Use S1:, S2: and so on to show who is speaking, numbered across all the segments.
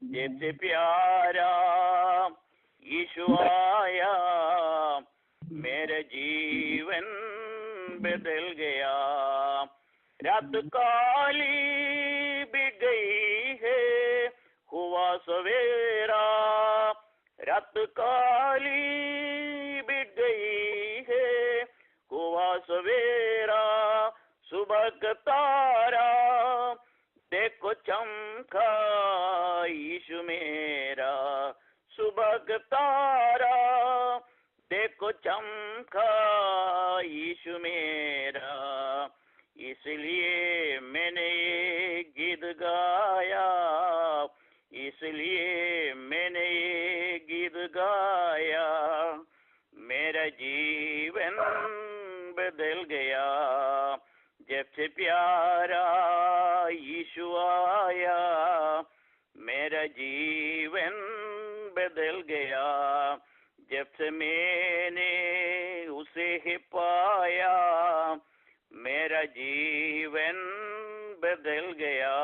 S1: जब से प्यारा यीशु आया मेरा जीवन बदल गया। रात काली बीत गई है हुआ सवेरा, रात काली बीत गई है हुआ सवेरा। सुबह का तारा देखो चमका यीशु मेरा, सुबह का तारा देखो चमका यीशु मेरा। इसलिए मैंने ये गीत गाया, इसलिए मैंने ये गीत गाया। मेरा जीवन बदल गया जब से प्यारा यीशु आया, मेरा जीवन बदल गया जब से मैंने उसे ही पाया, मेरा जीवन बदल गया।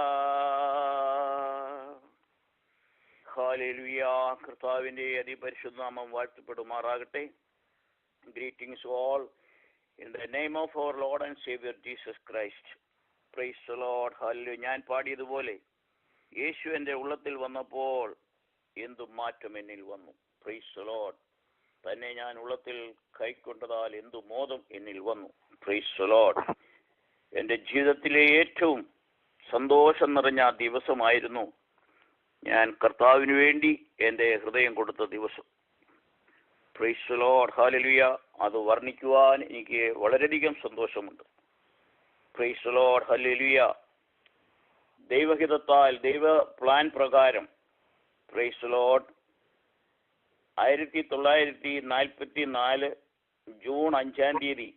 S1: ഹല്ലേലൂയ. കർത്താവിന്റെ അതിപരിശുദ്ധ നാമം വാഴ്ത്തപ്പെടുമാറാകട്ടെ. Greetings all in the name of our Lord and Savior Jesus Christ. Praise the Lord. Hallelujah. ഞാൻ പാടിയതുപോലെ യേശു എൻ്റെ ഉള്ളത്തിൽ വന്നപ്പോൾ എന്തു മാറ്റം എന്നിൽ വന്നു. Praise the Lord. തന്നെ ഞാൻ ഉള്ളത്തിൽ കൈക്കൊണ്ടതാൽ എന്തു മോദം എന്നിൽ വന്നു. Praise the Lord. എൻ്റെ ജീവിതത്തിലെ ഏറ്റവും സന്തോഷം നിറഞ്ഞ ദിവസമായിരുന്നു ഞാൻ കർത്താവിന് വേണ്ടി എൻ്റെ ഹൃദയം കൊടുത്ത ദിവസം. Price the lord. ഹല്ലേലൂയ. അത് വർണ്ണിക്കുവാൻ എനിക്ക് വളരെയധികം സന്തോഷമുണ്ട്. Price the lord. ഹല്ലേലൂയ. ദൈവഹിതത്താൽ ദൈവ പ്ലാൻ പ്രകാരം പ്രൈസ് ദി ലോർഡ് 1944 ജൂൺ 5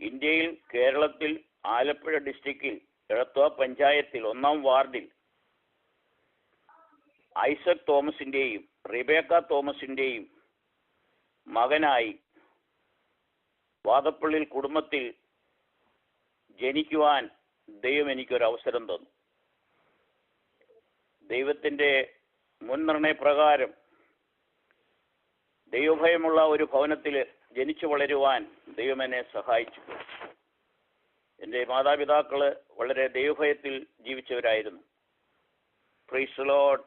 S1: ഇന്ത്യയിൽ കേരളത്തിൽ ആലപ്പുഴ ഡിസ്ട്രിക്റ്റിൽ എടത്വ പഞ്ചായത്തിൽ 1-ാം വാർഡിൽ ഐസക് തോമസിൻ്റെയും റിബേക്ക തോമസിൻ്റെയും മകനായി വാദപ്പള്ളിയിൽ കുടുംബത്തിൽ ജനിക്കുവാൻ ദൈവം എനിക്കൊരവസരം തന്നു. ദൈവത്തിൻ്റെ മുൻനിർണയപ്രകാരം ദൈവഭയമുള്ള ഒരു ഭവനത്തിൽ ജനിച്ചു വളരുവാൻ ദൈവം എന്നെ സഹായിച്ചു. എൻ്റെ മാതാപിതാക്കൾ വളരെ ദൈവഭയത്തിൽ ജീവിച്ചവരായിരുന്നു. Praise the lord.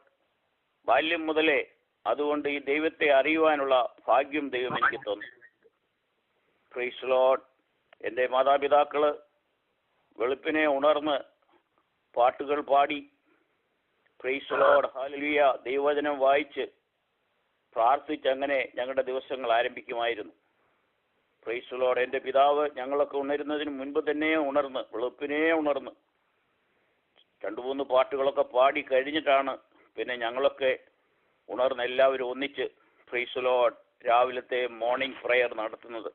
S1: ബാല്യം മുതലേ അതുകൊണ്ട് ഈ ദൈവത്തെ അറിയുവാനുള്ള ഭാഗ്യം ദൈവം എനിക്ക് തന്നു. Price the Lord. എൻ്റെ മാതാപിതാക്കൾ വെളുപ്പിനെ ഉണർന്ന് പാട്ടുകൾ പാടി പ്രൈസ് ദി ലോർഡ് ഹല്ലേലൂയ ദൈവവചനം വായിച്ച് പ്രാർത്ഥിച്ച് അങ്ങനെ ഞങ്ങളുടെ ദിവസങ്ങൾ ആരംഭിക്കുമായിരുന്നു. Price the Lord. എൻ്റെ പിതാവ് ഞങ്ങളൊക്കെ ഉണരുന്നതിന് മുൻപ് തന്നെ ഉണർന്ന് വെളുപ്പിനെ ഉണർന്ന് 2-3 പാട്ടുകളൊക്കെ പാടി കഴിഞ്ഞിട്ടാണ് പിന്നെ ഞങ്ങളൊക്കെ ഉണർന്ന് എല്ലാവരും ഒന്നിച്ച് പ്രൈസ് ദി ലോർഡ് രാവിലത്തെ മോർണിംഗ് പ്രെയർ നടത്തുന്നത്.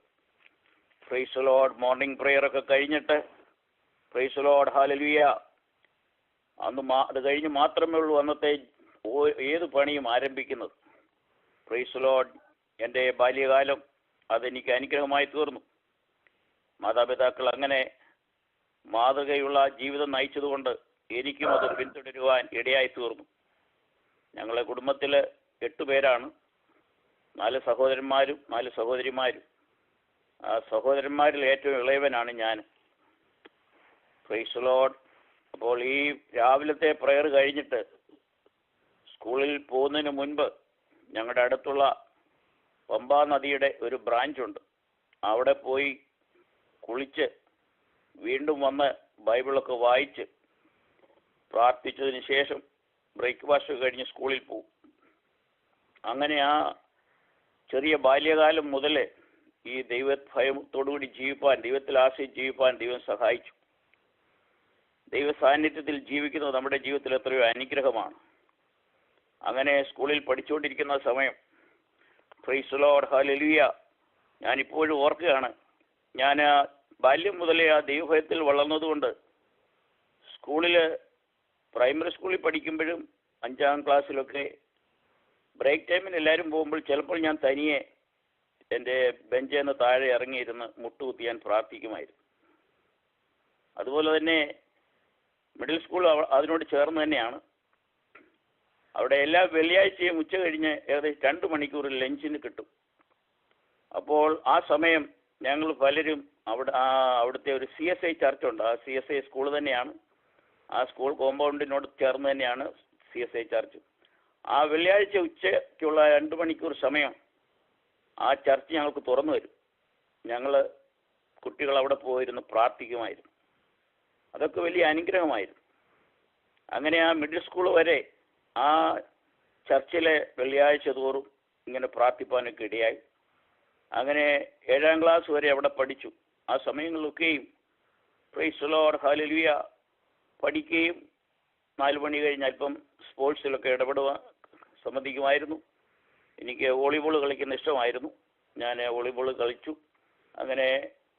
S1: Price the Lord. Morning prayer ഒക്കെ കഴിഞ്ഞിട്ട് പ്രൈസ് ദി ലോർഡ് ഹല്ലേലൂയ അന്ന് അത് കഴിഞ്ഞ് മാത്രമേ ഉള്ളൂ അന്നത്തെ ഏത് പണിയും ആരംഭിക്കുന്നത്. Price the Lord. എൻ്റെ ബാല്യകാലം അതെനിക്ക് അനുഗ്രഹമായി തീർന്നു. മാതാപിതാക്കൾ അങ്ങനെ മാതൃകയുള്ള ജീവിതം നയിച്ചതുകൊണ്ട് എനിക്കും അത് പിന്തുടരുവാൻ ഇടയായി തീർന്നു. ഞങ്ങളെ കുടുംബത്തിൽ 8 പേരാണ്. 4 സഹോദരന്മാരും 4 സഹോദരിമാരും. ആ സഹോദരന്മാരിൽ ഏറ്റവും ഇളയവനാണ് ഞാൻ. Price the Lord. അപ്പോൾ ഈ രാവിലത്തെ പ്രെയർ കഴിഞ്ഞിട്ട് സ്കൂളിൽ പോകുന്നതിന് മുൻപ് ഞങ്ങളുടെ അടുത്തുള്ള പമ്പാ നദിയുടെ ഒരു ബ്രാഞ്ചുണ്ട്. അവിടെ പോയി കുളിച്ച് വീണ്ടും വന്ന് ബൈബിളൊക്കെ വായിച്ച് പ്രാർത്ഥിച്ചതിന് ശേഷം ബ്രേക്ക്ഫാസ്റ്റ് കഴിഞ്ഞ് സ്കൂളിൽ പോകും. അങ്ങനെ ആ ചെറിയ ബാല്യകാലം മുതലേ ഈ ദൈവഭയത്തോടുകൂടി ജീവിപ്പാൻ, ദൈവത്തിൽ ആശ്രയിച്ച് ജീവിപ്പാൻ ദൈവം സഹായിച്ചു. ദൈവ സാന്നിധ്യത്തിൽ ജീവിക്കുന്നത് നമ്മുടെ ജീവിതത്തിൽ എത്രയോ അനുഗ്രഹമാണ്. അങ്ങനെ സ്കൂളിൽ പഠിച്ചുകൊണ്ടിരിക്കുന്ന സമയം പ്രൈസ് ദി ലോർഡ് ഹല്ലേലൂയ ഞാനിപ്പോഴും ഓർക്കുകയാണ്. ഞാൻ ബാല്യം മുതലേ ആ ദൈവഭയത്തിൽ വളർന്നതുകൊണ്ട് സ്കൂളിൽ പ്രൈമറി സ്കൂളിൽ പഠിക്കുമ്പോഴും 5-ാം ക്ലാസ്സിലൊക്കെ ബ്രേക്ക് ടൈമിന് എല്ലാവരും പോകുമ്പോൾ ചിലപ്പോൾ ഞാൻ തനിയെ എൻ്റെ ബെഞ്ചിൽ നിന്ന് താഴെ ഇറങ്ങിയിരുന്ന് മുട്ടുകുത്തി ഞാൻ പ്രാർത്ഥിക്കുമായിരുന്നു. അതുപോലെ തന്നെ മിഡിൽ സ്കൂൾ അതിനോട് ചേർന്ന് തന്നെയാണ്. അവിടെ എല്ലാ വെള്ളിയാഴ്ചയും ഉച്ച കഴിഞ്ഞ് ഏകദേശം 2 മണിക്കൂർ ലഞ്ചിന് കിട്ടും. അപ്പോൾ ആ സമയം ഞങ്ങൾ പലരും അവിടുത്തെ ഒരു CSI ചർച്ചുണ്ട്. ആ CSI സ്കൂൾ തന്നെയാണ്. ആ സ്കൂൾ കോമ്പൗണ്ടിനോട് ചേർന്ന് തന്നെയാണ് CSI ചർച്ച്. ആ വെള്ളിയാഴ്ച ഉച്ചയ്ക്കുള്ള 2 മണിക്കൂർ സമയം ആ ചർച്ച് ഞങ്ങൾക്ക് തുറന്നു വരും. ഞങ്ങൾ കുട്ടികൾ അവിടെ പോയിരുന്നു പ്രാർത്ഥിക്കുമായിരുന്നു. അതൊക്കെ വലിയ അനുഗ്രഹമായിരുന്നു. അങ്ങനെ ആ മിഡിൽ സ്കൂൾ വരെ ആ ചർച്ചിലെ വെള്ളിയാഴ്ച തോറും ഇങ്ങനെ പ്രാർത്ഥിപ്പാനൊക്കെ ഇടയായി. അങ്ങനെ 7ാം ക്ലാസ് വരെ അവിടെ പഠിച്ചു. ആ സമയങ്ങളിലൊക്കെയും പ്രൈസ് ദി ലോർഡ് ഹല്ലേലൂയ പഠിക്കുകയും 4 മണി കഴിഞ്ഞ് അല്പം സ്പോർട്സിലൊക്കെ ഇടപെടുവാൻ സമ്മതിക്കുമായിരുന്നു. എനിക്ക് വോളിബോൾ കളിക്കുന്ന ഇഷ്ടമായിരുന്നു. ഞാൻ വോളിബോൾ കളിച്ചു. അങ്ങനെ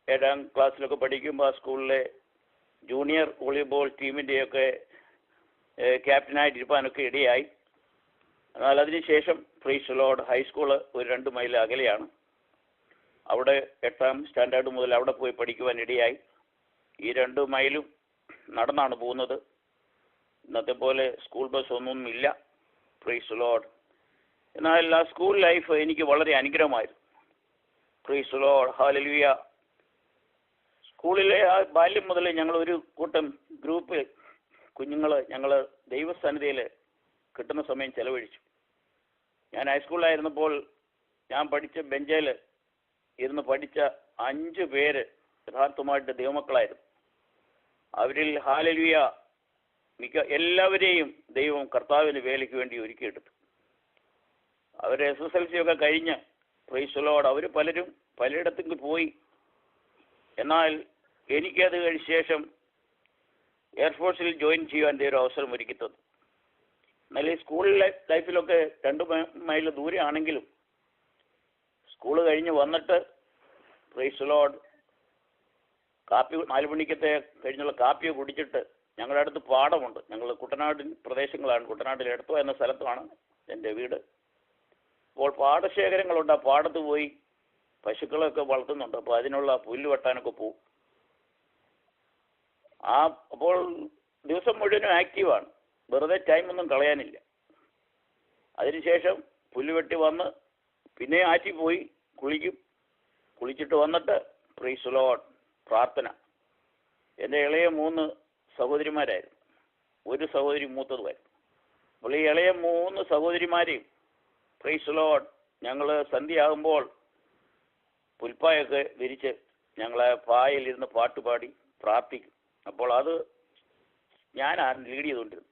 S1: 7ാം ക്ലാസ്സിലൊക്കെ പഠിക്കുമ്പോൾ ആ സ്കൂളിലെ ജൂനിയർ വോളിബോൾ ടീമിൻ്റെയൊക്കെ ക്യാപ്റ്റനായിട്ടിരിക്കാനൊക്കെ ഇടയായി. എന്നാൽ അതിനുശേഷം പ്രൈസ് ദി ലോർഡ് ഹൈസ്കൂൾ ഒരു 2 മൈൽ അകലെയാണ്. അവിടെ 8ാം സ്റ്റാൻഡേർഡ് മുതൽ അവിടെ പോയി പഠിക്കുവാൻ ഇടയായി. ഈ 2 മൈലും നടന്നാണ് പോകുന്നത്. ഇന്നത്തെ പോലെ സ്കൂൾ ബസ് ഒന്നും ഇല്ല. Praise the lord. എന്നാൽ ആ സ്കൂൾ ലൈഫ് എനിക്ക് വളരെ അനുഗ്രഹമായിരുന്നു. Praise the lord hallelujah. സ്കൂളിലെ ആ ബാല്യം മുതൽ ഞങ്ങൾ ഒരു കൂട്ടം ഗ്രൂപ്പ് കുഞ്ഞുങ്ങൾ ഞങ്ങൾ ദൈവസന്നിധിയിൽ കിട്ടുന്ന സമയം ചെലവഴിച്ചു. ഞാൻ ഹൈസ്കൂളിലായിരുന്നപ്പോൾ ഞാൻ പഠിച്ച ബെഞ്ചിൽ ഇരുന്ന് പഠിച്ച 5 പേര് യഥാർത്ഥമായിട്ട് ദൈവമക്കളായിരുന്നു. അവരിൽ ഹല്ലേലൂയ എല്ലാവരെയും ദൈവം കർത്താവിന് വേലയ്ക്ക് വേണ്ടി ഒരുക്കിയെടുത്തു. അവർ SSLC ഒക്കെ കഴിഞ്ഞ് പ്രൈസ് ദി ലോർഡ് അവർ പലരും പലയിടത്തേക്ക് പോയി. എന്നാൽ എനിക്കത് കഴിഞ്ഞ ശേഷം എയർഫോഴ്സിൽ ജോയിൻ ചെയ്യാൻ ഒരു അവസരം ഒരുക്കി തന്നു. എന്നാൽ ഈ സ്കൂൾ ലൈഫിലൊക്കെ 2 മൈൽ ദൂരെ ആണെങ്കിലും സ്കൂൾ കഴിഞ്ഞ് വന്നിട്ട് പ്രൈസ് ദി ലോർഡ് കാപ്പി 4 മണിക്കത്തെ കഴിഞ്ഞുള്ള കാപ്പിയെ കുടിച്ചിട്ട് ഞങ്ങളുടെ അടുത്ത് പാടമുണ്ട്. ഞങ്ങൾ കുട്ടനാട് പ്രദേശങ്ങളാണ്. കുട്ടനാട്ടിൽ എടത്വ എന്ന സ്ഥലത്താണ് എൻ്റെ വീട്. അപ്പോൾ പാടശേഖരങ്ങളുണ്ട്. ആ പാടത്ത് പോയി പശുക്കളൊക്കെ വളർത്തുന്നുണ്ട്. അപ്പോൾ അതിനുള്ള പുല്ല് വെട്ടാനൊക്കെ പോകും. അപ്പോൾ ദിവസം മുഴുവനും ആക്റ്റീവാണ്. വെറുതെ ടൈമൊന്നും കളയാനില്ല. അതിനുശേഷം പുല്ല് വെട്ടി വന്ന് പിന്നെ ആറ്റി പോയി കുളിക്കും. കുളിച്ചിട്ട് വന്നിട്ട് പ്രൈസ് ദി ലോർഡ് പ്രാർത്ഥന. എൻ്റെ ഇളയ 3 സഹോദരിമാരായിരുന്നു. ഒരു സഹോദരി മൂത്തതുമായിരുന്നു. അപ്പോൾ ഈ ഇളയ 3 സഹോദരിമാരെയും പ്രൈസ് ദി ലോർഡ് ഞങ്ങൾ സന്ധ്യയാകുമ്പോൾ പുൽപ്പായൊക്കെ വിരിച്ച് ഞങ്ങളെ പായലിരുന്ന് പാട്ടുപാടി പ്രാർത്ഥിക്കും. അപ്പോൾ അത് ഞാനാണ് ലീഡ് ചെയ്തുകൊണ്ടിരുന്നത്.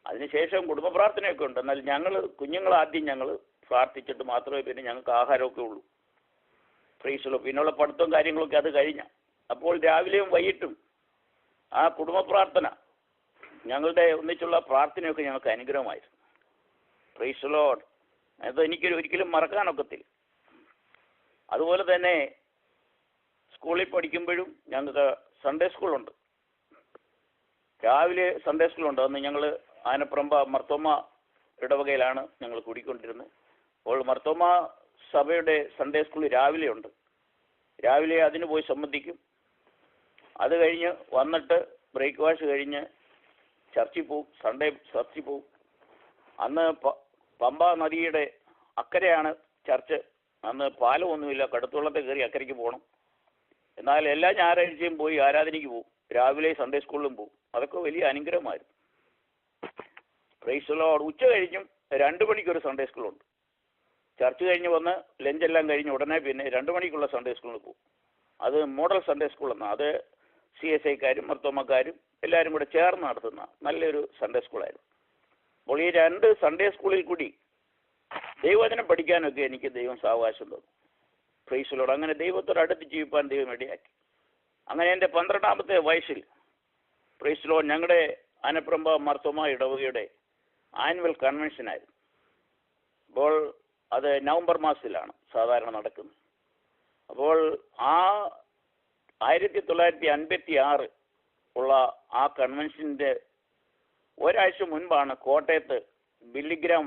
S1: അതിനുശേഷം കുടുംബ പ്രാർത്ഥനയൊക്കെ ഉണ്ട്. എന്നാൽ ഞങ്ങൾ കുഞ്ഞുങ്ങളാദ്യം ഞങ്ങൾ പ്രാർത്ഥിച്ചിട്ട് മാത്രമേ പിന്നെ ഞങ്ങൾക്ക് ആഹാരമൊക്കെ ഉള്ളൂ. Price the Lord. പിന്നെയുള്ള പഠിത്തവും കാര്യങ്ങളൊക്കെ അത് കഴിഞ്ഞ. അപ്പോൾ രാവിലെയും വൈകിട്ടും ആ കുടുംബ പ്രാർത്ഥന ഞങ്ങളുടെ ഒന്നിച്ചുള്ള പ്രാർത്ഥനയൊക്കെ ഞങ്ങൾക്ക് അനുഗ്രഹമായിരുന്നു. Praise the Lord. അത് എനിക്ക് ഒരിക്കലും മറക്കാനൊക്കത്തില്ല. അതുപോലെ തന്നെ സ്കൂളിൽ പഠിക്കുമ്പോഴും ഞങ്ങൾക്ക് സൺഡേ സ്കൂളുണ്ട്. രാവിലെ സൺഡേ സ്കൂളുണ്ട്. അന്ന് ഞങ്ങൾ ആനപ്രമ്പ മർത്തോമ ഇടവകയിലാണ് ഞങ്ങൾ കൂടിക്കൊണ്ടിരുന്നത്. അപ്പോൾ മർത്തോമ സഭയുടെ സൺഡേ സ്കൂൾ രാവിലെ ഉണ്ട്. രാവിലെ അതിന് പോയി സംബന്ധിക്കും. അത് കഴിഞ്ഞ് വന്നിട്ട് ബ്രേക്ക്ഫാസ്റ്റ് കഴിഞ്ഞ് ചർച്ചിൽ പോവും. സൺഡേ ചർച്ചിൽ പോവും. അന്ന് പമ്പ നദിയുടെ അക്കരെയാണ് ചർച്ച്. അന്ന് പാലമൊന്നുമില്ല. കടുത്തുള്ളത്തെ കയറി അക്കരയ്ക്ക് പോകണം. എന്നാൽ എല്ലാ ഞായറാഴ്ചയും പോയി ആരാധനയ്ക്ക് പോകും. രാവിലെ സൺഡേ സ്കൂളിലും പോകും. അതൊക്കെ വലിയ അനുഗ്രഹമായിരുന്നു. Praise the Lord. ഉച്ച കഴിഞ്ഞും 2 മണിക്കൊരു സൺഡേ സ്കൂളുണ്ട്. ചർച്ച് കഴിഞ്ഞ് വന്ന് ലഞ്ചെല്ലാം കഴിഞ്ഞ് ഉടനെ പിന്നെ 2 മണിക്കുള്ള സൺഡേ സ്കൂളിൽ പോകും. അത് മോഡൽ സൺഡേ സ്കൂൾ എന്നാണ്. അത് CSIക്കാരും മർത്തോമക്കാരും എല്ലാവരും കൂടെ ചേർന്ന് നടത്തുന്ന നല്ലൊരു സൺഡേ സ്കൂളായിരുന്നു. അപ്പോൾ ഈ 2 സൺഡേ സ്കൂളിൽ കൂടി ദൈവവചനം പഠിക്കാനൊക്കെ എനിക്ക് ദൈവം സാവകാശം തന്നു. Price the Lord. അങ്ങനെ ദൈവത്തോട് അടുത്ത് ജീവിപ്പാൻ ദൈവം ഇടയാക്കി. അങ്ങനെ എൻ്റെ 12ാമത്തെ വയസ്സിൽ പ്രൈസ് ദി ലോർഡ് ഞങ്ങളുടെ ആനപ്രമ്പ മർത്തോമ ഇടവകയുടെ ആനുവൽ കൺവെൻഷനായിരുന്നു. അപ്പോൾ അത് നവംബർ മാസത്തിലാണ് സാധാരണ നടക്കുന്നത്. അപ്പോൾ 1956 ഉള്ള ആ കൺവെൻഷൻ്റെ ഒരാഴ്ച മുൻപാണ് കോട്ടയത്ത് ബില്ലിഗ്രാം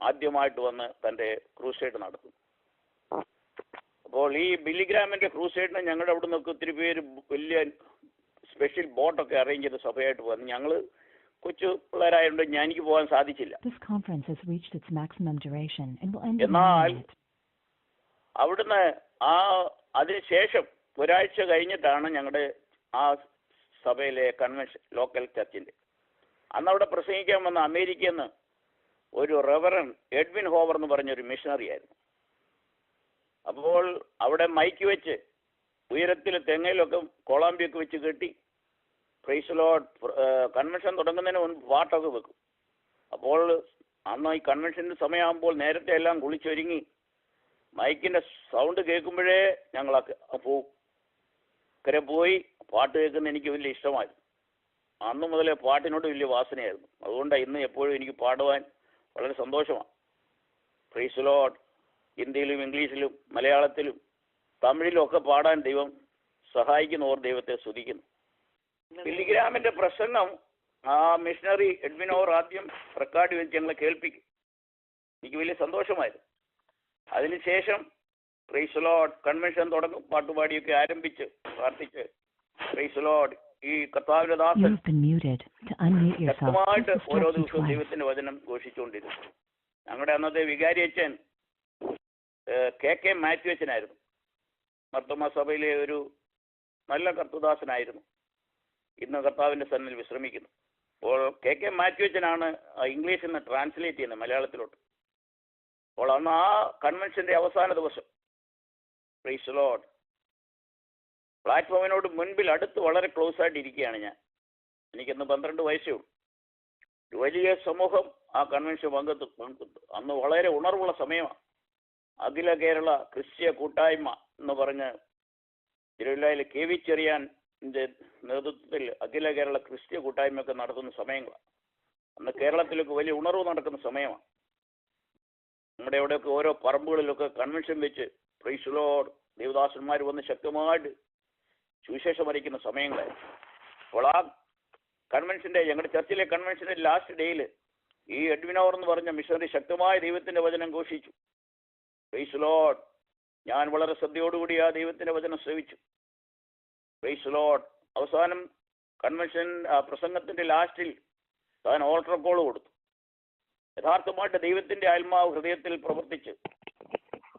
S1: ആദ്യമായിട്ട് വന്ന് തൻ്റെ ക്രൂസൈഡ് നടത്തും. അപ്പോൾ ഈ ബില്ലിഗ്രാമിൻ്റെ ക്രൂസൈഡിന് ഞങ്ങളുടെ അവിടെ നിന്നൊക്കെ ഒത്തിരി പേര് വലിയ സ്പെഷ്യൽ ബോട്ടൊക്കെ അറേഞ്ച് ചെയ്ത് സഭയായിട്ട് വന്ന് ഞങ്ങൾ കൊച്ചു പിള്ളേരായതുകൊണ്ട് എനിക്ക് പോകാൻ സാധിച്ചില്ല. എന്നാൽ അവിടുന്ന് അതിനുശേഷം ഒരാഴ്ച കഴിഞ്ഞിട്ടാണ് ഞങ്ങളുടെ ആ സഭയിലെ കൺവെൻഷൻ, ലോക്കൽ ചർച്ചിൻ്റെ. അന്ന് അവിടെ പ്രസംഗിക്കാൻ വന്ന അമേരിക്കയിൽ നിന്ന് ഒരു റെവറൻ എഡ്വിൻ ഹോവർ എന്ന് പറഞ്ഞൊരു മിഷണറി ആയിരുന്നു. അപ്പോൾ അവിടെ മൈക്ക് വെച്ച് ഉയരത്തിൽ തെങ്ങയിലൊക്കെ കോളാമ്പിയൊക്കെ വെച്ച് കെട്ടി പ്രൈസ് ലോർഡ് കൺവെൻഷൻ തുടങ്ങുന്നതിന് മുൻപ് പാട്ടൊക്കെ വെക്കും. അപ്പോൾ അന്ന് ഈ കൺവെൻഷൻ്റെ സമയമാകുമ്പോൾ നേരത്തെ എല്ലാം കുളിച്ചൊരുങ്ങി മൈക്കിൻ്റെ സൗണ്ട് കേൾക്കുമ്പോഴേ ഞങ്ങളൊക്കെ പോവും. അക്കരെ പോയി പാട്ട് കേൾക്കുന്ന എനിക്ക് വലിയ ഇഷ്ടമായിരുന്നു. അന്ന് മുതലേ പാട്ടിനോട് വലിയ വാസനയായിരുന്നു. അതുകൊണ്ടാണ് ഇന്ന് എപ്പോഴും എനിക്ക് പാടുവാൻ വളരെ സന്തോഷമാണ്. പ്രൈസ് ലോർഡ് ഹിന്ദിയിലും ഇംഗ്ലീഷിലും മലയാളത്തിലും തമിഴിലും ഒക്കെ പാടാൻ ദൈവം സഹായിക്കുന്നവർ ദൈവത്തെ സ്തുതിക്കുന്നു. പില്ലിഗ്രാമിൻ്റെ പ്രസംഗം ആ മിഷണറി എഡ്വിൻ ഹോവർ ആദ്യം റെക്കോർഡ് വെച്ച് ഞങ്ങളെ കേൾപ്പിക്കും. എനിക്ക് വലിയ സന്തോഷമായിരുന്നു. അതിനുശേഷം പ്രൈസ് ലോർഡ് കൺവെൻഷൻ തുടങ്ങും. പാട്ടുപാടിയൊക്കെ ആരംഭിച്ച് പ്രാർത്ഥിച്ച് പ്രൈസ് ലോർഡ് ഈ കർത്താവിന്റെ ദാസൻ ശക്തമായിട്ട് ഓരോ ദിവസവും ദൈവത്തിന്റെ വചനം ഘോഷിച്ചുകൊണ്ടിരുന്നു. ഞങ്ങളുടെ അന്നത്തെ വികാരി അച്ഛൻ കെ മാത്യു അച്ഛനായിരുന്നു. മർത്തോമാ സഭയിലെ ഒരു നല്ല കർത്തദാസനായിരുന്നു. ഇന്ന് കർത്താവിന്റെ സന്നിധിയിൽ വിശ്രമിക്കുന്നു. അപ്പോൾ കെ മാത്യു അച്ഛനാണ് ഇംഗ്ലീഷിൽ നിന്ന് ട്രാൻസ്ലേറ്റ് ചെയ്യുന്നത് മലയാളത്തിലോട്ട്. അപ്പോൾ അന്ന് ആ കൺവെൻഷന്റെ അവസാന ദിവസം പ്രൈസ് ലോർഡ് പ്ലാറ്റ്ഫോമിനോട് മുൻപിൽ അടുത്ത് വളരെ ക്ലോസ് ആയിട്ട് ഇരിക്കുകയാണ് ഞാൻ. എനിക്കന്ന് 12 വയസ്സേ ഉള്ളൂ. ഒരു വലിയ സമൂഹം ആ കൺവെൻഷൻ പങ്കെടുത്തു. അന്ന് വളരെ ഉണർവുള്ള സമയമാണ്. അഖില കേരള ക്രിസ്ത്യ കൂട്ടായ്മ എന്ന് പറഞ്ഞ് തിരുവല്ലയിൽ KV ചെറിയാൻ്റെ നേതൃത്വത്തിൽ അഖില കേരള ക്രിസ്ത്യ കൂട്ടായ്മയൊക്കെ നടത്തുന്ന സമയങ്ങളാണ്. അന്ന് കേരളത്തിലൊക്കെ വലിയ ഉണർവ് നടക്കുന്ന സമയമാണ്. നമ്മുടെ ഇവിടെയൊക്കെ ഓരോ പറമ്പുകളിലൊക്കെ കൺവെൻഷൻ വെച്ച് പ്രൈസ് ലോർഡ് ദേവദാസന്മാർ വന്ന് ശക്തമായിട്ട് സുവിശേഷം അറിയിക്കുന്ന സമയങ്ങളായിരുന്നു. അപ്പോൾ ആ കൺവെൻഷൻ്റെ ഞങ്ങളുടെ ചർച്ചിലെ കൺവെൻഷൻ്റെ ലാസ്റ്റ് ഡേയിൽ ഈ എഡ്വിൻ ഹോവർ എന്ന് പറഞ്ഞ മിഷണറി ശക്തമായ ദൈവത്തിൻ്റെ വചനം ഘോഷിച്ചു. പ്രൈസ് ലോർഡ് ഞാൻ വളരെ ശ്രദ്ധയോടുകൂടി ആ ദൈവത്തിൻ്റെ വചനം ശ്രവിച്ചു. പ്രൈസ് ലോർഡ് അവസാനം കൺവെൻഷൻ പ്രസംഗത്തിൻ്റെ ലാസ്റ്റിൽ താൻ ഓൾട്ടർ കോൾ കൊടുത്തു. യഥാർത്ഥമായിട്ട് ദൈവത്തിൻ്റെ ആത്മാവ് ഹൃദയത്തിൽ പ്രവർത്തിച്ച്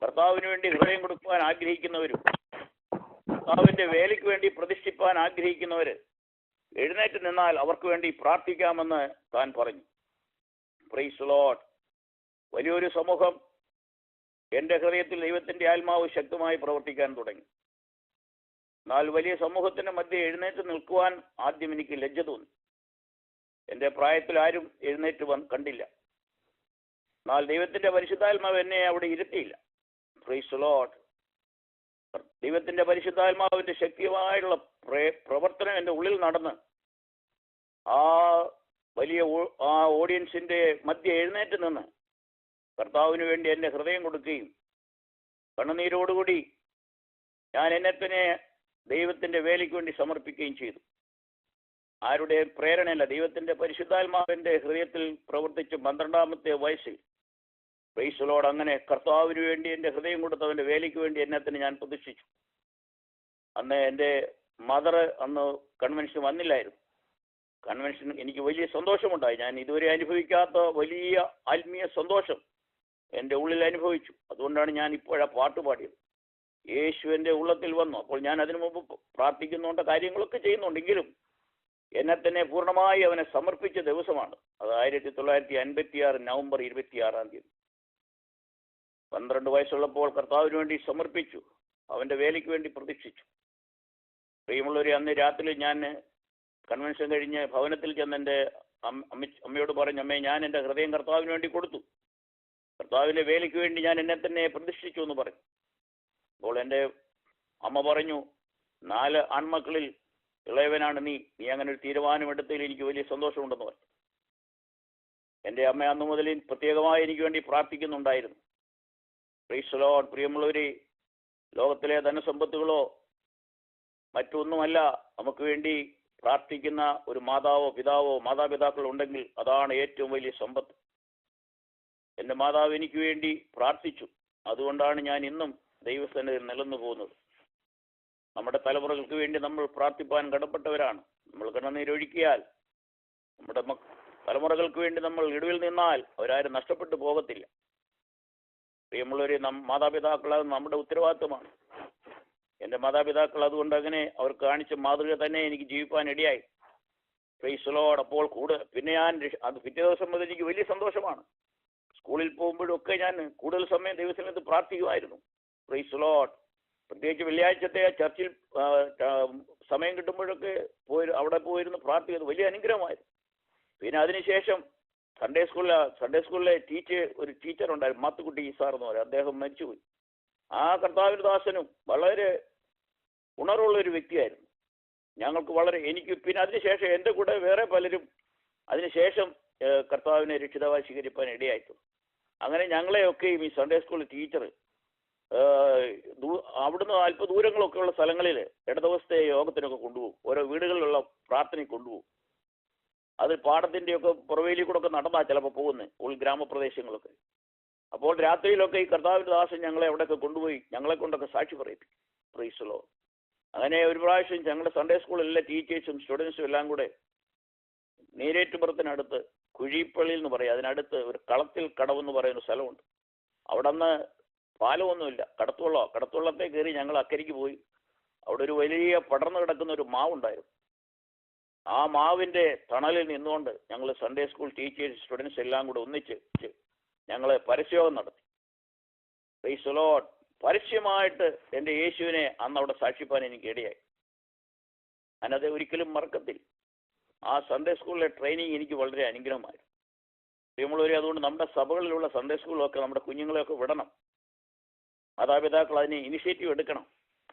S1: കർത്താവിന് വേണ്ടി ഹൃദയം കൊടുക്കുവാൻ ആഗ്രഹിക്കുന്നവരും കർത്താവിൻ്റെ വേലയ്ക്ക് വേണ്ടി പ്രതിഷ്ഠിപ്പാൻ ആഗ്രഹിക്കുന്നവർ എഴുന്നേറ്റ് നിന്നാൽ അവർക്ക് വേണ്ടി പ്രാർത്ഥിക്കാമെന്ന് താൻ പറഞ്ഞു. പ്രൈസ് ലോർഡ് വലിയൊരു സമൂഹം എൻ്റെ ഹൃദയത്തിൽ ദൈവത്തിൻ്റെ ആത്മാവ് ശക്തമായി പ്രവർത്തിക്കാൻ തുടങ്ങി. എന്നാൽ വലിയ സമൂഹത്തിൻ്റെ മധ്യ എഴുന്നേറ്റ് നിൽക്കുവാൻ ആദ്യം എനിക്ക് ലജ്ജ തോന്നി. എൻ്റെ പ്രായത്തിൽ ആരും എഴുന്നേറ്റ് കണ്ടില്ല. എന്നാൽ ദൈവത്തിൻ്റെ പരിശുദ്ധാത്മാവ് എന്നെ അവിടെ ഇരുത്തിയില്ല. പ്രൈസ് ലോർഡ് ദൈവത്തിൻ്റെ പരിശുദ്ധാത്മാവിൻ്റെ ശക്തിയായുള്ള പ്രവർത്തനം എൻ്റെ ഉള്ളിൽ നടന്ന് ആ വലിയ ആ ഓഡിയൻസിൻ്റെ മധ്യ എഴുന്നേറ്റ് നിന്ന് കർത്താവിന് വേണ്ടി എൻ്റെ ഹൃദയം കൊടുക്കുകയും കണ്ണുനീരോടുകൂടി ഞാൻ എന്നെ തന്നെ ദൈവത്തിൻ്റെ വേലയ്ക്ക് വേണ്ടി സമർപ്പിക്കുകയും ചെയ്തു. ആരുടെ പ്രേരണയല്ല, ദൈവത്തിൻ്റെ പരിശുദ്ധാത്മാവിൻ്റെ ഹൃദയത്തിൽ പ്രവർത്തിച്ച് 12ാമത്തെ വയസ്സിൽ പ്രൈസ് ലോർഡ് അങ്ങനെ കർത്താവിന് വേണ്ടി എൻ്റെ ഹൃദയം കൊടുത്തവൻ്റെ വേലയ്ക്ക് വേണ്ടി എന്നെ തന്നെ ഞാൻ പ്രതിഷ്ഠിച്ചു. അന്ന് എൻ്റെ മദർ അന്ന് കൺവെൻഷൻ വന്നില്ലായിരുന്നു. കൺവെൻഷൻ എനിക്ക് വലിയ സന്തോഷമുണ്ടായി. ഞാൻ ഇതുവരെ അനുഭവിക്കാത്ത വലിയ ആത്മീയ സന്തോഷം എൻ്റെ ഉള്ളിൽ അനുഭവിച്ചു. അതുകൊണ്ടാണ് ഞാൻ ഇപ്പോഴാ പാട്ട് പാടിയത്. യേശു എൻ്റെ ഉള്ളത്തിൽ വന്നു. അപ്പോൾ ഞാൻ അതിനു മുമ്പ് പ്രാർത്ഥിക്കുന്നുണ്ട്, കാര്യങ്ങളൊക്കെ ചെയ്യുന്നുണ്ടെങ്കിലും എന്നെ തന്നെ പൂർണ്ണമായി അവനെ സമർപ്പിച്ച ദിവസമാണ് അത്. 1956 നവംബർ 26 12 വയസ്സുള്ളപ്പോൾ കർത്താവിന് വേണ്ടി സമർപ്പിച്ചു. അവൻ്റെ വേലയ്ക്ക് വേണ്ടി പ്രതീക്ഷിച്ചു. പ്രിയമുള്ളവരെ, അന്ന് രാത്രി ഞാൻ കൺവെൻഷൻ കഴിഞ്ഞ് ഭവനത്തിൽ ചെന്ന് എൻ്റെ അമ്മയോട് പറഞ്ഞു, അമ്മേ ഞാൻ എൻ്റെ ഹൃദയം കർത്താവിന് വേണ്ടി കൊടുത്തു, കർത്താവിൻ്റെ വേലയ്ക്ക് വേണ്ടി ഞാൻ എന്നെ തന്നെ പ്രതിഷ്ഠിച്ചു എന്ന് പറഞ്ഞു. അപ്പോൾ എൻ്റെ അമ്മ പറഞ്ഞു, 4 ആൺമക്കളിൽ ഇളയവനാണ് നീ അങ്ങനെ ഒരു തീരുമാനമെടുത്തതിൽ എനിക്ക് വലിയ സന്തോഷമുണ്ടെന്ന് പറഞ്ഞു. എൻ്റെ അമ്മ അന്നു മുതൽ പ്രത്യേകമായി എനിക്ക് വേണ്ടി പ്രാർത്ഥിക്കുന്നുണ്ടായിരുന്നു. Price Lord. പ്രിയമുള്ളവരെ, ലോകത്തിലെ ധനസമ്പത്തുകളോ മറ്റൊന്നുമല്ല നമുക്ക് വേണ്ടി പ്രാർത്ഥിക്കുന്ന ഒരു മാതാവോ പിതാവോ മാതാപിതാക്കളോ ഉണ്ടെങ്കിൽ അതാണ് ഏറ്റവും വലിയ സമ്പത്ത്. എൻ്റെ മാതാവ് എനിക്ക് വേണ്ടി പ്രാർത്ഥിച്ചു. അതുകൊണ്ടാണ് ഞാൻ ഇന്നും ദൈവസന്നിധിയിൽ നിലനിന്നു പോകുന്നത്. നമ്മുടെ തലമുറകൾക്ക് വേണ്ടി നമ്മൾ പ്രാർത്ഥിപ്പാൻ കടപ്പെട്ടവരാണ്. നമ്മൾ കണ്ണുനീരൊഴുക്കിയാൽ നമ്മുടെ തലമുറകൾക്ക് വേണ്ടി നമ്മൾ ഇടിവിൽ നിന്നാൽ അവരാരും നഷ്ടപ്പെട്ടു പോകത്തില്ല. പ്രിയമുള്ളവരെ, മാതാപിതാക്കൾ അത് നമ്മുടെ ഉത്തരവാദിത്വമാണ്. എൻ്റെ മാതാപിതാക്കൾ അതുകൊണ്ട് അങ്ങനെ അവർ കാണിച്ച മാതൃക തന്നെ എനിക്ക് ജീവിക്കാൻ ഇടയായി. Praise Lord. അപ്പോൾ പിന്നെ ഞാൻ അത് പിറ്റേ ദിവസം മുതൽ എനിക്ക് വലിയ സന്തോഷമാണ്. സ്കൂളിൽ പോകുമ്പോഴൊക്കെ ഞാൻ കൂടുതൽ സമയം ദൈവസന്നിധിയിൽ പ്രാർത്ഥിക്കുമായിരുന്നു. Praise Lord. പ്രത്യേകിച്ച് വെള്ളിയാഴ്ചത്തെ ചർച്ചിൽ സമയം കിട്ടുമ്പോഴൊക്കെ അവിടെ പോയിരുന്നു പ്രാർത്ഥിക്കുന്നത് വലിയ അനുഗ്രഹമായിരുന്നു. പിന്നെ അതിനുശേഷം സൺഡേ സ്കൂളിലെ ഒരു ടീച്ചർ ഉണ്ടായിരുന്നു, മാത്തുക്കുട്ടി സാർ എന്ന് പറയും. അദ്ദേഹം മരിച്ചുപോയി. ആ കർത്താവിന്റെ ദാസനും വളരെ ഉണർവുള്ള ഒരു വ്യക്തിയായിരുന്നു. എനിക്ക് പിന്നെ അതിനുശേഷം എൻ്റെ കൂടെ വേറെ പലരും അതിനുശേഷം കർത്താവിനെ രക്ഷിതാവായി സ്വീകരിപ്പാൻ ഇടയായിട്ടുണ്ട്. അങ്ങനെ ഞങ്ങളെയൊക്കെയും ഈ സൺഡേ സ്കൂൾ ടീച്ചർ അവിടുന്ന് അല്പ ദൂരങ്ങളൊക്കെ ഉള്ള സ്ഥലങ്ങളിൽ ഇടദിവസത്തെ യോഗത്തിനൊക്കെ കൊണ്ടുപോകും. ഓരോ വീടുകളിലുള്ള പ്രാർത്ഥനയ്ക്ക് കൊണ്ടുപോകും. അത് പാടത്തിൻ്റെയൊക്കെ പുറവേലി കൂടെ ഒക്കെ നടന്നാ ചിലപ്പോൾ പോകുന്നത് ഗ്രാമപ്രദേശങ്ങളൊക്കെ. അപ്പോൾ രാത്രിയിലൊക്കെ ഈ കർത്താവിന്റെ ദാസൻ ഞങ്ങളെ അവിടെയൊക്കെ കൊണ്ടുപോയി ഞങ്ങളെ കൊണ്ടൊക്കെ സാക്ഷി പറയിപ്പിക്കും. Price Lord. അങ്ങനെ ഒരു പ്രാവശ്യം ഞങ്ങളുടെ സൺഡേ സ്കൂളിലെ ടീച്ചേഴ്സും സ്റ്റുഡൻസും എല്ലാം കൂടെ നീരേറ്റുപുറത്തിനടുത്ത് കുഴിപ്പള്ളി എന്ന് പറയും, അതിനടുത്ത് ഒരു കളത്തിൽ കടവെന്ന് പറയുന്ന സ്ഥലമുണ്ട്. അവിടെ നിന്ന് പാലമൊന്നുമില്ല, കടത്തുവള്ളത്തെ കയറി ഞങ്ങൾ അക്കരയ്ക്ക് പോയി. അവിടെ ഒരു വലിയ പടർന്നു കിടക്കുന്ന ഒരു മാവുണ്ടായിരുന്നു. ആ മാവിൻ്റെ തണലിൽ നിന്നുകൊണ്ട് ഞങ്ങൾ സൺഡേ സ്കൂൾ ടീച്ചേഴ്സ് സ്റ്റുഡൻസ് എല്ലാം കൂടെ ഒന്നിച്ച് ഞങ്ങൾ പരസ്യയോഗം നടത്തി. Praise Lord. പരസ്യമായിട്ട് എൻ്റെ യേശുവിനെ അന്ന് അവിടെ സാക്ഷിപ്പാൻ എനിക്ക് ഇടയായി. ഞാനത് ഒരിക്കലും മറക്കത്തില്ല. ആ സൺഡേ സ്കൂളിലെ ട്രെയിനിങ് എനിക്ക് വളരെ അനുഗ്രഹമായിരുന്നു. പ്രിയമുള്ളവരെ, അതുകൊണ്ട് നമ്മുടെ സഭകളിലുള്ള സൺഡേ സ്കൂളൊക്കെ നമ്മുടെ കുഞ്ഞുങ്ങളെയൊക്കെ വിടണം. മാതാപിതാക്കൾ അതിന് ഇനിഷ്യേറ്റീവ് എടുക്കണം.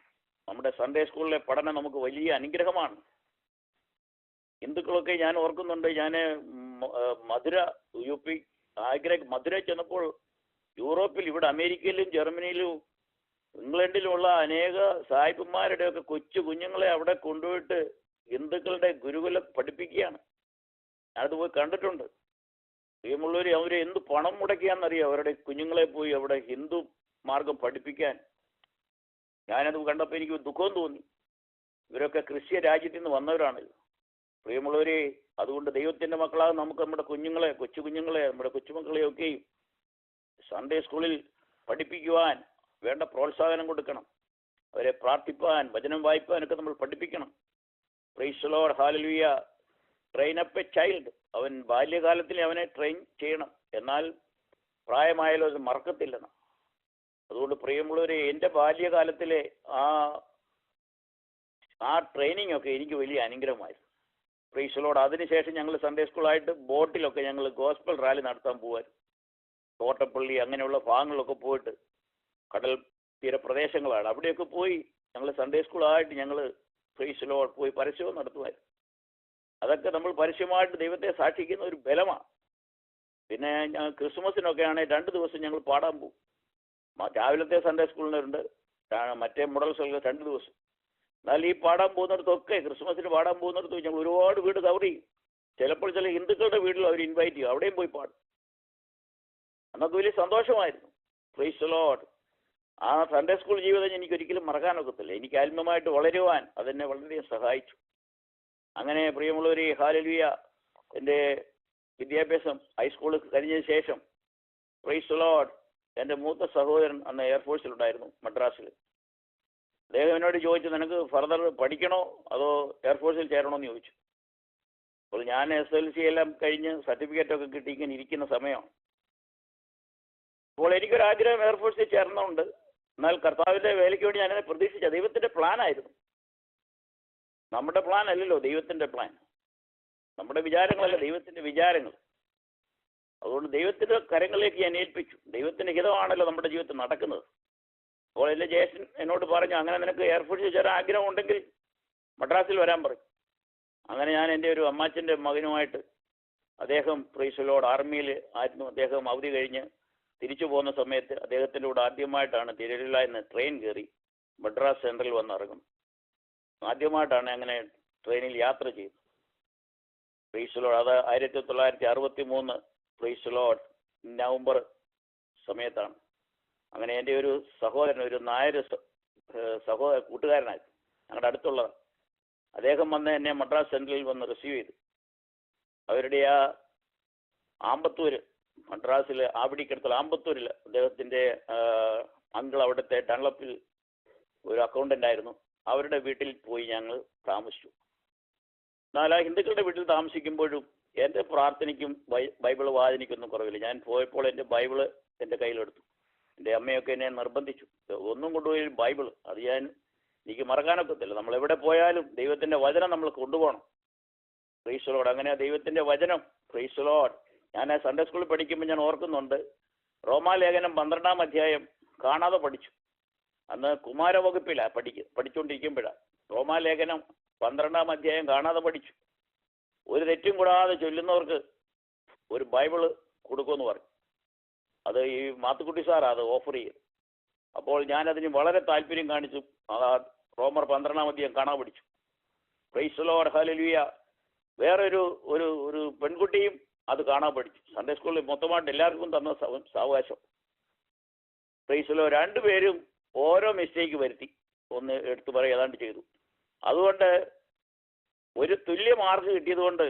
S1: നമ്മുടെ സൺഡേ സ്കൂളിലെ പഠനം നമുക്ക് വലിയ അനുഗ്രഹമാണ്. ഹിന്ദുക്കളൊക്കെ ഞാൻ ഓർക്കുന്നുണ്ട്. ഞാൻ മധുര മധുര ചെന്നപ്പോൾ യൂറോപ്പിൽ, ഇവിടെ അമേരിക്കയിലും ജർമ്മനിയിലും ഇംഗ്ലണ്ടിലുമുള്ള അനേക സായിപ്പന്മാരുടെയൊക്കെ കൊച്ചു കുഞ്ഞുങ്ങളെ അവിടെ കൊണ്ടുപോയിട്ട് ഹിന്ദുക്കളുടെ ഗുരുകുലം പഠിപ്പിക്കുകയാണ്. ഞാനത് പോയി കണ്ടിട്ടുണ്ട്. പ്രിയമുള്ളവർ, അവരെ എന്ത് പണം മുടക്കിയാണെന്നറിയാം അവരുടെ കുഞ്ഞുങ്ങളെ പോയി അവിടെ ഹിന്ദു മാർഗം പഠിപ്പിക്കാൻ. ഞാനത് കണ്ടപ്പോൾ എനിക്ക് ദുഃഖം തോന്നി. ഇവരൊക്കെ ക്രിസ്ത്യ രാജ്യത്തിൽ നിന്ന് വന്നവരാണല്ലോ. പ്രിയമുള്ളവരെ, അതുകൊണ്ട് ദൈവത്തിൻ്റെ മക്കളാണ് നമുക്ക് നമ്മുടെ കുഞ്ഞുങ്ങളെ, കൊച്ചു കുഞ്ഞുങ്ങളെ, നമ്മുടെ കൊച്ചുമക്കളെയൊക്കെയും സൺഡേ സ്കൂളിൽ പഠിപ്പിക്കുവാൻ വേണ്ട പ്രോത്സാഹനം കൊടുക്കണം. അവരെ പ്രാർത്ഥിപ്പാൻ, വചനം വായിപ്പാനൊക്കെ നമ്മൾ പഠിപ്പിക്കണം. Praise Lord. Hallelujah. Train up a child. അവൻ ബാല്യകാലത്തിൽ അവനെ ട്രെയിൻ ചെയ്യണം, എന്നാൽ പ്രായമായാലും അത് മറക്കത്തില്ലെന്ന്. അതുകൊണ്ട് പ്രിയമുള്ളവരെ, എൻ്റെ ബാല്യകാലത്തിലെ ആ ട്രെയിനിങ് ഒക്കെ എനിക്ക് വലിയ അനുഗ്രഹമായിരുന്നു. Price Lord. അതിനുശേഷം ഞങ്ങൾ സൺഡേ സ്കൂളായിട്ട് ബോട്ടിലൊക്കെ ഞങ്ങൾ ഗോസ്പൽ റാലി നടത്താൻ പോകുമായിരുന്നു. തോട്ടപ്പള്ളി അങ്ങനെയുള്ള ഭാഗങ്ങളിലൊക്കെ പോയിട്ട്, കടൽ തീര പ്രദേശങ്ങളാണ്, അവിടെയൊക്കെ പോയി ഞങ്ങൾ സൺഡേ സ്കൂളായിട്ട് ഞങ്ങൾ പ്രൈസ് ലോർഡ് പോയി പരസ്യവും നടത്തുമായിരുന്നു. അതൊക്കെ നമ്മൾ പരസ്യമായിട്ട് ദൈവത്തെ സാക്ഷിക്കുന്ന ഒരു ബലമാണ്. പിന്നെ ഞങ്ങൾ ക്രിസ്മസിനൊക്കെ ആണെങ്കിൽ 2 ദിവസം ഞങ്ങൾ പാടാൻ പോകും. രാവിലത്തെ സൺഡേ സ്കൂളിനുണ്ട്, മറ്റേ മോഡൽ സ്കൂളിൽ 2 ദിവസം. എന്നാൽ ഈ പാടാൻ പോകുന്നിടത്തൊക്കെ, ക്രിസ്മസിന് പാടാൻ പോകുന്നിടത്ത് ഞങ്ങൾ ഒരുപാട് വീട് കവർ ചെയ്യും. ചിലപ്പോൾ ചില ഹിന്ദുക്കളുടെ വീട്ടിൽ അവർ ഇൻവൈറ്റ് ചെയ്യും, അവിടെയും പോയി പാടും. അന്നൊക്കെ വലിയ സന്തോഷമായിരുന്നു. Praise Lord. ആ സൺഡേ സ്കൂൾ ജീവിതം എനിക്ക് ഒരിക്കലും മറക്കാനൊക്കത്തില്ല. എനിക്ക് ആത്മീയമായിട്ട് വളരുവാൻ അതെന്നെ വളരെയധികം സഹായിച്ചു. അങ്ങനെ പ്രിയമുള്ളവർ, ഹല്ലേലൂയ, എൻ്റെ വിദ്യാഭ്യാസം ഹൈസ്കൂളിൽ കഴിഞ്ഞതിന് ശേഷം പ്രൈസ് ലോർഡ്, എൻ്റെ മൂത്ത സഹോദരൻ അന്ന് എയർഫോഴ്സിലുണ്ടായിരുന്നു, മദ്രാസിൽ. അദ്ദേഹം എന്നോട് ചോദിച്ചു, നിനക്ക് ഫർദർ പഠിക്കണോ അതോ എയർഫോഴ്സിൽ ചേരണോ എന്ന് ചോദിച്ചു. അപ്പോൾ ഞാൻ SLC എല്ലാം കഴിഞ്ഞ് സർട്ടിഫിക്കറ്റൊക്കെ കിട്ടി ഇങ്ങനെ ഇരിക്കുന്ന സമയമാണ്. അപ്പോൾ എനിക്കൊരാഗ്രഹം എയർഫോഴ്സിൽ ചേരണമെന്നുണ്ട്. എന്നാൽ കർത്താവിൻ്റെ വേലയ്ക്ക് വേണ്ടി ഞാനതിനെ പ്രതീക്ഷിച്ച ദൈവത്തിൻ്റെ പ്ലാനായിരുന്നു. നമ്മുടെ പ്ലാൻ അല്ലല്ലോ ദൈവത്തിൻ്റെ പ്ലാൻ. നമ്മുടെ വിചാരങ്ങളല്ല ദൈവത്തിൻ്റെ വിചാരങ്ങൾ. അതുകൊണ്ട് ദൈവത്തിൻ്റെ കരങ്ങളിലേക്ക് ഞാൻ ഏൽപ്പിച്ചു. ദൈവത്തിൻ്റെ ഹിതമാണല്ലോ നമ്മുടെ ജീവിതത്തിൽ നടക്കുന്നത്. അപ്പോൾ എൻ്റെ ജ്യേഷ്ഠൻ എന്നോട് പറഞ്ഞു, അങ്ങനെ നിനക്ക് എയർഫോഴ്സിൽ ചേരാൻ ആഗ്രഹം ഉണ്ടെങ്കിൽ മദ്രാസിൽ വരാൻ പറയും. അങ്ങനെ ഞാൻ എൻ്റെ ഒരു അമ്മാച്ചൻ്റെ മകനുമായിട്ട്, അദ്ദേഹം പ്രൈസ് ലോർഡ് ആർമിയിൽ ആയിരുന്നു. അദ്ദേഹം അവധി കഴിഞ്ഞ് തിരിച്ചു പോകുന്ന സമയത്ത് അദ്ദേഹത്തിൻ്റെ കൂടെ ആദ്യമായിട്ടാണ് തിരുവല്ല എന്ന് ട്രെയിൻ കയറി മദ്രാസ് സെൻട്രൽ വന്ന് ഇറങ്ങും. ആദ്യമായിട്ടാണ് അങ്ങനെ ട്രെയിനിൽ യാത്ര ചെയ്തത്. Praise Lord. അത് 1963 പ്രൈസ് ലോർഡ് നവംബർ സമയത്താണ്. അങ്ങനെ എൻ്റെ ഒരു സഹോദരൻ, ഒരു നായർ കൂട്ടുകാരനായിരുന്നു, ഞങ്ങളുടെ അടുത്തുള്ളത്. അദ്ദേഹം വന്ന് എന്നെ മദ്രാസ് സെൻട്രലിൽ വന്ന് റിസീവ് ചെയ്തു. അവരുടെ ആ ആമ്പത്തൂർ, മദ്രാസിൽ ആവടിക്കടുത്തുള്ള ആമ്പത്തൂരിൽ അദ്ദേഹത്തിൻ്റെ അങ്കിൾ അവിടുത്തെ ഡൺലപ്പിൽ ഒരു അക്കൗണ്ടൻ്റ് ആയിരുന്നു. അവരുടെ വീട്ടിൽ പോയി ഞങ്ങൾ താമസിച്ചു. എന്നാൽ ആ ഹിന്ദുക്കളുടെ വീട്ടിൽ താമസിക്കുമ്പോഴും എൻ്റെ പ്രാർത്ഥനയ്ക്കും ബൈബിൾ വായനയ്ക്കൊന്നും കുറവില്ല. ഞാൻ പോയപ്പോൾ എൻ്റെ ബൈബിള് എൻ്റെ കയ്യിലെടുത്തു. എൻ്റെ അമ്മയൊക്കെ എന്നെ നിർബന്ധിച്ചു, ഒന്നും കൊണ്ടുപോയി ബൈബിൾ. അത് എനിക്ക് മറക്കാനൊക്കത്തില്ല. നമ്മൾ എവിടെ പോയാലും ദൈവത്തിൻ്റെ വചനം നമ്മൾ കൊണ്ടുപോകണം. Praise Lord. അങ്ങനെ ദൈവത്തിൻ്റെ വചനം, പ്രൈസ് ലോർഡ്. ഞാൻ സൺഡേ സ്കൂളിൽ പഠിക്കുമ്പോൾ ഞാൻ ഓർക്കുന്നുണ്ട്, റോമാലേഖനം 12-ാം അധ്യായം കാണാതെ പഠിച്ചു. അന്ന് കുമാരവകുപ്പിലാണ് പഠിച്ചുകൊണ്ടിരിക്കുമ്പോഴാണ് റോമാലേഖനം 12-ാം അധ്യായം കാണാതെ പഠിച്ചു. ഒരു തെറ്റും കൂടാതെ ചൊല്ലുന്നവർക്ക് ഒരു ബൈബിള് കൊടുക്കുമെന്ന് പറഞ്ഞു. അത് ഈ മാത്തുക്കുട്ടി സാറാണ് അത് ഓഫർ ചെയ്ത്. അപ്പോൾ ഞാനതിന് വളരെ താല്പര്യം കാണിച്ചു. റോമർ 12-ാം അധ്യായം കാണാൻ പഠിച്ചു. Praise Lord, hallelujah. വേറൊരു ഒരു ഒരു പെൺകുട്ടിയും അത് കാണാൻ പഠിച്ചു. സൺഡേ സ്കൂളിൽ മൊത്തമായിട്ട് എല്ലാവർക്കും തന്ന സാവകാശം. Praise Lord. രണ്ടുപേരും ഓരോ മിസ്റ്റേക്ക് വരുത്തി, ഒന്ന് എടുത്തു പറയുക ഏതാണ്ട് ചെയ്തു. അതുകൊണ്ട് ഒരു തുല്യ മാർക്ക് കിട്ടിയതുകൊണ്ട്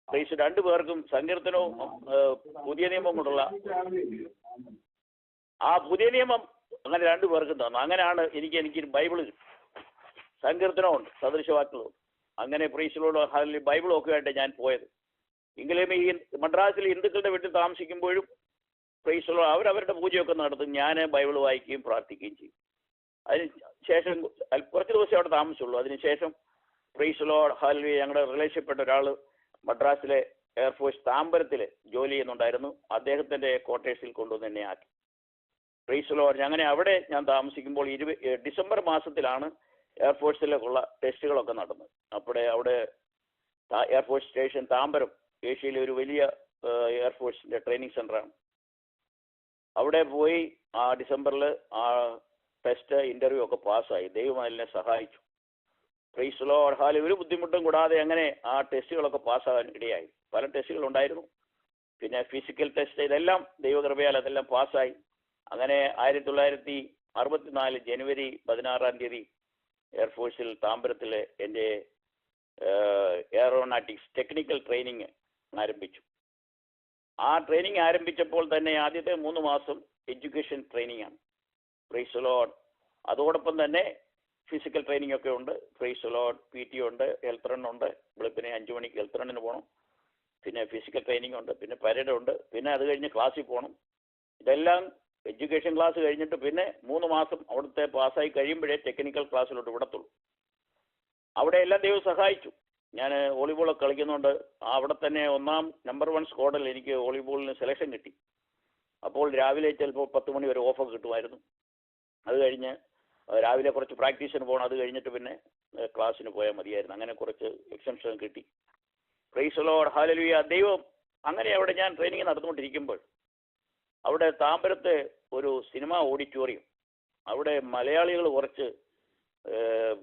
S1: പ്രൈസ് രണ്ടുപേർക്കും സങ്കീർത്തനവും പുതിയ നിയമം കൊണ്ടുള്ള ആ പുതിയ നിയമം അങ്ങനെ രണ്ടുപേർക്കും തന്നു. അങ്ങനെയാണ് എനിക്ക് ബൈബിള് സങ്കീർത്തനമുണ്ട്, സദൃശവാക്യങ്ങളും. അങ്ങനെ പ്രൈസിലോട് ബൈബിളും ഒക്കെ ആയിട്ട് ഞാൻ പോയത്. എങ്കിലും ഈ മദ്രാസിൽ ഹിന്ദുക്കളുടെ വീട്ടിൽ താമസിക്കുമ്പോഴും പ്രൈസിലോ അവരവരുടെ പൂജയൊക്കെ നടത്തും. ഞാൻ ബൈബിൾ വായിക്കുകയും പ്രാർത്ഥിക്കുകയും ചെയ്യും. അതിന് ശേഷം കുറച്ച് ദിവസം അവിടെ താമസിച്ചുള്ളൂ. അതിനുശേഷം പ്രൈസിലോ ഹല്ലേലൂയ ഞങ്ങളുടെ റിലേഷൻപ്പെട്ട ഒരാൾ മദ്രാസിലെ എയർഫോഴ്സ് താമ്പരത്തിൽ ജോലി ചെയ്യുന്നുണ്ടായിരുന്നു. അദ്ദേഹത്തിൻ്റെ ക്വാർട്ടേഴ്സിൽ കൊണ്ടുവന്ന് എന്നെ ആക്കി. പ്രൈസിലോ അങ്ങനെ അവിടെ ഞാൻ താമസിക്കുമ്പോൾ ഡിസംബർ മാസത്തിലാണ് എയർഫോഴ്സിലേക്കുള്ള ടെസ്റ്റുകളൊക്കെ നടന്നത്. അവിടെ എയർഫോഴ്സ് സ്റ്റേഷൻ താമ്പരം ഏഷ്യയിലെ ഒരു വലിയ എയർഫോഴ്സിൻ്റെ ട്രെയിനിങ് സെൻ്ററാണ്. അവിടെ പോയി ആ ഡിസംബറിൽ ആ ടെസ്റ്റ് ഇൻ്റർവ്യൂ ഒക്കെ പാസ്സായി. ദൈവം അതിനെ സഹായിച്ചു. Praise Lord. ഒരു ബുദ്ധിമുട്ടും കൂടാതെ അങ്ങനെ ആ ടെസ്റ്റുകളൊക്കെ പാസ്സാകാൻ ഇടയായി. പല ടെസ്റ്റുകളുണ്ടായിരുന്നു. പിന്നെ ഫിസിക്കൽ ടെസ്റ്റ്, ഇതെല്ലാം ദൈവകൃപയാൽ അതെല്ലാം പാസ്സായി. അങ്ങനെ 1964 ജനുവരി 16-ാം തീയതി എയർഫോഴ്സിൽ താമ്പരത്തിൽ എൻ്റെ എയറോനോട്ടിക്സ് ടെക്നിക്കൽ ട്രെയിനിങ് ആരംഭിച്ചു. ആ ട്രെയിനിങ് ആരംഭിച്ചപ്പോൾ തന്നെ ആദ്യത്തെ 3 മാസം എഡ്യൂക്കേഷൻ ട്രെയിനിങ് ആണ്. Praise Lord. അതോടൊപ്പം തന്നെ ഫിസിക്കൽ ട്രെയിനിങ് ഒക്കെ ഉണ്ട്. Praise Lord. PT ഉണ്ട്, ഹെൽത്ത് റൺ ഉണ്ട്. വെളുപ്പിനെ 5 മണിക്ക് ഹെൽത്ത് റണ്ണിന് പോകണം. പിന്നെ ഫിസിക്കൽ ട്രെയിനിങ് ഉണ്ട്, പിന്നെ പരേഡ് ഉണ്ട്, പിന്നെ അത് കഴിഞ്ഞ് ക്ലാസ്സിൽ പോകണം. ഇതെല്ലാം എഡ്യൂക്കേഷൻ ക്ലാസ് കഴിഞ്ഞിട്ട് പിന്നെ 3 മാസം അവിടുത്തെ പാസ്സായി കഴിയുമ്പോഴേ ടെക്നിക്കൽ ക്ലാസ്സിലോട്ട് വിടത്തുള്ളൂ. അവിടെ എല്ലാം ദൈവം സഹായിച്ചു. ഞാൻ വോളിബോളൊക്കെ കളിക്കുന്നുണ്ട്. അവിടെ തന്നെ നമ്പർ 1 സ്ക്വാഡിൽ എനിക്ക് വോളിബോളിന് സെലക്ഷൻ കിട്ടി. അപ്പോൾ രാവിലെ ചിലപ്പോൾ 10 മണി വരെ ഓഫൊക്കെ കിട്ടുമായിരുന്നു. അത് കഴിഞ്ഞ് രാവിലെ കുറച്ച് പ്രാക്ടീസിന് പോകണം. അത് കഴിഞ്ഞിട്ട് പിന്നെ ക്ലാസ്സിന് പോയാൽ മതിയായിരുന്നു. അങ്ങനെ കുറച്ച് എക്സംഷൻ കിട്ടി. Praise Lord. ഹല്ലേലൂയ. ദൈവം അങ്ങനെ അവിടെ ഞാൻ ട്രെയിനിങ് നടന്നുകൊണ്ടിരിക്കുമ്പോൾ അവിടെ താമ്പരത്തെ ഒരു സിനിമ ഓഡിറ്റോറിയം, അവിടെ മലയാളികൾ കുറച്ച്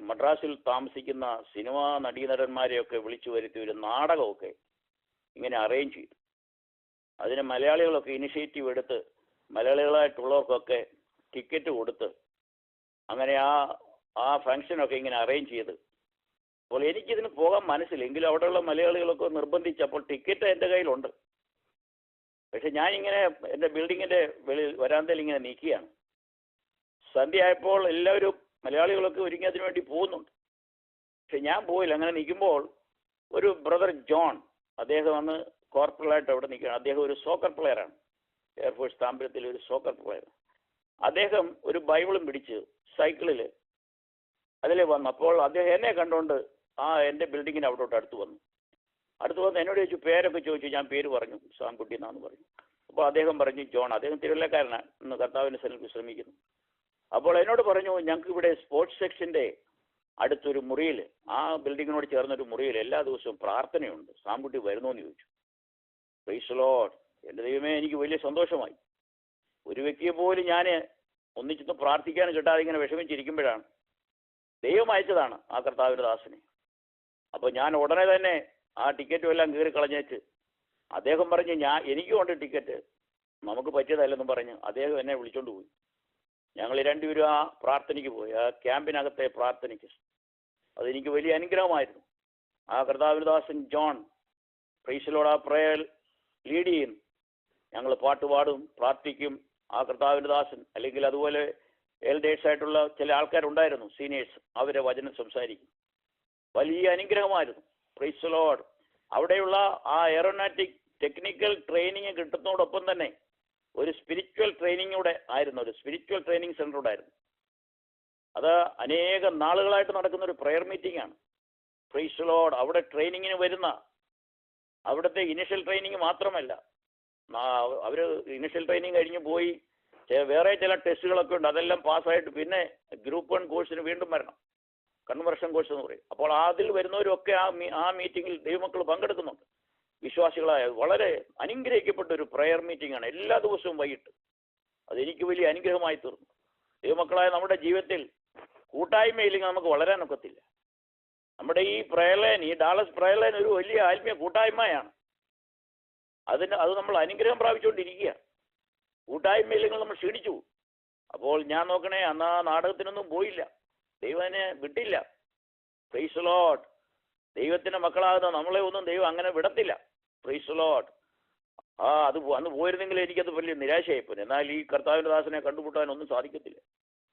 S1: മദ്രാസിൽ താമസിക്കുന്ന സിനിമാ നടീനടന്മാരെയൊക്കെ വിളിച്ചു വരുത്തി ഒരു നാടകമൊക്കെ ഇങ്ങനെ അറേഞ്ച് ചെയ്തു. അതിന് മലയാളികളൊക്കെ ഇനിഷ്യേറ്റീവ് എടുത്ത് മലയാളികളായിട്ടുള്ളവർക്കൊക്കെ ടിക്കറ്റ് കൊടുത്ത് അങ്ങനെ ആ ഫംഗ്ഷനൊക്കെ ഇങ്ങനെ അറേഞ്ച് ചെയ്ത്. അപ്പോൾ എനിക്കിതിന് പോകാൻ മനസ്സിലെങ്കിലും അവിടെയുള്ള മലയാളികളൊക്കെ നിർബന്ധിച്ചപ്പോൾ ടിക്കറ്റ് എൻ്റെ കയ്യിലുണ്ട്. പക്ഷെ ഞാനിങ്ങനെ എൻ്റെ ബിൽഡിങ്ങിൻ്റെ വരാന്തയിൽ ഇങ്ങനെ നിൽക്കുകയാണ്. സന്ധ്യയായപ്പോൾ എല്ലാവരും മലയാളികളൊക്കെ ഒരുങ്ങി അതിനു വേണ്ടി പോകുന്നുണ്ട്. പക്ഷെ ഞാൻ പോയില്ല. അങ്ങനെ നിൽക്കുമ്പോൾ ഒരു ബ്രദർ ജോൺ, അദ്ദേഹം അന്ന് കോർപ്പറലായിട്ട് അവിടെ നിൽക്കുകയാണ്. അദ്ദേഹം ഒരു സോക്കർ പ്ലെയറാണ്. എയർഫോഴ്സ് താമ്പരത്തിൽ ഒരു സോക്കർ പ്ലെയർ. അദ്ദേഹം ഒരു ബൈബിളും പിടിച്ച് സൈക്കിളിൽ അതിൽ വന്നു. അപ്പോൾ അദ്ദേഹം എന്നെ കണ്ടുകൊണ്ട് എൻ്റെ ബിൽഡിങ്ങിന് അവിടോട്ട് അടുത്ത് വന്നു എന്നോട് ചോദിച്ചു, പേരൊക്കെ ചോദിച്ചു. ഞാൻ പേര് പറഞ്ഞു, സാംകുട്ടി എന്നാന്ന് പറഞ്ഞു. അപ്പോൾ അദ്ദേഹം പറഞ്ഞു ജോൺ. അദ്ദേഹം തിരുവല്ലക്കാരനാണ്, ഇന്ന് കർത്താവിൻ്റെ സ്ഥലത്ത് ശ്രമിക്കുന്നു. അപ്പോൾ എന്നോട് പറഞ്ഞു, ഞങ്ങൾക്ക് ഇവിടെ സ്പോർട്സ് സെക്ഷൻ്റെ അടുത്തൊരു മുറിയിൽ, ആ ബിൽഡിങ്ങിനോട് ചേർന്നൊരു മുറിയിൽ എല്ലാ ദിവസവും പ്രാർത്ഥനയുണ്ട്, സാംകുട്ടി വരുന്നോ എന്ന് ചോദിച്ചു. Praise Lord. എൻ്റെ ദൈവമേ, എനിക്ക് വലിയ സന്തോഷമായി. ഒരു വ്യക്തിയെ പോലും ഞാൻ ഒന്നിച്ചൊന്ന് പ്രാർത്ഥിക്കാൻ കിട്ടാതെ ഇങ്ങനെ വിഷമിച്ചിരിക്കുമ്പോഴാണ് ദൈവം അയച്ചതാണ് ആ കർത്താവിൻ്റെ ദാസനെ. അപ്പോൾ ഞാൻ ഉടനെ തന്നെ ആ ടിക്കറ്റും എല്ലാം കീറി കളഞ്ഞേച്ച് അദ്ദേഹം പറഞ്ഞ് എനിക്കും ഉണ്ട് ടിക്കറ്റ്, നമുക്ക് പറ്റിയതല്ലെന്നും പറഞ്ഞ് അദ്ദേഹം എന്നെ വിളിച്ചോണ്ട് പോയി. ഞങ്ങൾ രണ്ടുപേരും ആ പ്രാർത്ഥനയ്ക്ക് പോയി, ആ ക്യാമ്പിനകത്തെ പ്രാർത്ഥനയ്ക്ക്. അതെനിക്ക് വലിയ അനുഗ്രഹമായിരുന്നു. ആ കർത്താവിൻ്റെ ദാസൻ ജോൺ, പ്രൈസിലോട് ആ പ്രയർ ലീഡ് ചെയ്യും. ഞങ്ങൾ പാട്ടുപാടും, പ്രാർത്ഥിക്കും. ആ കർത്താവിൻ്റെ ദാസൻ അല്ലെങ്കിൽ അതുപോലെ എൽഡേഴ്സ് ആയിട്ടുള്ള ചില ആൾക്കാരുണ്ടായിരുന്നു, സീനിയേഴ്സ്, അവരെ വചനം സംസാരിക്കും. വലിയ അനുഗ്രഹമായിരുന്നു. Praise Lord. അവിടെയുള്ള ആ എയറോനാറ്റിക് ടെക്നിക്കൽ ട്രെയിനിങ് കിട്ടുന്നതോടൊപ്പം തന്നെ ഒരു സ്പിരിച്വൽ ട്രെയിനിങ് കൂടെ ആയിരുന്നു, ഒരു സ്പിരിച്വൽ ട്രെയിനിങ് സെൻ്റർ ഉണ്ടായിരുന്നു. അത് അനേകം നാളുകളായിട്ട് നടക്കുന്ന ഒരു പ്രയർ മീറ്റിംഗ് ആണ്. Praise Lord. അവിടെ ട്രെയിനിങ്ങിന് വരുന്ന, അവിടുത്തെ ഇനിഷ്യൽ ട്രെയിനിങ് മാത്രമല്ല, അവർ ഇനിഷ്യൽ ട്രെയിനിങ് കഴിഞ്ഞ് പോയി വേറെ ചില ടെസ്റ്റുകളൊക്കെ ഉണ്ട്, അതെല്ലാം പാസ്സായിട്ട് പിന്നെ ഗ്രൂപ്പ് 1 കോഴ്സിന് വീണ്ടും വരണം, കൺവേർഷൻ കോഴ്സ് എന്ന് പറയും. അപ്പോൾ അതിൽ വരുന്നവരൊക്കെ ആ മീറ്റിങ്ങിൽ ദൈവമക്കൾ പങ്കെടുക്കുന്നുണ്ട്. വിശ്വാസികളായ വളരെ അനുഗ്രഹിക്കപ്പെട്ട ഒരു പ്രയർ മീറ്റിംഗ് ആണ്, എല്ലാ ദിവസവും വൈകിട്ട്. അതെനിക്ക് വലിയ അനുഗ്രഹമായി തീർന്നു. ദൈവമക്കളായ നമ്മുടെ ജീവിതത്തിൽ കൂട്ടായ്മയില്ലെങ്കിൽ നമുക്ക് വളരാനൊക്കത്തില്ല. നമ്മുടെ ഈ പ്രയർ ലൈൻ, ഈ ഡാളസ് പ്രയർ ലൈൻ ഒരു വലിയ ആത്മീയ കൂട്ടായ്മയാണ്. അത് നമ്മൾ അനുഗ്രഹം പ്രാപിച്ചുകൊണ്ടിരിക്കുക. കൂട്ടായ്മയില്ലെങ്കിൽ നമ്മൾ ക്ഷീണിച്ചു. അപ്പോൾ ഞാൻ നോക്കണേ, അന്ന് ആ നാടകത്തിനൊന്നും പോയില്ല, ദൈവം എന്നെ വിട്ടില്ല. Praise Lord. ദൈവത്തിൻ്റെ മക്കളാകുന്ന നമ്മളെ ഒന്നും ദൈവം അങ്ങനെ വിടത്തില്ല. Praise Lord. അന്ന് പോയിരുന്നെങ്കിൽ എനിക്കത് വലിയ നിരാശയായിപ്പോയി. എന്നാൽ ഈ കർത്താവിൻ്റെ ദാസനെ കണ്ടുമുട്ടാനൊന്നും സാധിക്കത്തില്ല.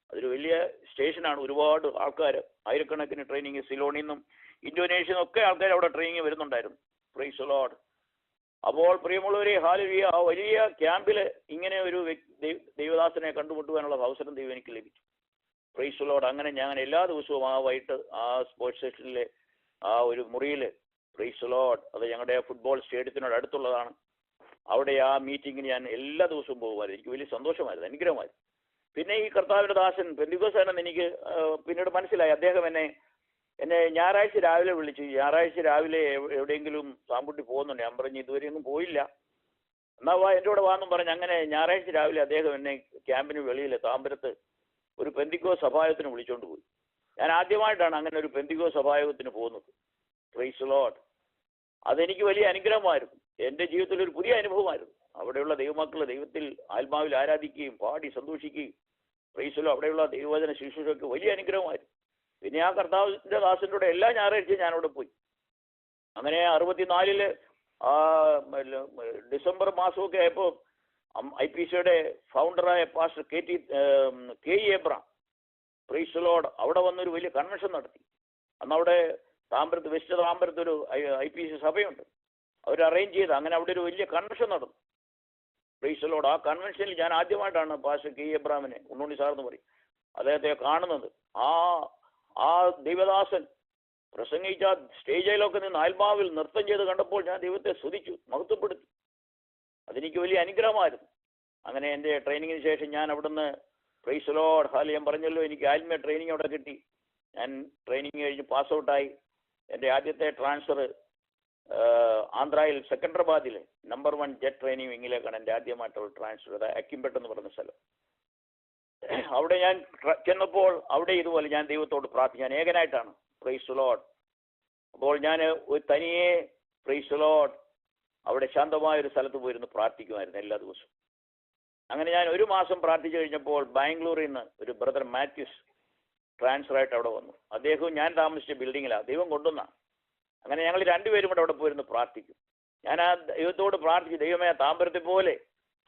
S1: അതൊരു വലിയ സ്റ്റേഷനാണ്. ഒരുപാട് ആൾക്കാർ, ആയിരക്കണക്കിന് ട്രെയിനിങ്, സിലോണിൽ നിന്നും ഇന്തോനേഷ്യയിൽ നിന്നൊക്കെ ആൾക്കാർ അവിടെ ട്രെയിനിങ് വരുന്നുണ്ടായിരുന്നു. Praise Lord. അപ്പോൾ പ്രിയമുള്ളവരെ, ഹാലലുയ, ആ വലിയ ക്യാമ്പിൽ ഇങ്ങനെ ഒരു ദൈവദാസനെ കണ്ടുമുട്ടുവാനുള്ള അവസരം ദൈവം എനിക്ക് ലഭിച്ചു. Praise Lord. അങ്ങനെ ഞാൻ എല്ലാ ദിവസവും ആ വൈകിട്ട് ആ സ്പോർട്സ് സ്റ്റേഷനിലെ ആ ഒരു മുറിയിൽ, പ്രൈസ് ലോർഡ്, അത് ഞങ്ങളുടെ ഫുട്ബോൾ സ്റ്റേഡിയത്തിനോട് അടുത്തുള്ളതാണ്, അവിടെ ആ മീറ്റിങ്ങിന് ഞാൻ എല്ലാ ദിവസവും പോകുമായിരുന്നു. എനിക്ക് വലിയ സന്തോഷമായിരുന്നു, അനുഗ്രഹമായിരുന്നു. പിന്നെ ഈ കർത്താവിൻ്റെ ദാസൻ പെന്തിക്കോസ്താനെന്ന് എനിക്ക് പിന്നീട് മനസ്സിലായി. അദ്ദേഹം എന്നെ ഞായറാഴ്ച രാവിലെ വിളിച്ചു. ഞായറാഴ്ച രാവിലെ എവിടെയെങ്കിലും സാമ്പുട്ടി പോകുന്നുണ്ട്. ഞാൻ പറഞ്ഞു ഇതുവരെയൊന്നും പോയില്ല, എന്നാൽ എൻ്റെ കൂടെ വാന്നും പറഞ്ഞ് അങ്ങനെ ഞായറാഴ്ച രാവിലെ അദ്ദേഹം എന്നെ ക്യാമ്പിന് വെളിയിൽ താമ്പരത്ത് ഒരു പെന്തിക്കോസ് സഭായോഗത്തിന് വിളിച്ചുകൊണ്ട് പോയി. ഞാൻ ആദ്യമായിട്ടാണ് അങ്ങനെ ഒരു പെന്തിക്കോസ് സഭായോഗത്തിന് പോകുന്നത്. Praise Lord. അതെനിക്ക് വലിയ അനുഗ്രഹമായിരുന്നു. എൻ്റെ ജീവിതത്തിൽ ഒരു പുതിയ അനുഭവമായിരുന്നു. അവിടെയുള്ള ദൈവമക്കൾ ദൈവത്തിൽ ആത്മാവിൽ ആരാധിക്കുകയും പാടി സന്തോഷിക്കുകയും, പ്രൈസ് ലോർഡ്, അവിടെയുള്ള ദൈവവചന ശുശ്രൂഷയ്ക്ക് വലിയ അനുഗ്രഹമായിരുന്നു. പിന്നെ ആ കർത്താവിൻ്റെ ദാസൻ്റെ കൂടെ എല്ലാ ഞായറാഴ്ചയും ഞാനവിടെ പോയി. അങ്ങനെ 64 ഡിസംബർ മാസമൊക്കെ ആയപ്പോൾ IPCയുടെ ഫൗണ്ടറായ pastor K E Abraham, praise Lord, അവിടെ വന്നൊരു വലിയ കൺവെൻഷൻ നടത്തി. അന്നവിടെ താമ്പരത്ത്, വെസ്റ്റ് താമ്പരത്ത് ഒരു IPC സഭയുണ്ട്, അവർ അറേഞ്ച് ചെയ്ത്. അങ്ങനെ അവിടെ ഒരു വലിയ കൺവെൻഷൻ നടന്നു. Praise Lord. ആ കൺവെൻഷനിൽ ഞാൻ ആദ്യമായിട്ടാണ് പാസ്റ്റർ കെ ഇ എബ്രാമിനെ, ഉണ്ണുണ്ണി സാർ എന്ന് പറയും, അദ്ദേഹത്തെ കാണുന്നത്. ആ ദൈവദാസൻ പ്രസംഗിച്ച സ്റ്റേജിലൊക്കെ നിന്ന് ആത്മാവിൽ നൃത്തം ചെയ്ത് കണ്ടപ്പോൾ ഞാൻ ദൈവത്തെ സ്തുതിച്ചു, മഹത്വപ്പെടുത്തി. അതെനിക്ക് വലിയ അനുഗ്രഹമായിരുന്നു. അങ്ങനെ എൻ്റെ ട്രെയിനിങ്ങിന് ശേഷം ഞാൻ അവിടുന്ന്, പ്രൈസ് ലോർഡ്, ഞാൻ പറഞ്ഞല്ലോ എനിക്ക് ആത്മീയ ട്രെയിനിങ് അവിടെ കിട്ടി. ഞാൻ ട്രെയിനിങ് കഴിഞ്ഞ് പാസ് ഔട്ടായി. എൻ്റെ ആദ്യത്തെ ട്രാൻസ്ഫർ ആന്ധ്രയിൽ സെക്കൻഡറാബാദിൽ നമ്പർ 1 ജെറ്റ് ട്രെയിനിങ് വിങ്ങിലേക്കാണ് എൻ്റെ ആദ്യമായിട്ടുള്ള ട്രാൻസ്ഫർ. അത് അക്കിംപെട്ട് എന്ന് പറയുന്ന സ്ഥലം. അവിടെ ഞാൻ ചെന്നപ്പോൾ അവിടെ ഇതുപോലെ ഞാൻ ദൈവത്തോട് പ്രാർത്ഥിച്ചു. ഞാൻ ഏകനായിട്ടാണ്. Price Lord. അപ്പോൾ ഞാൻ തനിയെ, പ്രൈസ് ലോർഡ്, അവിടെ ശാന്തമായ ഒരു സ്ഥലത്ത് പോയിരുന്നു പ്രാർത്ഥിക്കുമായിരുന്നു എല്ലാ ദിവസവും. അങ്ങനെ ഞാൻ 1 മാസം പ്രാർത്ഥിച്ചു കഴിഞ്ഞപ്പോൾ ബാംഗ്ലൂരിൽ നിന്ന് ഒരു ബ്രദർ മാത്യൂസ് ട്രാൻസ്ഫർ ആയിട്ട് അവിടെ വന്നു. അദ്ദേഹവും ഞാൻ താമസിച്ച ബിൽഡിങ്ങിലാണ്, ദൈവം കൊണ്ടുവന്ന. അങ്ങനെ ഞങ്ങൾ 2 പേരും കൂടെ അവിടെ പോയിരുന്നു പ്രാർത്ഥിക്കും. ഞാൻ ആ ദൈവത്തോട് പ്രാർത്ഥിച്ചു, ദൈവമേ, താമ്പരത്തെ പോലെ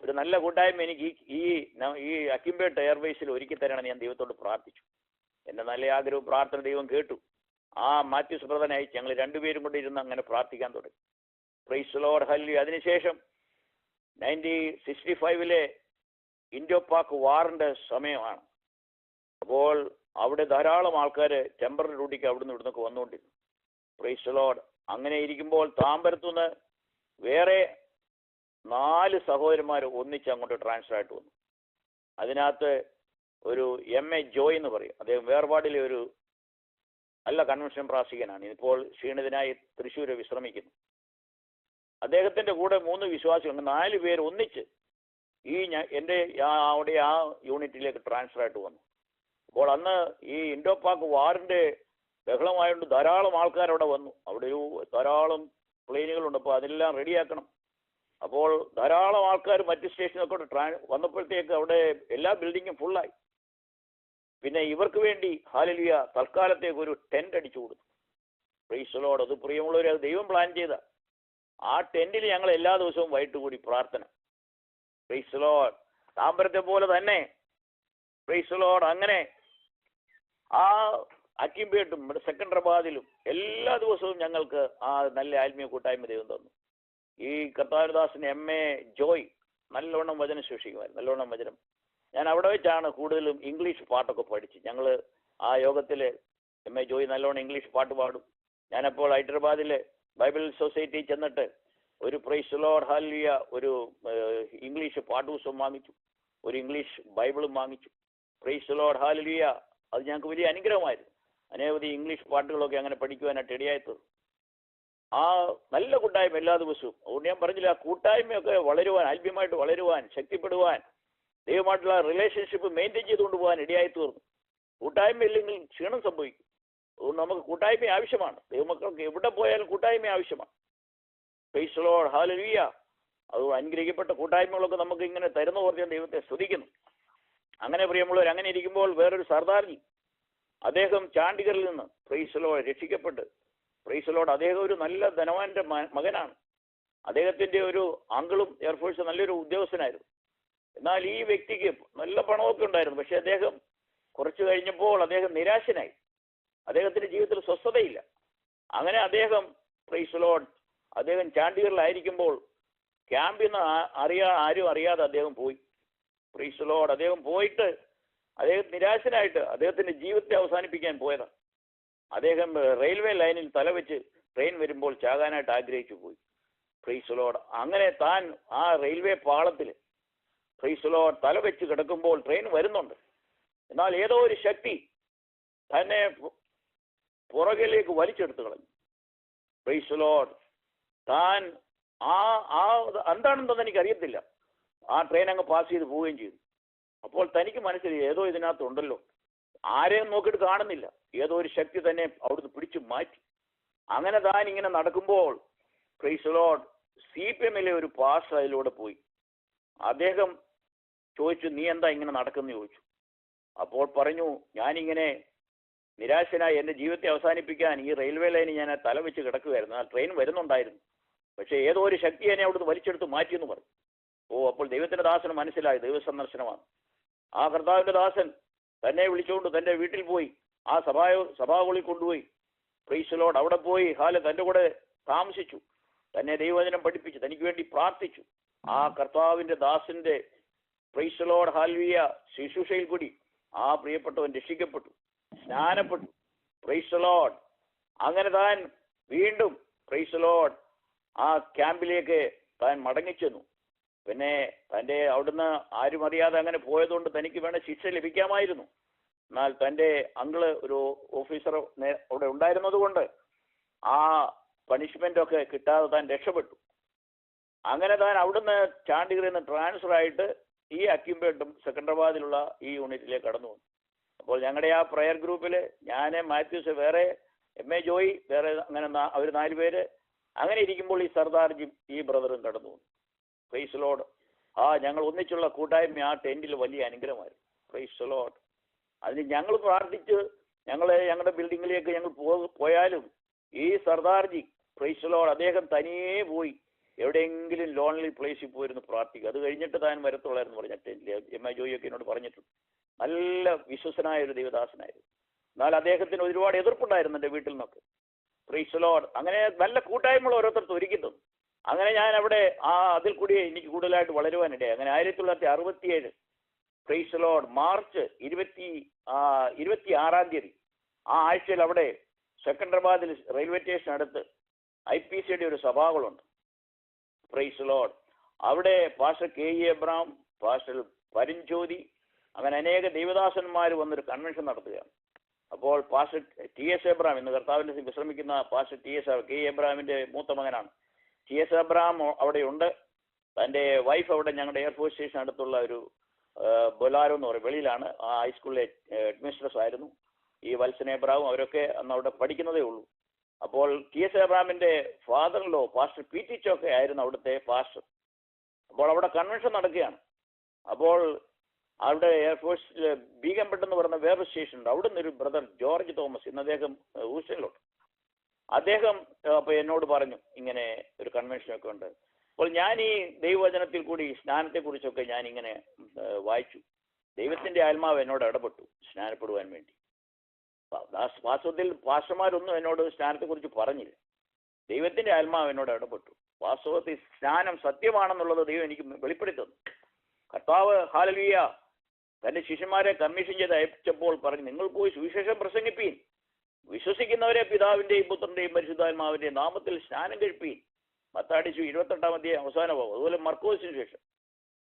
S1: ഒരു നല്ല കൂട്ടായ്മ എനിക്ക് ഈ അക്കിംപേട്ട് എയർവേസിൽ ഒരുക്കി തരണം ഞാൻ ദൈവത്തോട് പ്രാർത്ഥിച്ചു. എൻ്റെ നല്ല ആഗ്രഹവും പ്രാർത്ഥന ദൈവം കേട്ടു. ആ മാത്യൂസ് ബ്രദറിനെ അയച്ച് ഞങ്ങൾ 2 പേരും കൂടെ ഇരുന്ന് അങ്ങനെ പ്രാർത്ഥിക്കാൻ തുടങ്ങി. Praise Lord, hallelujah. അതിനുശേഷം 1965 ഇൻഡോ പാക് വാറിൻ്റെ സമയമാണ്. അപ്പോൾ അവിടെ ധാരാളം ആൾക്കാർ ടെമ്പററി ഡ്യൂട്ടിക്ക് അവിടുന്ന് ഇവിടുന്നൊക്കെ വന്നുകൊണ്ടിരുന്നു. Price Lord. അങ്ങനെ ഇരിക്കുമ്പോൾ താമ്പരത്തുനിന്ന് വേറെ 4 സഹോദരന്മാർ ഒന്നിച്ച് അങ്ങോട്ട് ട്രാൻസ്ഫർ ആയിട്ട് വന്നു. അതിനകത്ത് ഒരു MA ജോയ് എന്ന് പറയും, അദ്ദേഹം വേർപാടിലെ ഒരു നല്ല കൺവെൻഷൻ പ്രാസംഗികനാണ്. ഇപ്പോൾ ക്ഷീണിതനായി തൃശ്ശൂർ വിശ്രമിക്കുന്നു. അദ്ദേഹത്തിൻ്റെ കൂടെ 3 വിശ്വാസികളുണ്ട്. 4 പേർ ഒന്നിച്ച് എൻ്റെ അവിടെ ആ യൂണിറ്റിലേക്ക് ട്രാൻസ്ഫർ ആയിട്ട് വന്നു. അപ്പോൾ അന്ന് ഈ ഇൻഡോ പാക് വാറിൻ്റെ ബഹളമായതുകൊണ്ട് ധാരാളം ആൾക്കാർ അവിടെ വന്നു. അവിടെ ധാരാളം പ്ലെയിനുകളുണ്ട്, അപ്പോൾ അതെല്ലാം റെഡിയാക്കണം. അപ്പോൾ ധാരാളം ആൾക്കാർ മറ്റ് സ്റ്റേഷനൊക്കെ വന്നപ്പോഴത്തേക്ക് അവിടെ എല്ലാ ബിൽഡിങ്ങും ഫുള്ളായി. പിന്നെ ഇവർക്ക് വേണ്ടി ഹല്ലേലൂയ തൽക്കാലത്തേക്ക് ഒരു ടെൻ്റ് അടിച്ചു കൊടുത്തു. Praise Lord. അത് പ്രിയമുള്ളവരെ, അത് ദൈവം പ്ലാൻ ചെയ്ത. ആ ടെന്റിൽ ഞങ്ങൾ എല്ലാ ദിവസവും വൈകിട്ട് കൂടി പ്രാർത്ഥന. Praise Lord. താമ്പരത്തെ പോലെ തന്നെ പ്രൈസ് ലോർഡ്. അങ്ങനെ ആ അക്കിമ്പേട്ടും ഇവിടെ സെക്കൻഡറാബാദിലും എല്ലാ ദിവസവും ഞങ്ങൾക്ക് ആ നല്ല ആത്മീയ കൂട്ടായ്മ ദൈവം തന്നു. ഈ കർത്താരദാസിന് MA ജോയ് നല്ലവണ്ണം വചനം സൂക്ഷിക്കുമായിരുന്നു, നല്ലവണ്ണം വചനം. ഞാൻ അവിടെ വെച്ചാണ് കൂടുതലും ഇംഗ്ലീഷ് പാട്ടൊക്കെ പഠിച്ച്. ഞങ്ങൾ ആ യോഗത്തിൽ MA ജോയ് നല്ലവണ്ണം ഇംഗ്ലീഷ് പാട്ട് പാടും. ഞാനപ്പോൾ ഹൈദരാബാദിലെ ബൈബിൾ സൊസൈറ്റി ചെന്നിട്ട് ഒരു പ്രൈസ് ലോർഡ് ഹല്ലേലൂയ ഒരു ഇംഗ്ലീഷ് പാട്ടുപുസ്തകം വാങ്ങിച്ചു, ഒരു ഇംഗ്ലീഷ് ബൈബിളും വാങ്ങിച്ചു. Praise Lord hallelujah. അത് ഞങ്ങൾക്ക് വലിയ അനുഗ്രഹമായിരുന്നു. അനവധി ഇംഗ്ലീഷ് പാട്ടുകളൊക്കെ അങ്ങനെ പഠിക്കുവാനായിട്ട് ഇടയായിത്തീർന്നു. ആ നല്ല കൂട്ടായ്മ എല്ലാ ദിവസവും. അതുകൊണ്ട് ഞാൻ പറഞ്ഞില്ല, ആ കൂട്ടായ്മയൊക്കെ വളരുവാൻ, ആത്മീയമായിട്ട് വളരുവാൻ, ശക്തിപ്പെടുവാൻ, ദൈവമായിട്ടുള്ള റിലേഷൻഷിപ്പ് മെയിൻറ്റെയിൻ ചെയ്തുകൊണ്ട് പോകാൻ ഇടയായിത്തീർന്നു. കൂട്ടായ്മ ഇല്ലെങ്കിൽ ക്ഷീണം സംഭവിക്കും. അതുകൊണ്ട് നമുക്ക് കൂട്ടായ്മ ആവശ്യമാണ്. ദൈവമക്കൾക്ക് എവിടെ പോയാലും കൂട്ടായ്മ ആവശ്യമാണ്. Praise Lord hallelujah. അത് അനുഗ്രഹിക്കപ്പെട്ട കൂട്ടായ്മകളൊക്കെ നമുക്ക് ഇങ്ങനെ തരുന്ന ഓർത്ത് ഞാൻ ദൈവത്തെ സ്തുതിക്കുന്നു. അങ്ങനെ പ്രിയമുള്ളവർ, അങ്ങനെ ഇരിക്കുമ്പോൾ വേറൊരു സർദാർജി, അദ്ദേഹം ചാണ്ഡിഗറിൽ നിന്ന് പ്രൈസ് ലോർഡ് രക്ഷിക്കപ്പെട്ട്, പ്രൈസ് ലോർഡ് അദ്ദേഹം ഒരു നല്ല ധനവാന്റെ മകനാണ്. അദ്ദേഹത്തിന്റെ ഒരു അങ്കിളും എയർഫോഴ്സ് നല്ലൊരു ഉദ്യോഗസ്ഥനായിരുന്നു. എന്നാൽ ഈ വ്യക്തിക്ക് നല്ല പണമൊക്കെ ഉണ്ടായിരുന്നു. പക്ഷെ അദ്ദേഹം കുറച്ച് കഴിഞ്ഞപ്പോൾ അദ്ദേഹം നിരാശനായി. അദ്ദേഹത്തിന്റെ ജീവിതത്തിൽ സ്വസ്ഥതയില്ല. അങ്ങനെ അദ്ദേഹം പ്രൈസ് ലോർഡ് അദ്ദേഹം ചാണ്ഡിഗറിലായിരിക്കുമ്പോൾ ക്യാമ്പിൽ നിന്ന് ആരും അറിയാതെ അദ്ദേഹം പോയി. പ്രൈസ് ലോർഡ് അദ്ദേഹം പോയിട്ട് അദ്ദേഹം നിരാശനായിട്ട് അദ്ദേഹത്തിന്റെ ജീവിതത്തെ അവസാനിപ്പിക്കാൻ പോയതാണ്. അദ്ദേഹം റെയിൽവേ ലൈനിൽ തലവെച്ച് ട്രെയിൻ വരുമ്പോൾ ചാകാനായിട്ട് ആഗ്രഹിച്ചു പോയി. Praise Lord. അങ്ങനെ താൻ ആ റെയിൽവേ പാളത്തിൽ പ്രൈസ് ലോർഡ് തലവെച്ച് കിടക്കുമ്പോൾ ട്രെയിൻ വരുന്നുണ്ട്. എന്നാൽ ഏതോ ഒരു ശക്തി തന്നെ പുറകിലേക്ക് വലിച്ചെടുത്ത് കളഞ്ഞു. Praise Lord. താൻ എന്താണെന്നൊന്നും എനിക്കറിയത്തില്ല. ആ ട്രെയിൻ അങ്ങ് പാസ് ചെയ്ത് പോവുകയും ചെയ്തു. അപ്പോൾ തനിക്ക് മനസ്സിലായി ഏതോ ഇതിനകത്തുണ്ടല്ലോ. ആരെയും നോക്കിയിട്ട് കാണുന്നില്ല. ഏതോ ഒരു ശക്തി തന്നെ അവിടുന്ന് പിടിച്ചു മാറ്റി. അങ്ങനെ താൻ ഇങ്ങനെ നടക്കുമ്പോൾ പ്രൈസ് ലോർഡ് CPM-ലെ ഒരു പാസ്റ്റർ അതിലൂടെ പോയി. അദ്ദേഹം ചോദിച്ചു, നീ എന്താ ഇങ്ങനെ നടക്കുന്നു ചോദിച്ചു. അപ്പോൾ പറഞ്ഞു, ഞാനിങ്ങനെ നിരാശനായി എൻ്റെ ജീവിതത്തെ അവസാനിപ്പിക്കാൻ ഈ റെയിൽവേ ലൈനിൽ ഞാൻ തല വെച്ച് കിടക്കുകയായിരുന്നു. ആ ട്രെയിൻ വരുന്നുണ്ടായിരുന്നു. പക്ഷേ ഏതോ ഒരു ശക്തി എന്നെ അവിടുന്ന് വലിച്ചെടുത്ത് മാറ്റിയെന്ന് പറഞ്ഞു. അപ്പോൾ ദൈവത്തിന്റെ ദാസന് മനസ്സിലായി ദൈവസന്ദർശനമാണ്. ആ കർത്താവിന്റെ ദാസൻ തന്നെ വിളിച്ചുകൊണ്ട് തൻ്റെ വീട്ടിൽ പോയി ആ സഭാകളിൽ കൊണ്ടുപോയി. Praise Lord. അവിടെ പോയി തൻ്റെ കൂടെ താമസിച്ചു. തന്നെ ദൈവവചനം പഠിപ്പിച്ചു, തനിക്ക് വേണ്ടി പ്രാർത്ഥിച്ചു. ആ കർത്താവിന്റെ ദാസന്റെ പ്രൈസ് ലോർഡ് ഹല്ലേലൂയ ശുശ്രൂഷയിൽ കൂടി ആ പ്രിയപ്പെട്ടവൻ രക്ഷിക്കപ്പെട്ടു, സ്നാനപ്പെട്ടു. Price Lord. അങ്ങനെ താൻ വീണ്ടും പ്രൈസ് ലോർഡ് ആ ക്യാമ്പിലേക്ക് താൻ മടങ്ങിച്ചെന്നു. പിന്നെ തൻ്റെ അവിടുന്ന് ആരും അറിയാതെ അങ്ങനെ പോയതുകൊണ്ട് തനിക്ക് വേണ്ട ശിക്ഷ ലഭിക്കാമായിരുന്നു. എന്നാൽ തൻ്റെ അങ്കിള് ഒരു ഓഫീസർ അവിടെ ഉണ്ടായിരുന്നത് കൊണ്ട് ആ പണിഷ്മെന്റ് ഒക്കെ കിട്ടാതെ താൻ രക്ഷപ്പെട്ടു. അങ്ങനെ താൻ അവിടുന്ന് ചാണ്ഡിഗറിൽ നിന്ന് ട്രാൻസ്ഫർ ആയിട്ട് ഈ അക്കിമ്പേട്ടും സെക്കൻഡറാബാദിലുള്ള ഈ യൂണിറ്റിലേക്ക് കടന്നു വന്നു. അപ്പോൾ ഞങ്ങളുടെ ആ പ്രയർ ഗ്രൂപ്പിൽ ഞാൻ, മാത്യൂസ്, വേറെ MA ജോയ്, വേറെ അങ്ങനെ അവർ 4 പേര്. അങ്ങനെ ഇരിക്കുമ്പോൾ ഈ സർദാർജിയും ഈ ബ്രദറും കടന്നു വന്നു. Praise Lord. ഞങ്ങൾ ഒന്നിച്ചുള്ള കൂട്ടായ്മ ആ ടെന്റിൽ വലിയ അനുഗ്രഹമായിരുന്നു. Praise Lord. അതിന് ഞങ്ങൾ പ്രാർത്ഥിച്ച് ഞങ്ങളുടെ ബിൽഡിങ്ങിലേക്ക് ഞങ്ങൾ പോയാലും ഈ സർദാർജി പ്രൈസ് ലോർഡ് അദ്ദേഹം തനിയേ പോയി എവിടെയെങ്കിലും ലോൺലി പ്ലേസിൽ പോയിരുന്നു പ്രാർത്ഥിക്കുക. അത് കഴിഞ്ഞിട്ട് താൻ വരത്തുള്ളായിരുന്നു പറഞ്ഞ ടെന്റിൽ. MA ജോയിയൊക്കെ എന്നോട് പറഞ്ഞിട്ടുണ്ട്. നല്ല വിശ്വസനായ ഒരു ദൈവദാസനായിരുന്നു. എന്നാൽ അദ്ദേഹത്തിന് ഒരുപാട് എതിർപ്പുണ്ടായിരുന്നു എൻ്റെ വീട്ടിൽ നിന്നൊക്കെ. Praise Lord. അങ്ങനെ നല്ല കൂട്ടായ്മകൾ ഓരോരുത്തർക്ക് ഒരുക്കി തന്നു. അങ്ങനെ ഞാൻ അവിടെ അതിൽ കൂടി എനിക്ക് കൂടുതലായിട്ട് വളരുവാനിടയായി. അങ്ങനെ 1967 പ്രൈസ് ലോർഡ് മാർച്ച് 26-ാം തീയതി ആ ആഴ്ചയിൽ അവിടെ സെക്കൻഡറാബാദിൽ റെയിൽവേ സ്റ്റേഷൻ അടുത്ത് IPCയുടെ ഒരു സഭാകളുണ്ട്. Praise Lord. അവിടെ pastor KE Abraham, pastor Parinjyothi, അങ്ങനെ അനേക ദൈവദാസന്മാർ വന്നൊരു കൺവെൻഷൻ നടത്തുകയാണ്. അപ്പോൾ പാസ്റ്റർ TS എബ്രഹാം, ഇന്ന് കർത്താവിന്റെ വിശ്രമിക്കുന്ന പാസ്റ്റർ KE എബ്രഹാമിന്റെ മൂത്ത മകനാണ്. TS എബ്രഹാം അവിടെയുണ്ട്. തൻ്റെ വൈഫ് അവിടെ ഞങ്ങളുടെ എയർഫോഴ്സ് സ്റ്റേഷൻ അടുത്തുള്ള ഒരു ബൊലാരോ എന്ന് പറയും വെളിയിലാണ്. ആ ഹൈസ്കൂളിലെ അഡ്മിനിസ്ട്രേറ്റർ ആയിരുന്നു. ഈ വത്സൻ എബ്രഹാമും അവരൊക്കെ അന്ന് അവിടെ പഠിക്കുന്നതേ ഉള്ളൂ. അപ്പോൾ TS എബ്രഹാമിന്റെ ഫാദറിലോ പാസ്റ്റർ PT ചോക്കെ ആയിരുന്നു അവിടുത്തെ പാസ്റ്റർ. അപ്പോൾ അവിടെ കൺവെൻഷൻ നടക്കുകയാണ്. അപ്പോൾ അവിടെ എയർഫോഴ്സിൽ ബീഗംപെട്ട് എന്ന് പറയുന്ന വേറൊരു സ്റ്റേഷൻ ഉണ്ട്. അവിടെ നിന്ന് ഒരു ബ്രദർ ജോർജ് തോമസ്, ഇന്ന് അദ്ദേഹം ഹൂസ്റ്റണിലുണ്ട്. അദ്ദേഹം അപ്പോൾ എന്നോട് പറഞ്ഞു ഇങ്ങനെ ഒരു കൺവെൻഷനൊക്കെ ഉണ്ട്. അപ്പോൾ ഞാൻ ഈ ദൈവവചനത്തിൽ കൂടി സ്നാനത്തെക്കുറിച്ചൊക്കെ ഞാനിങ്ങനെ വായിച്ചു. ദൈവത്തിൻ്റെ ആത്മാവ് എന്നോട് ഇടപെട്ടു സ്നാനപ്പെടുവാൻ വേണ്ടി. വാസ്തവത്തിൽ പാസ്റ്റർമാരൊന്നും എന്നോട് സ്നാനത്തെക്കുറിച്ച് പറഞ്ഞില്ല. ദൈവത്തിൻ്റെ ആത്മാവ് എന്നോട് ഇടപെട്ടു. വാസ്തവത്തിൽ സ്നാനം സത്യമാണെന്നുള്ളത് ദൈവം എനിക്ക് വെളിപ്പെടുത്തി തന്നു. കർത്താവ് ഹല്ലേലൂയ തൻ്റെ ശിഷ്യന്മാരെ കമ്മീഷൻ ചെയ്ത് അയച്ചപ്പോൾ പറഞ്ഞു, നിങ്ങൾ പോയി സുവിശേഷം പ്രസംഗിപ്പീൻ, വിശ്വസിക്കുന്നവരെ പിതാവിൻ്റെയും പുത്രൻ്റെയും പരിശുദ്ധാത്മാവിൻ്റെയും നാമത്തിൽ സ്നാനം കഴിപ്പീൻ. മത്തായി 28-ാം അധ്യായം അവസാന ഭാഗം. അതുപോലെ മർക്കോസിന് ശേഷം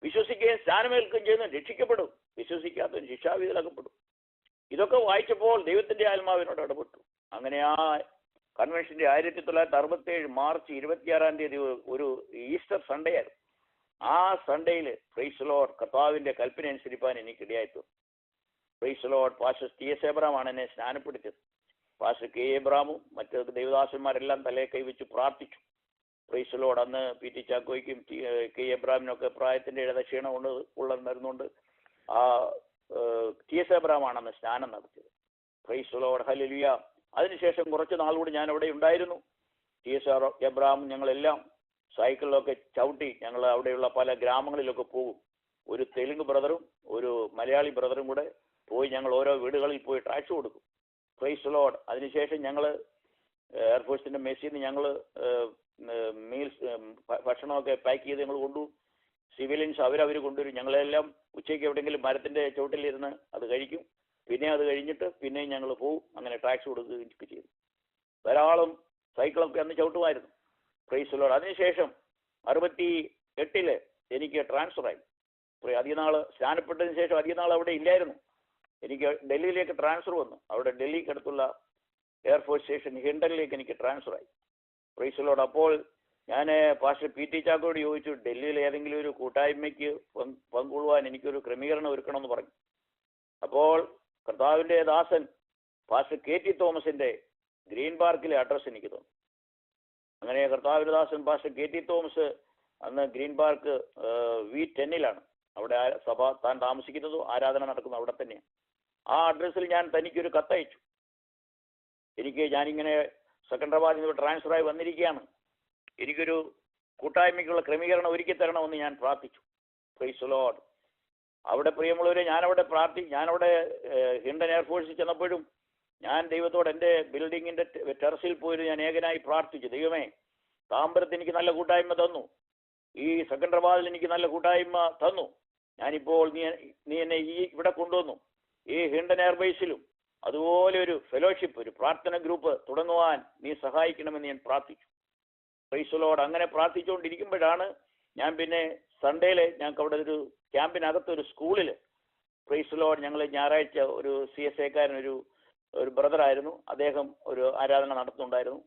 S1: വിശ്വസിക്കുകയും സ്നാനമേൽക്കുകയും ചെയ്യുന്ന രക്ഷിക്കപ്പെടും, വിശ്വസിക്കാത്തവൻ ശിക്ഷാവിധിയിലകപ്പെടും. ഇതൊക്കെ വായിച്ചപ്പോൾ ദൈവത്തിൻ്റെ ആത്മാവിനോട് ഇടപെട്ടു. അങ്ങനെ ആ കൺവെൻഷൻ്റെ 1967 മാർച്ച് 26-ാം തീയതി ഒരു ഈസ്റ്റർ സൺഡേ ആയിരുന്നു. ആ സൺഡേയിൽ പ്രൈസ് ലോർഡ് കർത്താവിൻ്റെ കൽപ്പന അനുസരിപ്പാൻ എനിക്കിടയായിത്തു. പ്രൈസ് ലോർഡ് പാസ്റ്റർ TS എബ്രഹാമാണ് എന്നെ സ്നാനപ്പെടുത്തിയത്. പാസ്റ്റർ K എബ്രഹാമും മറ്റ് ദൈവദാസന്മാരെല്ലാം തലയെ കൈവച്ച് പ്രാർത്ഥിച്ചു. പ്രൈസ് ലോർഡ് അന്ന് PT ചാക്കോയ്ക്കും K എബ്രഹാമിനൊക്കെ പ്രായത്തിൻ്റെ ക്ഷീണം ഉള്ളതുകൊണ്ട് ആ TS എബ്രഹാമാണ് അന്ന് സ്നാനം നടത്തിയത്. Praise Lord hallelujah. അതിനുശേഷം കുറച്ച് നാളുകൂടി ഞാൻ അവിടെ ഉണ്ടായിരുന്നു. TS എബ്രഹാം ഞങ്ങളെല്ലാം സൈക്കിളിലൊക്കെ ചവിട്ടി ഞങ്ങൾ അവിടെയുള്ള പല ഗ്രാമങ്ങളിലൊക്കെ പോകും. ഒരു തെലുങ്ക് ബ്രദറും ഒരു മലയാളി ബ്രദറും കൂടെ പോയി ഞങ്ങൾ ഓരോ വീടുകളിൽ പോയി ടാക്സ് കൊടുക്കും. Praise Lord. അതിനുശേഷം ഞങ്ങൾ എയർഫോഴ്സിൻ്റെ മെസ്സിൽ നിന്ന് ഞങ്ങൾ മീൽസ് ഭക്ഷണമൊക്കെ പാക്ക് ചെയ്ത് ഞങ്ങൾ കൊണ്ടുപോകും. സിവിലിയൻസ് അവരവർ കൊണ്ടുവരും. ഞങ്ങളെല്ലാം ഉച്ചയ്ക്ക് എവിടെയെങ്കിലും മരത്തിൻ്റെ ചുവട്ടിലിരുന്ന് അത് കഴിക്കും. പിന്നെ അത് കഴിഞ്ഞിട്ട് പിന്നെയും ഞങ്ങൾ പോവും. അങ്ങനെ ടാക്സ് കൊടുക്കുകയൊക്കെ ചെയ്തു. ധാരാളം സൈക്കിളൊക്കെ അന്ന് ചവിട്ടുമായിരുന്നു. Price Lord. അതിനുശേഷം 68 എനിക്ക് ട്രാൻസ്ഫറായി. അധികം നാൾ സ്നാനപ്പെട്ടതിന് ശേഷം അധികം നാൾ അവിടെ ഇല്ലായിരുന്നു. എനിക്ക് ഡൽഹിയിലേക്ക് ട്രാൻസ്ഫർ വന്നു. അവിടെ ഡൽഹിക്ക് അടുത്തുള്ള എയർഫോഴ്സ് സ്റ്റേഷൻ ഹിൻഡനിലേക്ക് എനിക്ക് ട്രാൻസ്ഫറായി. Price Lord. അപ്പോൾ ഞാൻ പാസ്റ്റർ PT ചാക്കോയോട് ചോദിച്ചു, ഡൽഹിയിൽ ഏതെങ്കിലും ഒരു കൂട്ടായ്മയ്ക്ക് പങ്കുകൊള്ളുവാൻ എനിക്കൊരു ക്രമീകരണം ഒരുക്കണമെന്ന് പറഞ്ഞു. അപ്പോൾ കർത്താവിൻ്റെ ദാസൻ പാസ്റ്റർ KT തോമസിൻ്റെ ഗ്രീൻ പാർക്കിലെ അഡ്രസ്സ് എനിക്ക് തന്നു. അങ്ങനെ കർത്താവിൻ്റെ ദാസൻ പാസ്റ്റർ KT തോമസ് അന്ന് ഗ്രീൻ പാർക്ക് V10-ലാണ് അവിടെ സഭ താൻ താമസിക്കുന്നതും ആരാധന നടക്കുന്നത് അവിടെ തന്നെയാണ്. ആ അഡ്രസ്സിൽ ഞാൻ തനിക്കൊരു കത്തയച്ചു. ഞാനിങ്ങനെ സെക്കൻഡറാബാദിൽ നിന്ന് ട്രാൻസ്ഫറായി വന്നിരിക്കുകയാണ്, എനിക്കൊരു കൂട്ടായ്മയ്ക്കുള്ള ക്രമീകരണം ഒരുക്കി തരണമെന്ന് ഞാൻ പ്രാർത്ഥിച്ചു. Praise Lord. അവിടെ പ്രിയമുള്ളവരെ ഞാനവിടെ ഹിൻഡൻ എയർഫോഴ്സിൽ ചെന്നപ്പോഴും ഞാൻ ദൈവത്തോട് എൻ്റെ ബിൽഡിങ്ങിൻ്റെ ടെറസിൽ പോയി ഞാൻ ഏകനായി പ്രാർത്ഥിച്ചു. ദൈവമേ, താമ്പരത്ത് എനിക്ക് നല്ല കൂട്ടായ്മ തന്നു, ഈ സെക്കൻഡറാബാദിൽ എനിക്ക് നല്ല കൂട്ടായ്മ തന്നു. ഞാനിപ്പോൾ നീ എന്നെ ഇവിടെ കൊണ്ടുവന്നു. ഈ ഹിൻഡൻ എയർബേസിലും അതുപോലെ ഒരു ഫെലോഷിപ്പ്, ഒരു പ്രാർത്ഥന ഗ്രൂപ്പ് തുടങ്ങുവാൻ നീ സഹായിക്കണമെന്ന് ഞാൻ പ്രാർത്ഥിച്ചു. Praise Lord. അങ്ങനെ പ്രാർത്ഥിച്ചുകൊണ്ടിരിക്കുമ്പോഴാണ് ഞാൻ പിന്നെ സൺഡേയിൽ ഞങ്ങൾക്ക് അവിടെ ഒരു ക്യാമ്പിനകത്തൊരു സ്കൂളിൽ പ്രൈസ് ലോർഡ് ഞങ്ങൾ ഞായറാഴ്ച ഒരു CSAക്കാരൻ ഒരു ബ്രദറായിരുന്നു, അദ്ദേഹം ഒരു ആരാധന നടത്തുന്നുണ്ടായിരുന്നു.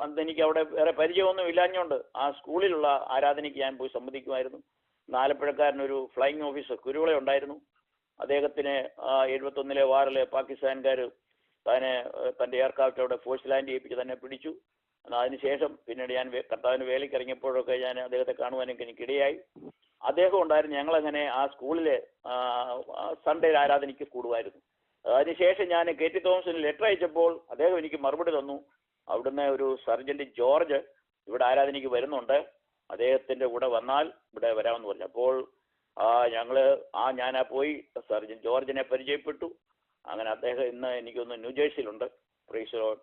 S1: അന്ന് എനിക്ക് അവിടെ വേറെ പരിചയമൊന്നും ഇല്ലാഞ്ഞുകൊണ്ട് ആ സ്കൂളിലുള്ള ആരാധനയ്ക്ക് ഞാൻ പോയി സംബന്ധിക്കുമായിരുന്നു. ആലപ്പുഴക്കാരനൊരു ഫ്ലൈയിങ് ഓഫീസർ കുരുവിള ഉണ്ടായിരുന്നു. അദ്ദേഹത്തിന് 71 വാറിൽ പാകിസ്ഥാൻകാർ തൻ്റെ എയർക്രാഫ്റ്റ് അവിടെ ഫോഴ്സ് ലാൻഡ് ചെയ്യിപ്പിച്ച് തന്നെ പിടിച്ചു. അതിനുശേഷം പിന്നീട് ഞാൻ കർത്താവിന് വേലയ്ക്ക് ഇറങ്ങിയപ്പോഴൊക്കെ ഞാൻ അദ്ദേഹത്തെ കാണുവാനൊക്കെ എനിക്കിടയായി. അദ്ദേഹം ഉണ്ടായിരുന്നു. ഞങ്ങളങ്ങനെ ആ സ്കൂളിൽ സൺഡേ ആരാധനയ്ക്ക് കൂടുമായിരുന്നു. അതിനുശേഷം ഞാൻ KT തോമസിന് ലെറ്റർ അയച്ചപ്പോൾ അദ്ദേഹം എനിക്ക് മറുപടി തന്നു. അവിടുന്ന് ഒരു സർജന്റ് ജോർജ് ഇവിടെ ആരാധനയ്ക്ക് വരുന്നുണ്ട്, അദ്ദേഹത്തിൻ്റെ കൂടെ വന്നാൽ ഇവിടെ വരാമെന്ന് പറഞ്ഞു. അപ്പോൾ ഞാൻ പോയി സർജന്റ് ജോർജിനെ പരിചയപ്പെട്ടു. അങ്ങനെ അദ്ദേഹം ഇന്ന് എനിക്കൊന്ന് ന്യൂജേഴ്സിയിലുണ്ട്. Price Lord.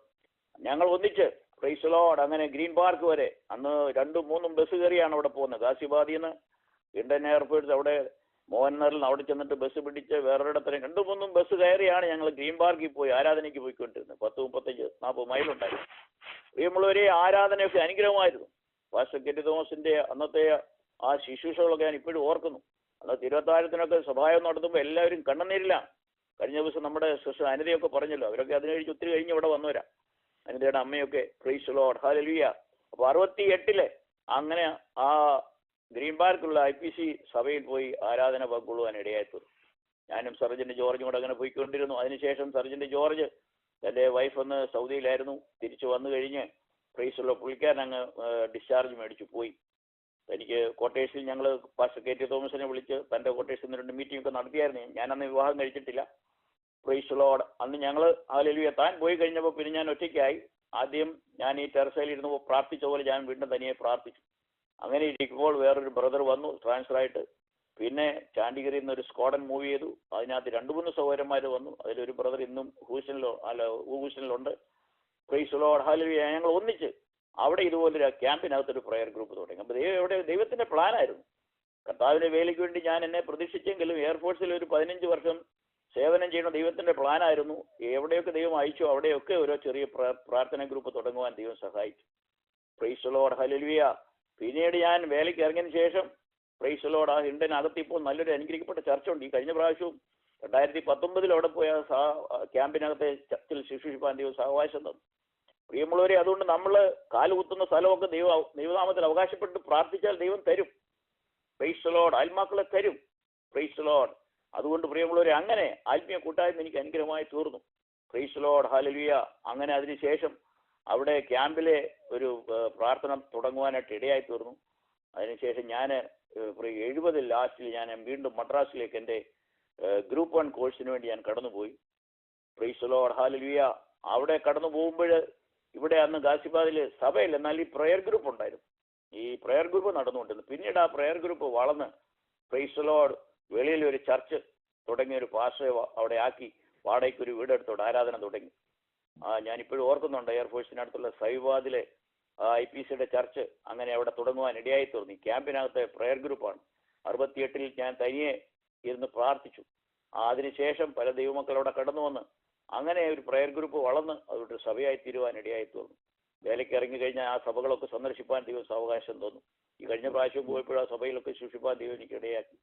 S1: ഞങ്ങൾ ഒന്നിച്ച് പ്രൈസ് ലോർഡ് അങ്ങനെ ഗ്രീൻ പാർക്ക് വരെ അന്ന് 2-3 ബസ് കയറിയാണ് അവിടെ പോകുന്നത്. ഗാസിബാദിൽ നിന്ന് ഇന്ത്യൻ എയർപോർട്ട് അവിടെ മോഹൻലാലിൽ അവിടെ ചെന്നിട്ട് ബസ് പിടിച്ച് വേറൊരിടത്തിന് 2-3 ബസ് കയറിയാണ് ഞങ്ങൾ ഗ്രീൻ പാർക്കിൽ പോയി ആരാധനയ്ക്ക് പോയിക്കൊണ്ടിരുന്നത്. 10-35-40 മൈലുണ്ടായിരുന്നു. പ്രിയമുള്ളവരെ, ആരാധനയൊക്കെ അനുഗ്രഹമായിരുന്നു. പാസ്റ്റർ KT തോമസിൻ്റെ അന്നത്തെ ആ ശുശ്രൂഷകളൊക്കെ ഞാൻ ഇപ്പോഴും ഓർക്കുന്നു. അന്ന് തിരുവത്താഴത്തിനൊക്കെ സഭായം നടത്തുമ്പോൾ എല്ലാവരും കണ്ണുനീരില്ല. കഴിഞ്ഞ ദിവസം നമ്മുടെ സിസ്റ്റർ അനിതയൊക്കെ പറഞ്ഞല്ലോ, അവരൊക്കെ അതിന് കഴിഞ്ഞ് ഒത്തിരി കഴിഞ്ഞ് ഇവിടെ വന്നവരാ, അനിതയുടെ അമ്മയൊക്കെ. Praise Lord. ഹല്ലേലൂയ. അപ്പോൾ 68 അങ്ങനെ ആ ഗ്രീൻ പാർക്കുള്ള IPC സഭയിൽ പോയി ആരാധന പങ്കുകൊള്ളുവാൻ ഇടയായിത്തീർന്നു. ഞാനും സർജന്റ് ജോർജും കൂടെ അങ്ങനെ പോയിക്കൊണ്ടിരുന്നു. അതിനുശേഷം സർജന്റ് ജോർജ് എൻ്റെ വൈഫ് ഒന്ന് സൗദിയിലായിരുന്നു, തിരിച്ചു വന്നു കഴിഞ്ഞ് പ്രൈസുള്ള പുള്ളിക്കാരൻ അങ്ങ് ഡിസ്ചാർജ് മേടിച്ചു പോയി. എനിക്ക് ക്വാർട്ടേഴ്സിൽ ഞങ്ങൾ പാസ്റ്റർ KT തോമസിനെ വിളിച്ച് തൻ്റെ ക്വാർട്ടേഴ്സിൽ നിന്ന് 2 മീറ്റിംഗ് ഒക്കെ നടത്തിയായിരുന്നു. ഞാനന്ന് വിവാഹം കഴിച്ചിട്ടില്ല. Praise Lord. അന്ന് ഞങ്ങൾ ഹല്ലേലൂയ താൻ പോയി കഴിഞ്ഞപ്പോൾ പിന്നെ ഞാൻ ഒറ്റയ്ക്കായി. ആദ്യം ഞാൻ ഈ ടെറസയിൽ ഇരുന്ന് പ്രാർത്ഥിച്ച പോലെ ഞാൻ വീണ്ടും തനിയെ പ്രാർത്ഥിച്ചു. അങ്ങനെ ഇരിക്കുമ്പോൾ വേറൊരു ബ്രദർ വന്നു ട്രാൻസ്ഫർ ആയിട്ട്. പിന്നെ ചാണ്ടിഗറിൽ നിന്ന് ഒരു സ്ക്വാഡൻ മൂവ് ചെയ്തു. അതിനകത്ത് 2-3 സഹോദരന്മാർ വന്നു. അതിലൊരു ബ്രദർ ഇന്നും ഹൂസ്റ്റണിലുണ്ട്. Praise Lord hallelujah. ഞങ്ങൾ ഒന്നിച്ച് അവിടെ ഇതുപോലൊരു ക്യാമ്പിനകത്തൊരു പ്രയർ ഗ്രൂപ്പ് തുടങ്ങി. അപ്പോൾ ദൈവത്തിന്റെ പ്ലാനായിരുന്നു. കർത്താവിന്റെ വേലയ്ക്ക് വേണ്ടി ഞാൻ എന്നെ പ്രതീക്ഷിച്ചെങ്കിലും എയർഫോഴ്സിൽ ഒരു 15 വർഷം സേവനം ചെയ്യുന്ന ദൈവത്തിന്റെ പ്ലാനായിരുന്നു. എവിടെയൊക്കെ ദൈവം അയച്ചു അവിടെയൊക്കെ ഓരോ ചെറിയ പ്രാർത്ഥന ഗ്രൂപ്പ് തുടങ്ങുവാൻ ദൈവം സഹായിച്ചു. Praise Lord hallelujah. പിന്നീട് ഞാൻ വേലയ്ക്ക് ഇറങ്ങിയതിന് ശേഷം പ്രൈസ് ലോർഡ് ആ ഹിണ്ടനകത്ത് ഇപ്പോൾ നല്ലൊരു അനുഗ്രഹിക്കപ്പെട്ട ചർച്ചുണ്ട്. ഈ കഴിഞ്ഞ പ്രാവശ്യവും 2019 അവിടെ പോയ ക്യാമ്പിനകത്തെ ചർച്ചിൽ ശുശ്രൂഷിപ്പാൻ ദൈവം സഹവാസം തന്നു. പ്രിയമുള്ളവരെ, അതുകൊണ്ട് നമ്മൾ കാലുകുത്തുന്ന സ്ഥലമൊക്കെ ദൈവനാമത്തിൽ അവകാശപ്പെട്ട് പ്രാർത്ഥിച്ചാൽ ദൈവം തരും. Praise Lord. ആത്മാക്കളെ തരും. Praise Lord. അതുകൊണ്ട് പ്രിയമുള്ളവരെ, അങ്ങനെ ആത്മീയ കൂട്ടായ്മ എനിക്ക് അനുഗ്രഹമായി തീർന്നു. Praise Lord hallelujah. അങ്ങനെ അതിനുശേഷം അവിടെ ക്യാമ്പിലെ ഒരു പ്രാർത്ഥന തുടങ്ങുവാനായിട്ട് ഇടയായി തീർന്നു. അതിനുശേഷം ഞാൻ 70 ലാസ്റ്റിൽ ഞാൻ വീണ്ടും മദ്രാസിലേക്ക് എൻ്റെ ഗ്രൂപ്പ് 1 കോഴ്സിന് വേണ്ടി ഞാൻ കടന്നുപോയി. Praise Lord hallelujah. അവിടെ കടന്നു പോകുമ്പോൾ ഇവിടെ അന്ന് ഗാസിബാദിൽ സഭയില്ല, എന്നാൽ ഈ പ്രയർ ഗ്രൂപ്പ് ഉണ്ടായിരുന്നു. ഈ പ്രയർ ഗ്രൂപ്പ് നടന്നുകൊണ്ടിരുന്നു. പിന്നീട് ആ പ്രയർ ഗ്രൂപ്പ് വളർന്ന് പ്രൈസ് ലോർഡ് വെളിയിൽ ഒരു ചർച്ച് തുടങ്ങിയ ഒരു പാസ്റ്ററെ അവിടെ ആക്കി വാടകയ്ക്ക് ഒരു വീടെടുത്തോട് ആരാധന തുടങ്ങി. ഞാനിപ്പോഴും ഓർക്കുന്നുണ്ട്, എയർഫോഴ്സിനടുത്തുള്ള സൈവാദിലെ IPCയുടെ ചർച്ച് അങ്ങനെ അവിടെ തുടങ്ങുവാൻ ഇടയായി തീർന്നു. ക്യാമ്പിനകത്തെ പ്രയർ ഗ്രൂപ്പാണ്. 68 ഞാൻ തനിയെ ഇരുന്ന് പ്രാർത്ഥിച്ചു. അതിനുശേഷം പല ദൈവമക്കളവിടെ കടന്നു വന്ന് അങ്ങനെ ഒരു പ്രയർ ഗ്രൂപ്പ് വളർന്ന് അതൊരു സഭയായി തീരുവാൻ ഇടയായി തീർന്നു. വേലയ്ക്ക് ഇറങ്ങിക്കഴിഞ്ഞാൽ ആ സഭകളൊക്കെ സന്ദർശിപ്പാൻ ദൈവം സാവകാശം തോന്നും. ഈ കഴിഞ്ഞ പ്രാവശ്യം പോയപ്പോഴും ആ സഭയിലൊക്കെ ശുശ്രൂഷിപ്പാൻ ദൈവം എനിക്ക് ഇടയാക്കി.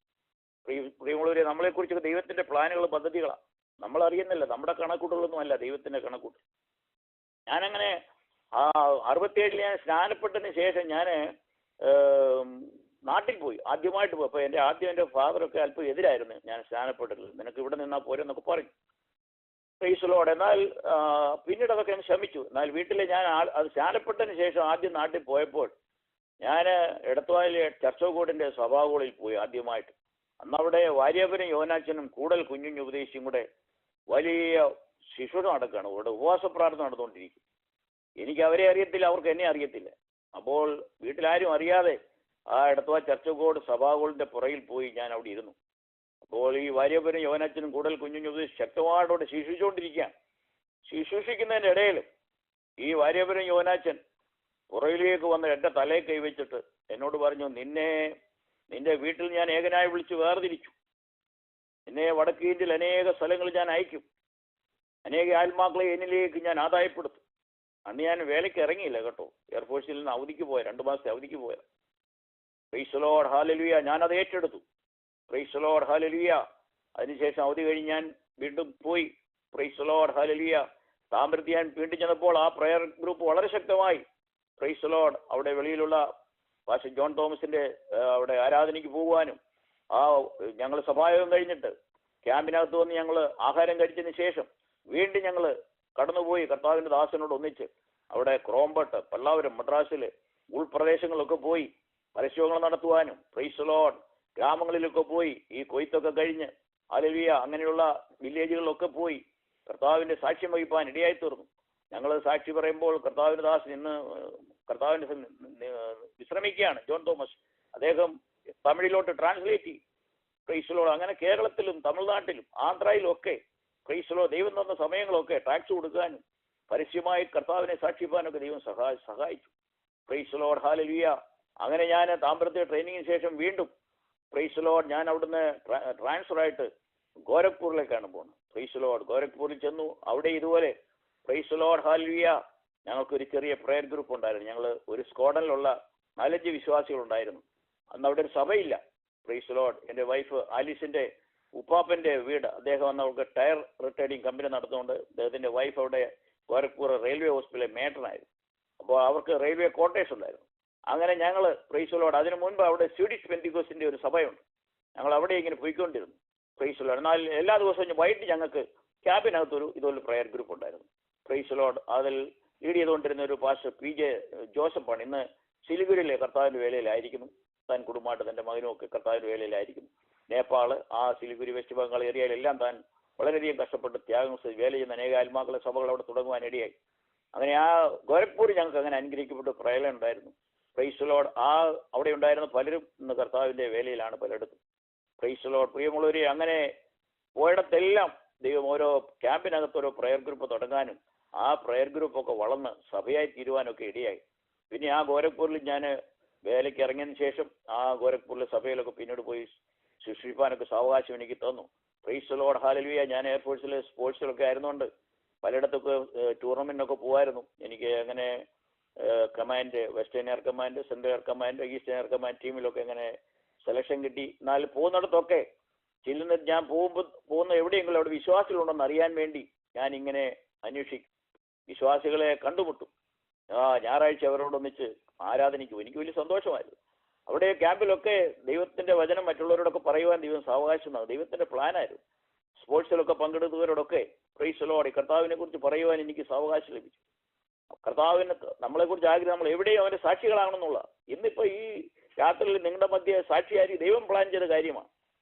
S1: പ്രിയമുള്ളവരെ, നമ്മളെക്കുറിച്ചൊക്കെ ദൈവത്തിന്റെ പ്ലാനുകളും പദ്ധതികളാണ്. നമ്മൾ അറിയുന്നില്ല, നമ്മുടെ കണക്കൂട്ടുകളൊന്നും അല്ല, ദൈവത്തിന്റെ കണക്കൂട്ട്. ഞാനങ്ങനെ 67 ഞാൻ സ്നാനപ്പെട്ടതിന് ശേഷം ഞാൻ നാട്ടിൽ പോയി. ആദ്യമായിട്ട് പോയി. അപ്പോൾ എൻ്റെ ഫാദറൊക്കെ അല്പം എതിരായിരുന്നു ഞാൻ സ്നാനപ്പെട്ടില്ല. നിനക്ക് ഇവിടെ നിന്നാൽ പോരെന്നൊക്കെ പറഞ്ഞു. Praise Lord. എന്നാൽ പിന്നീട് അതൊക്കെ ഞാൻ ശ്രമിച്ചു. എന്നാൽ വീട്ടിൽ ഞാൻ അത് സ്നാനപ്പെട്ടതിന് ശേഷം ആദ്യം നാട്ടിൽ പോയപ്പോൾ ഞാൻ എടത്വായിലെ ചർച്ച് ഓഫ് ഗോഡിന്റെ സഭാകളിൽ പോയി ആദ്യമായിട്ട്. അന്നവിടെ വാര്യപ്പനും യോനാച്ചനും കൂടൽ കുഞ്ഞുഞ്ഞു ഉപദേശിച്ചും കൂടെ വലിയ ശുശ്രൂഷ നടക്കുകയാണ്. അവിടെ ഉപവാസ പ്രാർത്ഥന നടന്നുകൊണ്ടിരിക്കും. എനിക്ക് അവരെ അറിയത്തില്ല, അവർക്ക് എന്നെ അറിയത്തില്ല. അപ്പോൾ വീട്ടിലാരും അറിയാതെ ആ എടത്വാ ചർച്ച് ഓഫ് ഗോഡ് സഭാകളിന്റെ പുറകിൽ പോയി ഞാൻ അവിടെ ഇരുന്നു. അപ്പോൾ ഈ വാര്യപ്പനും യോനാച്ചനും കൂടൽ കുഞ്ഞുഞ്ഞു ഉപദേശിച്ച് ശക്തമായിട്ടോടെ ശുശ്രൂഷിച്ചുകൊണ്ടിരിക്കുകയാണ്. ശുശ്രൂഷിക്കുന്നതിൻ്റെ ഇടയിൽ ഈ വാര്യപ്പനും യോനാച്ചൻ പുറകിലേക്ക് വന്ന് എൻ്റെ തലയിൽ കൈവച്ചിട്ട് എന്നോട് പറഞ്ഞു, നിന്റെ വീട്ടിൽ ഞാൻ ഏകനായി വിളിച്ച് വേർതിരിച്ചു. നിന്നെ വടക്ക് ഇന്ത്യയിൽ അനേക സ്ഥലങ്ങളിൽ ഞാൻ അയക്കും. അനേക ആത്മാക്കളെ എന്നിലേക്ക് ഞാൻ ആദായപ്പെടുത്തും. അന്ന് ഞാൻ വേലയ്ക്ക് ഇറങ്ങിയില്ല കേട്ടോ. എയർഫോഴ്സിൽ നിന്ന് അവധിക്ക് പോയ 2 മാസത്തെ അവധിക്ക് പോയ. Praise Lord hallelujah. ഞാനത് ഏറ്റെടുത്തു. Praise Lord hallelujah. അതിനുശേഷം അവധി കഴിഞ്ഞ് ഞാൻ വീണ്ടും പോയി. Praise Lord hallelujah. താമരത്തിൽ ഞാൻ വീണ്ടും ചെന്നപ്പോൾ ആ പ്രയർ ഗ്രൂപ്പ് വളരെ ശക്തമായി. Praise Lord. അവിടെ വെളിയിലുള്ള പാസ്റ്റർ ജോൺ തോമസിന്റെ അവിടെ ആരാധനയ്ക്ക് പോകുവാനും ഞങ്ങൾ സഭായോഗം കഴിഞ്ഞിട്ട് ക്യാമ്പിനകത്ത് വന്ന് ഞങ്ങൾ ആഹാരം കഴിച്ചതിന് ശേഷം വീണ്ടും ഞങ്ങൾ കടന്നുപോയി കർത്താവിന്റെ ദാസനോട് ഒന്നിച്ച് അവിടെ ക്രോംബട്ട്, പല്ലാവരം, മദ്രാസിലെ ഉൾപ്രദേശങ്ങളിലൊക്കെ പോയി പരസ്യങ്ങൾ നടത്തുവാനും പ്രൈസ് ലോർഡ് ഗ്രാമങ്ങളിലൊക്കെ പോയി ഈ കൊയ്ത്തൊക്കെ കഴിഞ്ഞ് ഹല്ലേലൂയ അങ്ങനെയുള്ള വില്ലേജുകളിലൊക്കെ പോയി കർത്താവിന്റെ സാക്ഷ്യം വഹിപ്പാൻ ഇടയായി തീർന്നു. ഞങ്ങൾ സാക്ഷി പറയുമ്പോൾ കർത്താവിന്റെ ദാസൻ ഇന്ന് കർത്താവിന്റെ വിശ്രമിക്കുകയാണ്. ജോൺ തോമസ് അദ്ദേഹം തമിഴിലോട്ട് ട്രാൻസ്ലേറ്റ് ചെയ്യും. Praise Lord. അങ്ങനെ കേരളത്തിലും തമിഴ്നാട്ടിലും ആന്ധ്രയിലും ഒക്കെ പ്രൈസ് ലോർഡ് ദൈവം തന്ന സമയങ്ങളൊക്കെ ടാക്സ് കൊടുക്കാനും പരസ്യമായി കർത്താവിനെ സാക്ഷിപ്പാനൊക്കെ ദൈവം സഹായിച്ചു. Praise Lord hallelujah. അങ്ങനെ ഞാൻ താമ്പരത്തെ ട്രെയിനിങ്ങിന് ശേഷം വീണ്ടും പ്രൈസ് ലോർഡ് ഞാൻ അവിടുന്ന് ട്രാൻസ്ഫർ ആയിട്ട് ഗോരഖ്പൂരിലേക്കാണ് പോകുന്നത്. Praise Lord. ഗോരഖ്പൂരിൽ ചെന്നു. അവിടെ ഇതുപോലെ പ്രൈസ് ലോർഡ് ഹല്ലേലൂയ ഞങ്ങൾക്കൊരു ചെറിയ പ്രയർ ഗ്രൂപ്പ് ഉണ്ടായിരുന്നു. ഞങ്ങൾ ഒരു സ്ക്വാഡനിലുള്ള 4-5 വിശ്വാസികളുണ്ടായിരുന്നു. അന്ന് അവിടെ ഒരു സഭയില്ല. Praise Lord. എൻ്റെ വൈഫ് ആലീസിന്റെ ഉപ്പാപ്പന്റെ വീട്, അദ്ദേഹം അന്ന് അവർക്ക് ടയർ റിട്ടയറിംഗ് കമ്പനി നടത്തുന്നുണ്ട്. അദ്ദേഹത്തിന്റെ വൈഫ് അവിടെ ഗോരഖ്പൂർ റെയിൽവേ ഹോസ്പിറ്റലിലെ മേറ്ററായിരുന്നു. അപ്പോൾ അവർക്ക് റെയിൽവേ ക്വാർട്ടേഴ്സ് ഉണ്ടായിരുന്നു. അങ്ങനെ ഞങ്ങൾ പ്രൈസ് ലോർഡ് അതിനു മുൻപ് അവിടെ സ്വീഡിഷ് പെന്തിക്കോസിന്റെ ഒരു സഭയുണ്ട്. ഞങ്ങൾ അവിടെ ഇങ്ങനെ പോയിക്കൊണ്ടിരുന്നു. Price Lord. എന്നാൽ എല്ലാ ദിവസവും വൈകിട്ട് ഞങ്ങൾക്ക് ക്യാബിനകത്തൊരു ഇതുപോലെ പ്രയർ ഗ്രൂപ്പ് ഉണ്ടായിരുന്നു. Praise Lord. അതിൽ ലീഡ് ചെയ്തുകൊണ്ടിരുന്ന ഒരു പാസ്റ്റർ PJ ജോസഫാണ്. ഇന്ന് സിലിഗുരിയിലെ കർത്താവിന്റെ വേലയിലായിരിക്കുന്നു. താൻ കുടുംബമായിട്ട് തന്റെ മകനും ഒക്കെ കർത്താവിന്റെ വേലയിലായിരിക്കുന്നു. നേപ്പാള്, ആ സിലിഗുരി, വെസ്റ്റ് ബംഗാൾ ഏരിയയിലെല്ലാം താൻ വളരെയധികം കഷ്ടപ്പെട്ട് ത്യാഗം വേല ചെയ്യുന്ന അനേക ആത്മാക്കളെ സഭകൾ അവിടെ തുടങ്ങുവാൻ ഇടയായി. അങ്ങനെ ആ ഗോരഖ്പൂർ ഞങ്ങൾക്ക് അങ്ങനെ അനുഗ്രഹിക്കപ്പെട്ട പ്രയലം ഉണ്ടായിരുന്നു. Praise Lord. അവിടെ ഉണ്ടായിരുന്ന പലരും ഇന്ന് കർത്താവിൻ്റെ വേലയിലാണ് പലയിടത്തും. Praise Lord. പ്രിയമുള്ളവരെ, അങ്ങനെ പോയിടത്തെല്ലാം ദൈവം ഓരോ ക്യാമ്പിനകത്ത് ഓരോ പ്രയർ ഗ്രൂപ്പ് തുടങ്ങാനും ആ പ്രയർ ഗ്രൂപ്പൊക്കെ വളർന്ന് സഭയായി തീരുവാനൊക്കെ ഇടയായി. പിന്നെ ആ ഗോരഖ്പൂരിൽ ഞാൻ വേലയ്ക്ക് ഇറങ്ങിയതിന് ശേഷം ആ ഗോരഖ്പൂരിലെ സഭയിലൊക്കെ പിന്നീട് പോയി ശുശ്രൂഷിപ്പാനൊക്കെ സാവകാശം എനിക്ക് തന്നു. Praise Lord. ഹല്ലേലൂയ. ഞാൻ എയർഫോഴ്സിൽ സ്പോർട്സിലൊക്കെ ആയിരുന്നുകൊണ്ട് പലയിടത്തൊക്കെ ടൂർണമെൻറ്റിനൊക്കെ പോകുമായിരുന്നു. എനിക്ക് അങ്ങനെ command, western air command, central air command, eastern air command ടീമിലൊക്കെ അങ്ങനെ സെലക്ഷൻ കിട്ടി. എന്നാൽ പോകുന്നിടത്തൊക്കെ ഞാൻ പോകുന്ന എവിടെയെങ്കിലും അവിടെ വിശ്വാസികളുണ്ടെന്ന് അറിയാൻ വേണ്ടി ഞാൻ ഇങ്ങനെ അന്വേഷിക്കും. വിശ്വാസികളെ കണ്ടുമുട്ടും. ഞായറാഴ്ച അവരോടൊന്നിച്ച് ആരാധനിക്കും. എനിക്ക് വലിയ സന്തോഷമായിരുന്നു. അവിടെ ക്യാമ്പിലൊക്കെ ദൈവത്തിൻ്റെ വചനം മറ്റുള്ളവരോടൊക്കെ പറയുവാൻ ദൈവം സാവകാശമാണ്. ദൈവത്തിൻ്റെ പ്ലാനായിരുന്നു. സ്പോർട്സിലൊക്കെ പങ്കെടുത്തവരോടൊക്കെ പ്രൈസ് ലോർഡ് കർത്താവിനെ കുറിച്ച് പറയുവാൻ എനിക്ക് സാവകാശം ലഭിച്ചു. കർത്താവിന് നമ്മളെക്കുറിച്ച് ആഗ്രഹം, നമ്മൾ എവിടെയും അവൻ്റെ സാക്ഷികളാണെന്നുള്ള. ഇന്നിപ്പോൾ ഈ രാത്രിയിൽ നിങ്ങളുടെ മധ്യ സാക്ഷിയായി ദൈവം പ്ലാൻ ചെയ്ത കാര്യമാണ്.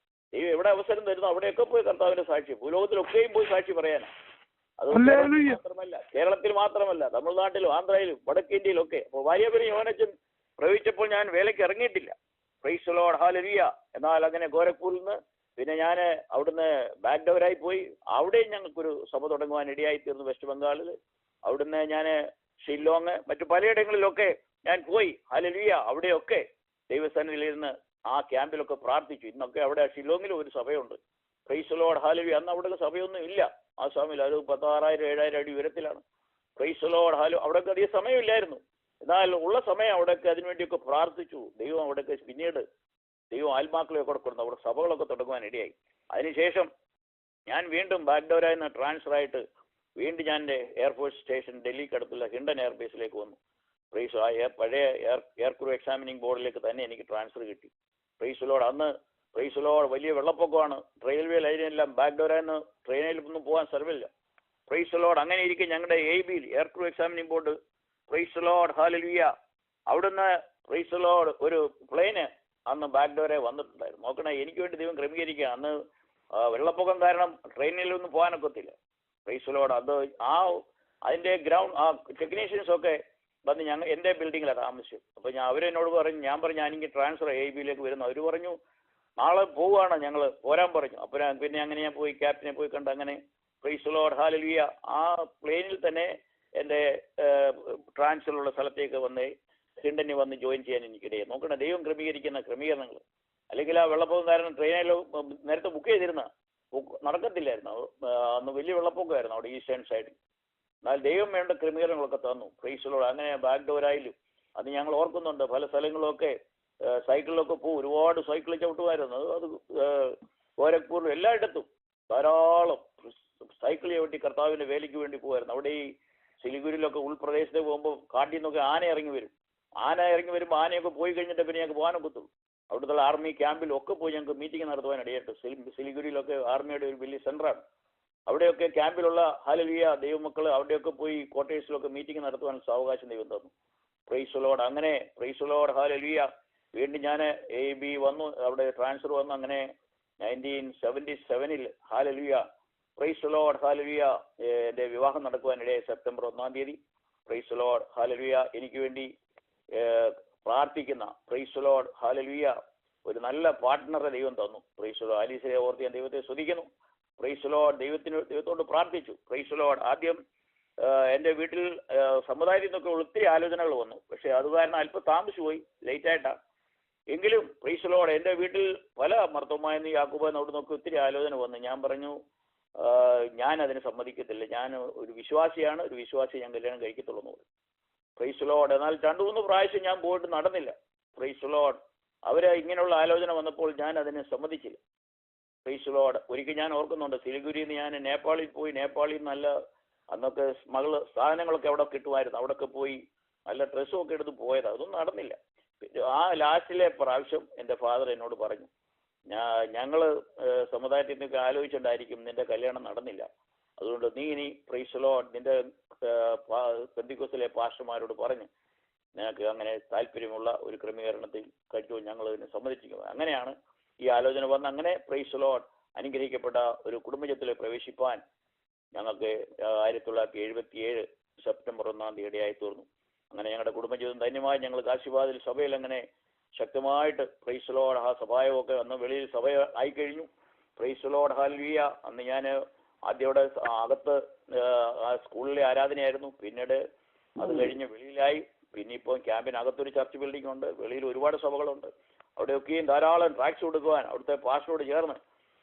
S1: ദൈവം എവിടെ അവസരം തരുന്നു അവിടെയൊക്കെ പോയി കർത്താവിൻ്റെ സാക്ഷി, ഭൂലോകത്തിലൊക്കെയും പോയി സാക്ഷി പറയാനാണ്. അത് മാത്രമല്ല, കേരളത്തിൽ മാത്രമല്ല, തമിഴ്നാട്ടിലും ആന്ധ്രയിലും വടക്കേ ഇന്ത്യയിലൊക്കെ. അപ്പോൾ വാര്യപുരം യോഹന്നച്ചൻ പ്രവചിച്ചപ്പോൾ ഞാൻ വേലയ്ക്ക് ഇറങ്ങിയിട്ടില്ല. Praise Lord. ഹല്ലേലൂയ. എന്നാൽ അങ്ങനെ ഗോരഖ്പൂരിൽ നിന്ന് പിന്നെ ഞാൻ അവിടുന്ന് ബാഗ്ഡോരായി പോയി. അവിടെയും ഞങ്ങൾക്കൊരു സഭ തുടങ്ങുവാൻ ഇടയായി തീർന്നു വെസ്റ്റ് ബംഗാളിൽ. അവിടുന്ന് ഞാൻ ഷില്ലോങ് മറ്റു പലയിടങ്ങളിലൊക്കെ ഞാൻ പോയി. ഹല്ലേലൂയ. അവിടെയൊക്കെ ദൈവസന്നിധിയിലിരുന്ന് ആ ക്യാമ്പിലൊക്കെ പ്രാർത്ഥിച്ചു. ഇന്നൊക്കെ അവിടെ ഷില്ലോങ്ങിലും ഒരു സഭയുണ്ട്. Praise Lord. ഹല്ലേലൂയ. അന്ന് അവിടെ സഭയൊന്നും ഇല്ല ആസാമിൽ. അത് 16,000-7,000 അടി ഉയരത്തിലാണ്. Praise Lord. അവിടെയൊക്കെ അധികം സമയമില്ലായിരുന്നു. എന്നാൽ ഉള്ള സമയം അവിടെയൊക്കെ അതിനുവേണ്ടിയൊക്കെ പ്രാർത്ഥിച്ചു. ദൈവം അവിടെയൊക്കെ പിന്നീട് ദൈവം ആത്മാക്കളെയൊക്കെ കൊടുക്കുന്നു. അവിടെ സഭകളൊക്കെ തുടങ്ങുവാൻ ഇടയായി. അതിനുശേഷം ഞാൻ വീണ്ടും ബാഗ്ഡോരായിൽ നിന്ന് ട്രാൻസ്ഫറായിട്ട് വീണ്ടും ഞാൻ എൻ്റെ എയർഫോഴ്സ് സ്റ്റേഷൻ ഡൽഹിക്കടുത്തുള്ള ഹിൻഡൻ എയർബേസിലേക്ക് വന്നു. പ്രൈസ് പഴയ എയർ ക്രൂ എക്സാമിനിങ് ബോർഡിലേക്ക് തന്നെ എനിക്ക് ട്രാൻസ്ഫർ കിട്ടി. Praise Lord. അന്ന് പ്രൈസ് ലോർഡ് വലിയ വെള്ളപ്പൊക്കമാണ്. റെയിൽവേ ലൈനെല്ലാം ബാഗ്ഡോരായിൽ നിന്ന് ട്രെയിനിലൊന്നും പോകാൻ സ്ഥലമില്ല. Praise Lord. അങ്ങനെ ഇരിക്കും ഞങ്ങളുടെ ABയിൽ air crew examining board. Praise Lord. Hallelujah. അവിടുന്ന് പ്രൈസ് ലോർഡ് ഒരു പ്ലെയിന് അന്ന് ബാഗ്ഡോരെ വന്നിട്ടുണ്ടായിരുന്നു. നോക്കണേ, എനിക്ക് വേണ്ടി ദൈവം ക്രമീകരിക്കുക. അന്ന് വെള്ളപ്പൊക്കം കാരണം ട്രെയിനിലൊന്നും പോകാനൊക്കത്തില്ല. Price Lord. അത് അതിൻ്റെ ടെക്നീഷ്യൻസൊക്കെ വന്ന് എൻ്റെ ബിൽഡിങ്ങിലാണ് താമസിച്ചു. അപ്പോൾ അവരെന്നോട് പറഞ്ഞു, ഞാൻ ഞാനിങ്ങനെ ട്രാൻസ്ഫർ ABയിലേക്ക് വരുന്നു. അവർ പറഞ്ഞു നാളെ പോവുകയാണ്, ഞങ്ങൾ പോരാൻ പറഞ്ഞു. അപ്പോൾ പിന്നെ അങ്ങനെ ഞാൻ പോയി ക്യാപ്റ്റനെ പോയി കണ്ട് അങ്ങനെ പ്രൈസ് ലോർഡ്. ഹല്ലേലൂയ. ആ പ്ലെയിനിൽ തന്നെ എൻ്റെ ട്രാൻസ്ഫറുള്ള സ്ഥലത്തേക്ക് വന്ന് ഹിൻഡനിൽ വന്ന് ജോയിൻ ചെയ്യാൻ എനിക്കിടയായി. നോക്കണം, ദൈവം ക്രമീകരിക്കുന്ന ക്രമീകരണങ്ങൾ. അല്ലെങ്കിൽ ആ വെള്ളപ്പൊക്കം കാരണം ട്രെയിനിൽ നേരത്തെ ബുക്ക് ചെയ്തിരുന്ന നടക്കത്തില്ലായിരുന്നു. അന്ന് വലിയ വെള്ളപ്പൊക്കമായിരുന്നു അവിടെ ഈസ്റ്റേൺ സൈഡിൽ. എന്നാൽ ദൈവം വേണ്ട ക്രമീകരണങ്ങളൊക്കെ തന്നു. Praise Lord. അങ്ങനെ ബാഗ്ഡോരായാലും അത് ഞങ്ങൾ ഓർക്കുന്നുണ്ട്. പല സ്ഥലങ്ങളിലൊക്കെ സൈക്കിളിലൊക്കെ പോകും. ഒരുപാട് സൈക്കിൾ ചവിട്ടുമായിരുന്നു. അത് ഗോരഖ്പൂരിലും എല്ലായിടത്തും ധാരാളം സൈക്കിൾ ചവിട്ടി കർത്താവിൻ്റെ വേലയ്ക്ക് വേണ്ടി പോകുമായിരുന്നു. അവിടെ ഈ സിലിഗുരിയിലൊക്കെ ഉൾപ്രദേശത്ത് പോകുമ്പോൾ കാട്ടിൽ നിന്നൊക്കെ ആന ഇറങ്ങി വരും. വരുമ്പോൾ ആനയൊക്കെ പോയി കഴിഞ്ഞിട്ട് പിന്നെ ഞങ്ങൾക്ക് പോകാനൊക്കത്തുള്ളൂ. അവിടുത്തെ ആർമി ക്യാമ്പിലൊക്കെ പോയി ഞങ്ങൾക്ക് മീറ്റിംഗ് നടത്തുവാൻ ഇടയായിട്ട്. സിലിഗുരിയിലൊക്കെ ആർമിയുടെ ഒരു വലിയ സെൻ്ററാണ്. അവിടെയൊക്കെ ക്യാമ്പിലുള്ള ഹല്ലേലൂയ ദൈവമക്കൾ അവിടെയൊക്കെ പോയി ക്വാർട്ടേഴ്സിലൊക്കെ മീറ്റിംഗ് നടത്തുവാൻ സാവകാശം ദൈവം തന്നു. Praise Lord. അങ്ങനെ പ്രൈസ് ലോർഡ്. ഹല്ലേലൂയ. വീണ്ടും ഞാൻ AB വന്നു, അവിടെ ട്രാൻസ്ഫർ വന്നു. അങ്ങനെ 1977 ഹല്ലേലൂയ പ്രൈസ് ലോർഡ്. ഹല്ലേലൂയ എൻ്റെ വിവാഹം നടക്കുവാനിടയായി സെപ്റ്റംബർ 1-ാം തീയതി. Praise Lord. ഹല്ലേലൂയ. എനിക്ക് വേണ്ടി പ്രാർത്ഥിക്കുന്ന പ്രൈസ് ലോർഡ്. ഹല്ലേലൂയ ഒരു നല്ല പാർട്ട്ണറെ ദൈവം തന്നു. Praise Lord. ആലീസിനെ ഓർത്ത് ഞാൻ ദൈവത്തെ സ്തുതിക്കുന്നു. Praise Lord. ദൈവത്തോട് പ്രാർത്ഥിച്ചു. Praise Lord. ആദ്യം എൻ്റെ വീട്ടിൽ സമുദായത്തിൽ നിന്നൊക്കെ ഒത്തിരി ആലോചനകൾ വന്നു. പക്ഷേ അത് കാരണം അല്പം താമസിച്ചു പോയി, ലേറ്റായിട്ടാണ്. എങ്കിലും പ്രൈസ് ലോർഡ് എൻ്റെ വീട്ടിൽ പല മർത്തോമായെന്ന് യാക്കോബെന്ന് അവിടെ നിന്നൊക്കെ ഒത്തിരി ആലോചന വന്നു. ഞാൻ പറഞ്ഞു ഞാൻ അതിന് സമ്മതിക്കത്തില്ല, ഞാൻ ഒരു വിശ്വാസിയാണ്, ഒരു വിശ്വാസി ഞാൻ കല്യാണം കഴിക്കത്തുള്ളൂ എന്ന് പറഞ്ഞു. Praise Lord. എന്നാൽ 2-3 പ്രാവശ്യം ഞാൻ പോയിട്ട് നടന്നില്ല. Praise Lord. ഇങ്ങനെയുള്ള ആലോചന വന്നപ്പോൾ ഞാൻ അതിന് സമ്മതിച്ചില്ല. Praise Lord. ഒരിക്കൽ ഞാൻ ഓർക്കുന്നുണ്ട്, സിലിഗുരിയിൽ നിന്ന് ഞാൻ നേപ്പാളിൽ പോയി. നേപ്പാളിൽ നല്ല അന്നൊക്കെ സാധനങ്ങളൊക്കെ അവിടെ കിട്ടുമായിരുന്നു. അവിടെയൊക്കെ പോയി നല്ല ഡ്രസ്സും ഒക്കെ എടുത്ത് പോയത്. അതൊന്നും നടന്നില്ല. ആ ലാസ്റ്റിലെ പ്രാവശ്യം എൻ്റെ ഫാദർ എന്നോട് പറഞ്ഞു, ഞങ്ങൾ സമുദായത്തിൽ നിന്നൊക്കെ ആലോചിച്ചുകൊണ്ടായിരിക്കും നിന്റെ കല്യാണം നടന്നില്ല. അതുകൊണ്ട് നീ ഇനി പ്രൈസ് ലോർഡ് നിന്റെ പെന്തിക്കോസ്തിലെ പാസ്റ്റർമാരോട് പറഞ്ഞ് നിനക്ക് അങ്ങനെ താല്പര്യമുള്ള ഒരു ക്രമീകരണത്തിൽ കഴിച്ചു ഞങ്ങൾ ഇതിനെ സമ്മതിച്ചിരിക്കുക. അങ്ങനെയാണ് ഈ ആലോചന വന്ന് അങ്ങനെ പ്രൈസ് ലോർഡ് അനുഗ്രഹിക്കപ്പെട്ട ഒരു കുടുംബജത്തിൽ പ്രവേശിപ്പാൻ ഞങ്ങൾക്ക് 1977 സെപ്റ്റംബർ 1 ഇടയായി തീർന്നു. അങ്ങനെ ഞങ്ങളുടെ കുടുംബജീവിതം ധന്യമായി ഞങ്ങൾ കാശിബാദിൽ സഭയിൽ അങ്ങനെ ശക്തമായിട്ട് പ്രൈസ് ലോർഡ് ആ സഭായമൊക്കെ അന്ന് വെളിയിൽ സഭ ആയിക്കഴിഞ്ഞു. Praise Lord hallelujah. അന്ന് ഞാൻ ആദ്യം അകത്ത് ആ സ്കൂളിലെ ആരാധനയായിരുന്നു. പിന്നീട് അത് കഴിഞ്ഞ് വെളിയിലായി. പിന്നെ ഇപ്പോൾ ക്യാമ്പിനകത്തൊരു ചർച്ച് ബിൽഡിംഗ് ഉണ്ട്, വെളിയിൽ ഒരുപാട് സഭകളുണ്ട്. അവിടെയൊക്കെയും ധാരാളം ട്രാക്സ് കൊടുക്കുവാൻ അവിടുത്തെ പാസ്റ്ററോട് ചേർന്ന്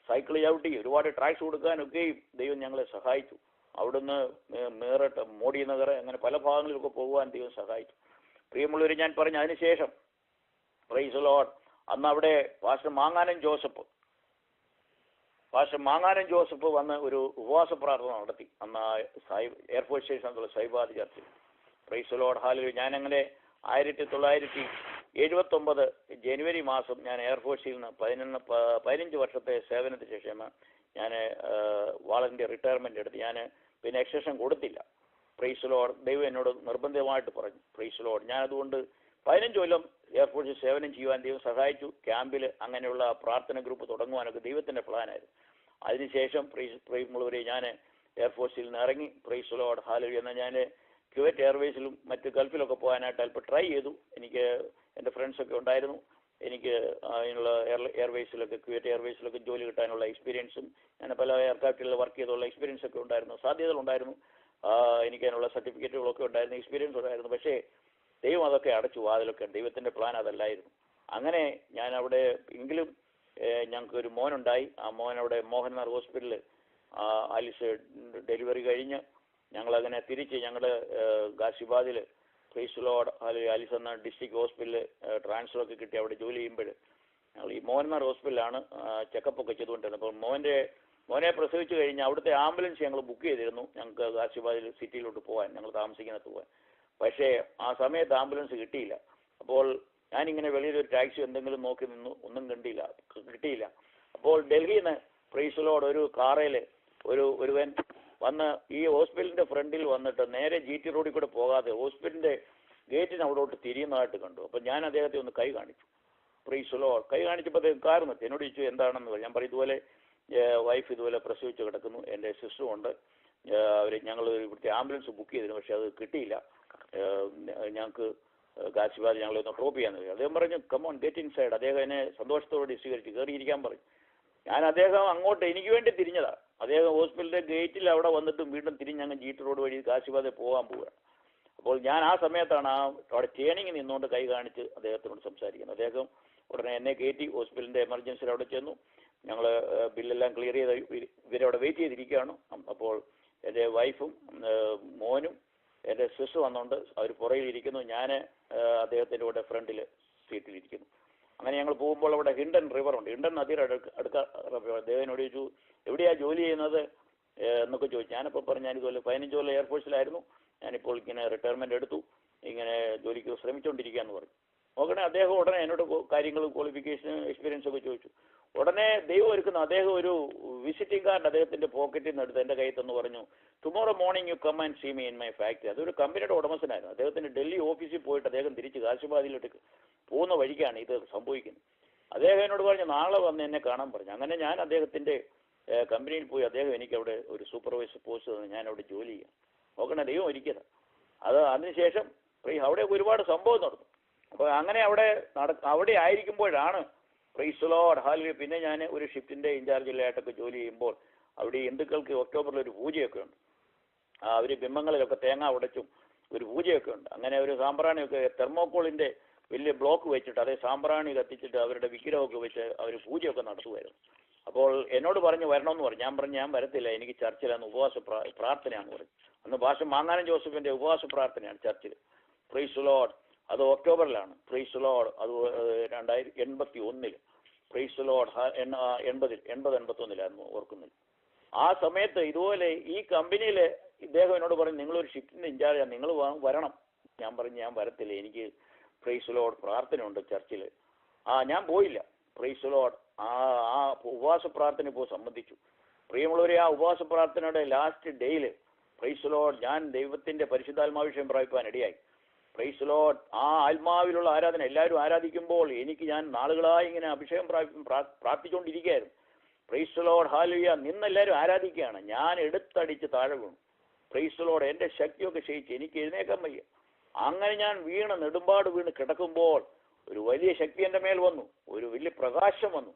S1: സൈക്കിൾ ചവിട്ടി ഒരുപാട് ട്രാക്സ് കൊടുക്കാനൊക്കെയും ദൈവം ഞങ്ങളെ സഹായിച്ചു. അവിടുന്ന് മേറട്ട് മോഡി നഗർ അങ്ങനെ പല ഭാഗങ്ങളിലൊക്കെ പോകുവാൻ ദൈവം സഹായിച്ചു. പ്രിയമുള്ളവർ, ഞാൻ പറഞ്ഞ അതിനുശേഷം പ്രൈസ് ലോർഡ് അന്ന് അവിടെ പാസ്റ്റർ മാങ്ങാനം ജോസഫ് വന്ന് ഒരു ഉപവാസ പ്രാർത്ഥന നടത്തി. അന്ന് എയർഫോഴ്സ് സ്റ്റേഷനിലുള്ള സൈബാദ് ചർച്ചിൽ. Praise Lord hallelujah. ഞാനങ്ങനെ 1979 ജനുവരി മാസം ഞാൻ എയർഫോഴ്സിൽ നിന്ന് 15 വർഷത്തെ സേവനത്തിന് ശേഷം ഞാൻ വാളണ്ടിയർ റിട്ടയർമെൻ്റ് എടുത്ത്. ഞാൻ പിന്നെ എക്സെഷൻ കൊടുത്തില്ല. Praise Lord. ദൈവം എന്നോട് നിർബന്ധമായിട്ട് പറഞ്ഞു. Praise Lord. ഞാൻ അതുകൊണ്ട് 15 കൊല്ലം എയർഫോഴ്സിൽ സേവനം ചെയ്യുവാൻ ദൈവം സഹായിച്ചു. ക്യാമ്പിൽ അങ്ങനെയുള്ള പ്രാർത്ഥന ഗ്രൂപ്പ് തുടങ്ങുവാനൊക്കെ ദൈവത്തിൻ്റെ പ്ലാനായിരുന്നു. അതിനുശേഷം പ്രിയമുള്ളവരെ ഞാൻ എയർഫോഴ്സിൽ നിന്ന് ഇറങ്ങി. Praise Lord hallelujah. എന്നാൽ ഞാൻ കുവൈറ്റ് എയർവേസിലും മറ്റ് ഗൾഫിലൊക്കെ പോകാനായിട്ട് അല്പം ട്രൈ ചെയ്തു. എനിക്ക് എൻ്റെ ഫ്രണ്ട്സൊക്കെ ഉണ്ടായിരുന്നു. എനിക്ക് അതിനുള്ള എയർവേസിലൊക്കെ കുവൈറ്റ് എയർവേസിലൊക്കെ ജോലി കിട്ടാനുള്ള എക്സ്പീരിയൻസും ഞാൻ പല എയർക്രാഫ്റ്റിൽ വർക്ക് ചെയ്തുള്ള എക്സ്പീരിയൻസൊക്കെ ഉണ്ടായിരുന്നു, സാധ്യതകളുണ്ടായിരുന്നു. എനിക്ക് അതിനുള്ള സർട്ടിഫിക്കറ്റുകളൊക്കെ ഉണ്ടായിരുന്നു, എക്സ്പീരിയൻസ് ഉണ്ടായിരുന്നു. പക്ഷേ ദൈവം അതൊക്കെ അടച്ചു. അതിലൊക്കെ ദൈവത്തിൻ്റെ പ്ലാൻ അതല്ലായിരുന്നു. അങ്ങനെ ഞാൻ അവിടെ എങ്കിലും ഞങ്ങൾക്കൊരു മോനുണ്ടായി. ആ മോൻ അവിടെ മോഹൻലാൽ ഹോസ്പിറ്റലിൽ ആലിസ് ഡെലിവറി കഴിഞ്ഞ് ഞങ്ങളങ്ങനെ തിരിച്ച് ഞങ്ങൾ ഗാസിബാദിൽ പ്രൈസ് ലോർഡ് ആലിസ് എന്ന ഡിസ്ട്രിക്ട് ഹോസ്പിറ്റലിൽ ട്രാൻസ്ഫറൊക്കെ കിട്ടി അവിടെ ജോലി ചെയ്യുമ്പോൾ ഞങ്ങൾ ഈ മോഹൻലാൽ ഹോസ്പിറ്റലിലാണ് ചെക്കപ്പൊക്കെ ചെയ്തുകൊണ്ടിരുന്നത്. അപ്പോൾ മോനെ പ്രസവിച്ച് കഴിഞ്ഞ് അവിടുത്തെ ആംബുലൻസ് ഞങ്ങൾ ബുക്ക് ചെയ്തിരുന്നു ഞങ്ങൾക്ക് ഗാസിബാദിൽ സിറ്റിയിലോട്ട് പോകാൻ, ഞങ്ങൾ താമസിക്കുന്നത് പോകാൻ. പക്ഷേ ആ സമയത്ത് ആംബുലൻസ് കിട്ടിയില്ല. അപ്പോൾ ഞാനിങ്ങനെ വെളിയിലൊരു ടാക്സി എന്തെങ്കിലും നോക്കി നിന്നു, ഒന്നും കിട്ടിയില്ല. അപ്പോൾ ഡൽഹിയിൽ നിന്ന് പ്രൈസ് ലോർഡ് ഒരു കാറയിൽ ഒരുവൻ വന്ന് ഈ ഹോസ്പിറ്റലിൻ്റെ ഫ്രണ്ടിൽ വന്നിട്ട് നേരെ GT റോഡിൽ കൂടെ പോകാതെ ഹോസ്പിറ്റലിൻ്റെ ഗേറ്റിന് അവിടോട്ട് തിരിയുന്നതായിട്ട് കണ്ടു. അപ്പോൾ ഞാൻ അദ്ദേഹത്തെ ഒന്ന് കൈ കാണിച്ചു. Praise Lord. കൈ കാണിച്ചപ്പോൾ അദ്ദേഹം കാർന്നു എന്നോട് ചോദിച്ചു എന്താണെന്ന് പറഞ്ഞു. ഞാൻ പറയും ഇതുപോലെ വൈഫ് ഇതുപോലെ പ്രസവിച്ച് കിടക്കുന്നു, എൻ്റെ സിസ്റ്ററും ഉണ്ട്, ഞങ്ങൾ ഇവിടുത്തെ ആംബുലൻസ് ബുക്ക് ചെയ്തിരുന്നു, പക്ഷേ അത് കിട്ടിയില്ല, ഞങ്ങൾക്ക് ഗാസിബാദ് ഞങ്ങളൊന്ന് ഡ്രോപ്പ് ചെയ്യാൻ പറഞ്ഞു. അദ്ദേഹം പറഞ്ഞു കമോൺ ഗെറ്റ് ഇൻസൈഡ്. അദ്ദേഹം എന്നെ സന്തോഷത്തോടെ സ്വീകരിച്ച് കയറിയിരിക്കാൻ പറഞ്ഞു. ഞാൻ അദ്ദേഹം അങ്ങോട്ട് എനിക്ക് വേണ്ടി തിരിഞ്ഞതാണ്. അദ്ദേഹം ഹോസ്പിറ്റലിൻ്റെ ഗേറ്റിൽ അവിടെ വന്നിട്ടും വീണ്ടും തിരിഞ്ഞ് അങ്ങ് GT റോഡ് വഴി ഗാസിബാദിൽ പോകാൻ പോവുകയാണ്. അപ്പോൾ ഞാൻ ആ സമയത്താണ് അവിടെ ടേണിങ് നിന്നുകൊണ്ട് കൈ കാണിച്ച് അദ്ദേഹത്തിനോട് സംസാരിക്കുന്നത്. അദ്ദേഹം ഉടനെ എന്നെ കയറ്റി ഹോസ്പിറ്റലിൻ്റെ എമർജൻസിയിൽ അവിടെ ചെന്നു. ഞങ്ങൾ ബില്ലെല്ലാം ക്ലിയർ ചെയ്ത് ഇവരവിടെ വെയിറ്റ് ചെയ്തിരിക്കുകയാണ്. അപ്പോൾ എൻ്റെ വൈഫും മോനും എൻ്റെ സിസ്റ്റർ വന്നുകൊണ്ട് അവർ പുറകിലിരിക്കുന്നു, ഞാൻ അദ്ദേഹത്തിൻ്റെ കൂടെ ഫ്രണ്ടിൽ സീറ്റിലിരിക്കുന്നു. അങ്ങനെ ഞങ്ങൾ പോകുമ്പോൾ അവിടെ ഹിണ്ടൻ റിവറുണ്ട്, ഹിണ്ടൻ നദിയുടെ അടുക്ക. അദ്ദേഹത്തിനോട് ചോദിച്ചു എവിടെയാണ് ജോലി ചെയ്യുന്നത് എന്നൊക്കെ ചോദിച്ചു. ഞാനിപ്പോൾ പറഞ്ഞു ഞാനിതുപോലെ 15 കൊല്ലം എയർഫോഴ്സിലായിരുന്നു, ഞാനിപ്പോൾ ഇങ്ങനെ റിട്ടയർമെൻ്റ് എടുത്തു, ഇങ്ങനെ ജോലിക്ക് ശ്രമിച്ചുകൊണ്ടിരിക്കുക എന്ന് പറഞ്ഞു. നോക്കണേ അദ്ദേഹം ഉടനെ എന്നോട് കാര്യങ്ങളും ക്വാളിഫിക്കേഷൻ എക്സ്പീരിയൻസ് ഒക്കെ ചോദിച്ചു. ഉടനെ ദൈവം ഒരുക്കുന്നു. അദ്ദേഹം ഒരു വിസിറ്റിംഗ് കാർഡ് അദ്ദേഹത്തിൻ്റെ പോക്കറ്റിൽ നിന്ന് എടുത്ത് എൻ്റെ കയ്യിൽ തന്നു പറഞ്ഞു tomorrow morning you come and see me in my factory. അതൊരു കമ്പനിയുടെ ഉടമസ്ഥനായിരുന്നു. അദ്ദേഹത്തിൻ്റെ ഡൽഹി ഓഫീസിൽ പോയിട്ട് അദ്ദേഹം തിരിച്ച് ഗാസിബാദിലോട്ട് പോകുന്ന വഴിക്കാണ് ഇത് സംഭവിക്കുന്നത്. അദ്ദേഹം എന്നോട് പറഞ്ഞു നാളെ വന്ന് എന്നെ കാണാൻ പറഞ്ഞു. അങ്ങനെ ഞാൻ അദ്ദേഹത്തിൻ്റെ കമ്പനിയിൽ പോയി. അദ്ദേഹം എനിക്ക് അവിടെ ഒരു സൂപ്പർവൈസർ പോസ്റ്റ് തന്നു, ഞാൻ അവിടെ ജോലി ചെയ്യാം. നോക്കണേ ദൈവം ഒരിക്കലും അതിനുശേഷം അവിടെ ഒരുപാട് സംഭവം നടന്നു. അപ്പോൾ അങ്ങനെ അവിടെ ആയിരിക്കുമ്പോഴാണ് പ്രൈസ് ലോർഡ് ഹല്ലേലൂയ. പിന്നെ ഞാൻ ഒരു ഷിഫ്റ്റിൻ്റെ ഇൻചാർജിലായിട്ടൊക്കെ ജോലി ചെയ്യുമ്പോൾ അവിടെ ഹിന്ദുക്കൾക്ക് ഒക്ടോബറിൽ ഒരു പൂജയൊക്കെ ഉണ്ട്. അവർ ബിംബങ്ങളിലൊക്കെ തേങ്ങ ഉടച്ചും ഒരു പൂജയൊക്കെ ഉണ്ട്. അങ്ങനെ ഒരു സാമ്പ്രാണിയൊക്കെ തെർമോക്കോളിൻ്റെ വലിയ ബ്ലോക്ക് വെച്ചിട്ട് അതേ സാമ്പ്രാണി കത്തിച്ചിട്ട് അവരുടെ വിഗ്രഹമൊക്കെ വെച്ച് അവർ പൂജയൊക്കെ നടത്തുമായിരുന്നു. അപ്പോൾ എന്നോട് പറഞ്ഞു വരണമെന്ന് പറഞ്ഞു. ഞാൻ പറഞ്ഞു ഞാൻ വരത്തില്ല, എനിക്ക് ചർച്ചിലാണ് ഉപവാസ പ്രാർത്ഥനയാണെന്ന് പറഞ്ഞു. അന്ന് പാസ്റ്റർ മാങ്ങാനം ജോസഫിൻ്റെ ഉപവാസ പ്രാർത്ഥനയാണ് ചർച്ചിൽ. Praise Lord. അത് ഒക്ടോബറിലാണ്. Price Lord. അത് 1981 പ്രൈസ് ലോർഡ് 80-81 ഓർക്കുന്നില്ല. ആ സമയത്ത് ഇതുപോലെ ഈ കമ്പനിയിൽ ഇദ്ദേഹം എന്നോട് പറഞ്ഞു നിങ്ങളൊരു ഷിഫ്റ്റിൻ്റെ ഇൻചാർജാണ്, നിങ്ങൾ വരണം. ഞാൻ പറഞ്ഞു ഞാൻ വരത്തില്ല, എനിക്ക് പ്രൈസ് ലോർഡ് പ്രാർത്ഥനയുണ്ട് ചർച്ചിൽ. ഞാൻ പോയില്ല. Praise Lord. ആ ഉപവാസ പ്രാർത്ഥന ഇപ്പോൾ സംബന്ധിച്ചു. പ്രിയമുള്ളവരെ, ആ ഉപവാസ പ്രാർത്ഥനയുടെ ലാസ്റ്റ് ഡേയിൽ പ്രൈസ് ലോർഡ് ഞാൻ ദൈവത്തിൻ്റെ പരിശുദ്ധാത്മാവിഷയം പ്രാപിപ്പാൻ ഇടയായി. Praise Lord. ആ ആത്മാവിലുള്ള ആരാധന എല്ലാവരും ആരാധിക്കുമ്പോൾ ഞാൻ നാളുകളായി ഇങ്ങനെ അഭിഷേകം പ്രാർത്ഥിച്ചുകൊണ്ടിരിക്കുകയായിരുന്നു. Praise Lord hallelujah. നിന്നെല്ലാവരും ആരാധിക്കുകയാണ്. ഞാൻ എടുത്തടിച്ച് താഴെ വീണു. പ്രൈസലോടെ എൻ്റെ ശക്തിയൊക്കെ ക്ഷയിച്ച് എനിക്ക് എഴുന്നേക്കാൻ വയ്യ. അങ്ങനെ ഞാൻ നെടുമ്പാട് വീണ് കിടക്കുമ്പോൾ ഒരു വലിയ ശക്തി എൻ്റെ മേൽ വന്നു, ഒരു വലിയ പ്രകാശം വന്നു.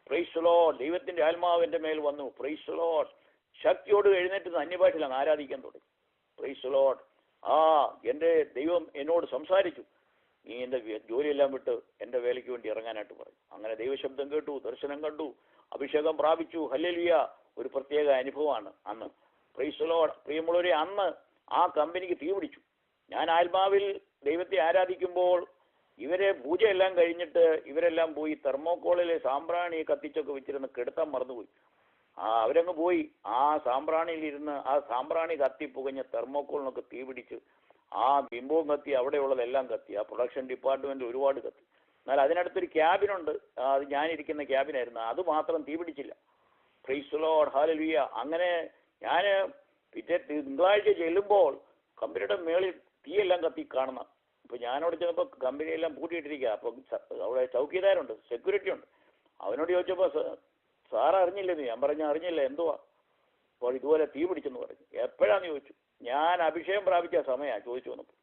S1: പ്രൈസ് ലോർഡ്, ദൈവത്തിൻ്റെ ആത്മാവ് എൻ്റെ മേൽ വന്നു. പ്രൈസ് ലോർഡ്, ശക്തിയോട് എഴുന്നേറ്റ് അന്യഭാഷയിലാണ് ആരാധിക്കാൻ തുടങ്ങി. പ്രൈസ് ലോർഡ്, എൻ്റെ ദൈവം എന്നോട് സംസാരിച്ചു, നീ എൻ്റെ ജോലിയെല്ലാം വിട്ട് എൻ്റെ വേലയ്ക്ക് വേണ്ടി ഇറങ്ങാനായിട്ട് പറഞ്ഞു. അങ്ങനെ ദൈവശബ്ദം കേട്ടു, ദർശനം കണ്ടു, അഭിഷേകം പ്രാപിച്ചു. ഹല്ലേലൂയ. ഒരു പ്രത്യേക അനുഭവമാണ് അന്ന്. പ്രൈസ് ലോർഡ്, പ്രിയമുള്ളവരെ, അന്ന് ആ കമ്പനിക്ക് തീ പിടിച്ചു. ഞാൻ ആത്മാവിൽ ദൈവത്തെ ആരാധിക്കുമ്പോൾ ഇവരെ പൂജയെല്ലാം കഴിഞ്ഞിട്ട് ഇവരെല്ലാം പോയി തെർമോക്കോളിലെ സാമ്പ്രാണി കത്തിച്ചൊക്കെ വെച്ചിരുന്ന് കെടുത്താൻ മറന്നുപോയി. അവരങ്ങ് പോയി ആ സാമ്പ്രാണിയിലിരുന്ന് ആ സാമ്പ്രാണി കത്തി പുകഞ്ഞ തെർമോക്കോളിനൊക്കെ തീ പിടിച്ച് ആ ബിംബവും കത്തി, അവിടെയുള്ളതെല്ലാം കത്തി. ആ പ്രൊഡക്ഷൻ ഡിപ്പാർട്ട്മെന്റ് ഒരുപാട് കത്തി. എന്നാൽ അതിനടുത്തൊരു ക്യാബിനുണ്ട്, അത് ഞാനിരിക്കുന്ന ക്യാബിനായിരുന്നു, അത് മാത്രം തീ പിടിച്ചില്ല. Praise Lord, hallelujah. അങ്ങനെ ഞാൻ പിറ്റേ തിങ്കളാഴ്ച ചെല്ലുമ്പോൾ കമ്പനിയുടെ മേളിൽ തീയെല്ലാം കത്തി കാണുന്ന. ഇപ്പൊ ഞാനവിടെ ചെന്നപ്പോൾ കമ്പനിയെല്ലാം പൂട്ടിയിട്ടിരിക്കുക. അപ്പം അവിടെ ചൗക്കിദാരുണ്ട്, സെക്യൂരിറ്റി ഉണ്ട്. അവനോട് ചോദിച്ചപ്പോൾ സാർ അറിഞ്ഞില്ലേ? ഞാൻ പറഞ്ഞു അറിഞ്ഞില്ല, എന്തുവാ? അപ്പോൾ ഇതുപോലെ തീ പിടിച്ചെന്ന് പറഞ്ഞു. എപ്പോഴാന്ന് ചോദിച്ചു. ഞാൻ അഭിഷേകം പ്രാപിച്ച സമയമാണ് ചോദിച്ചു വന്നപ്പോൾ.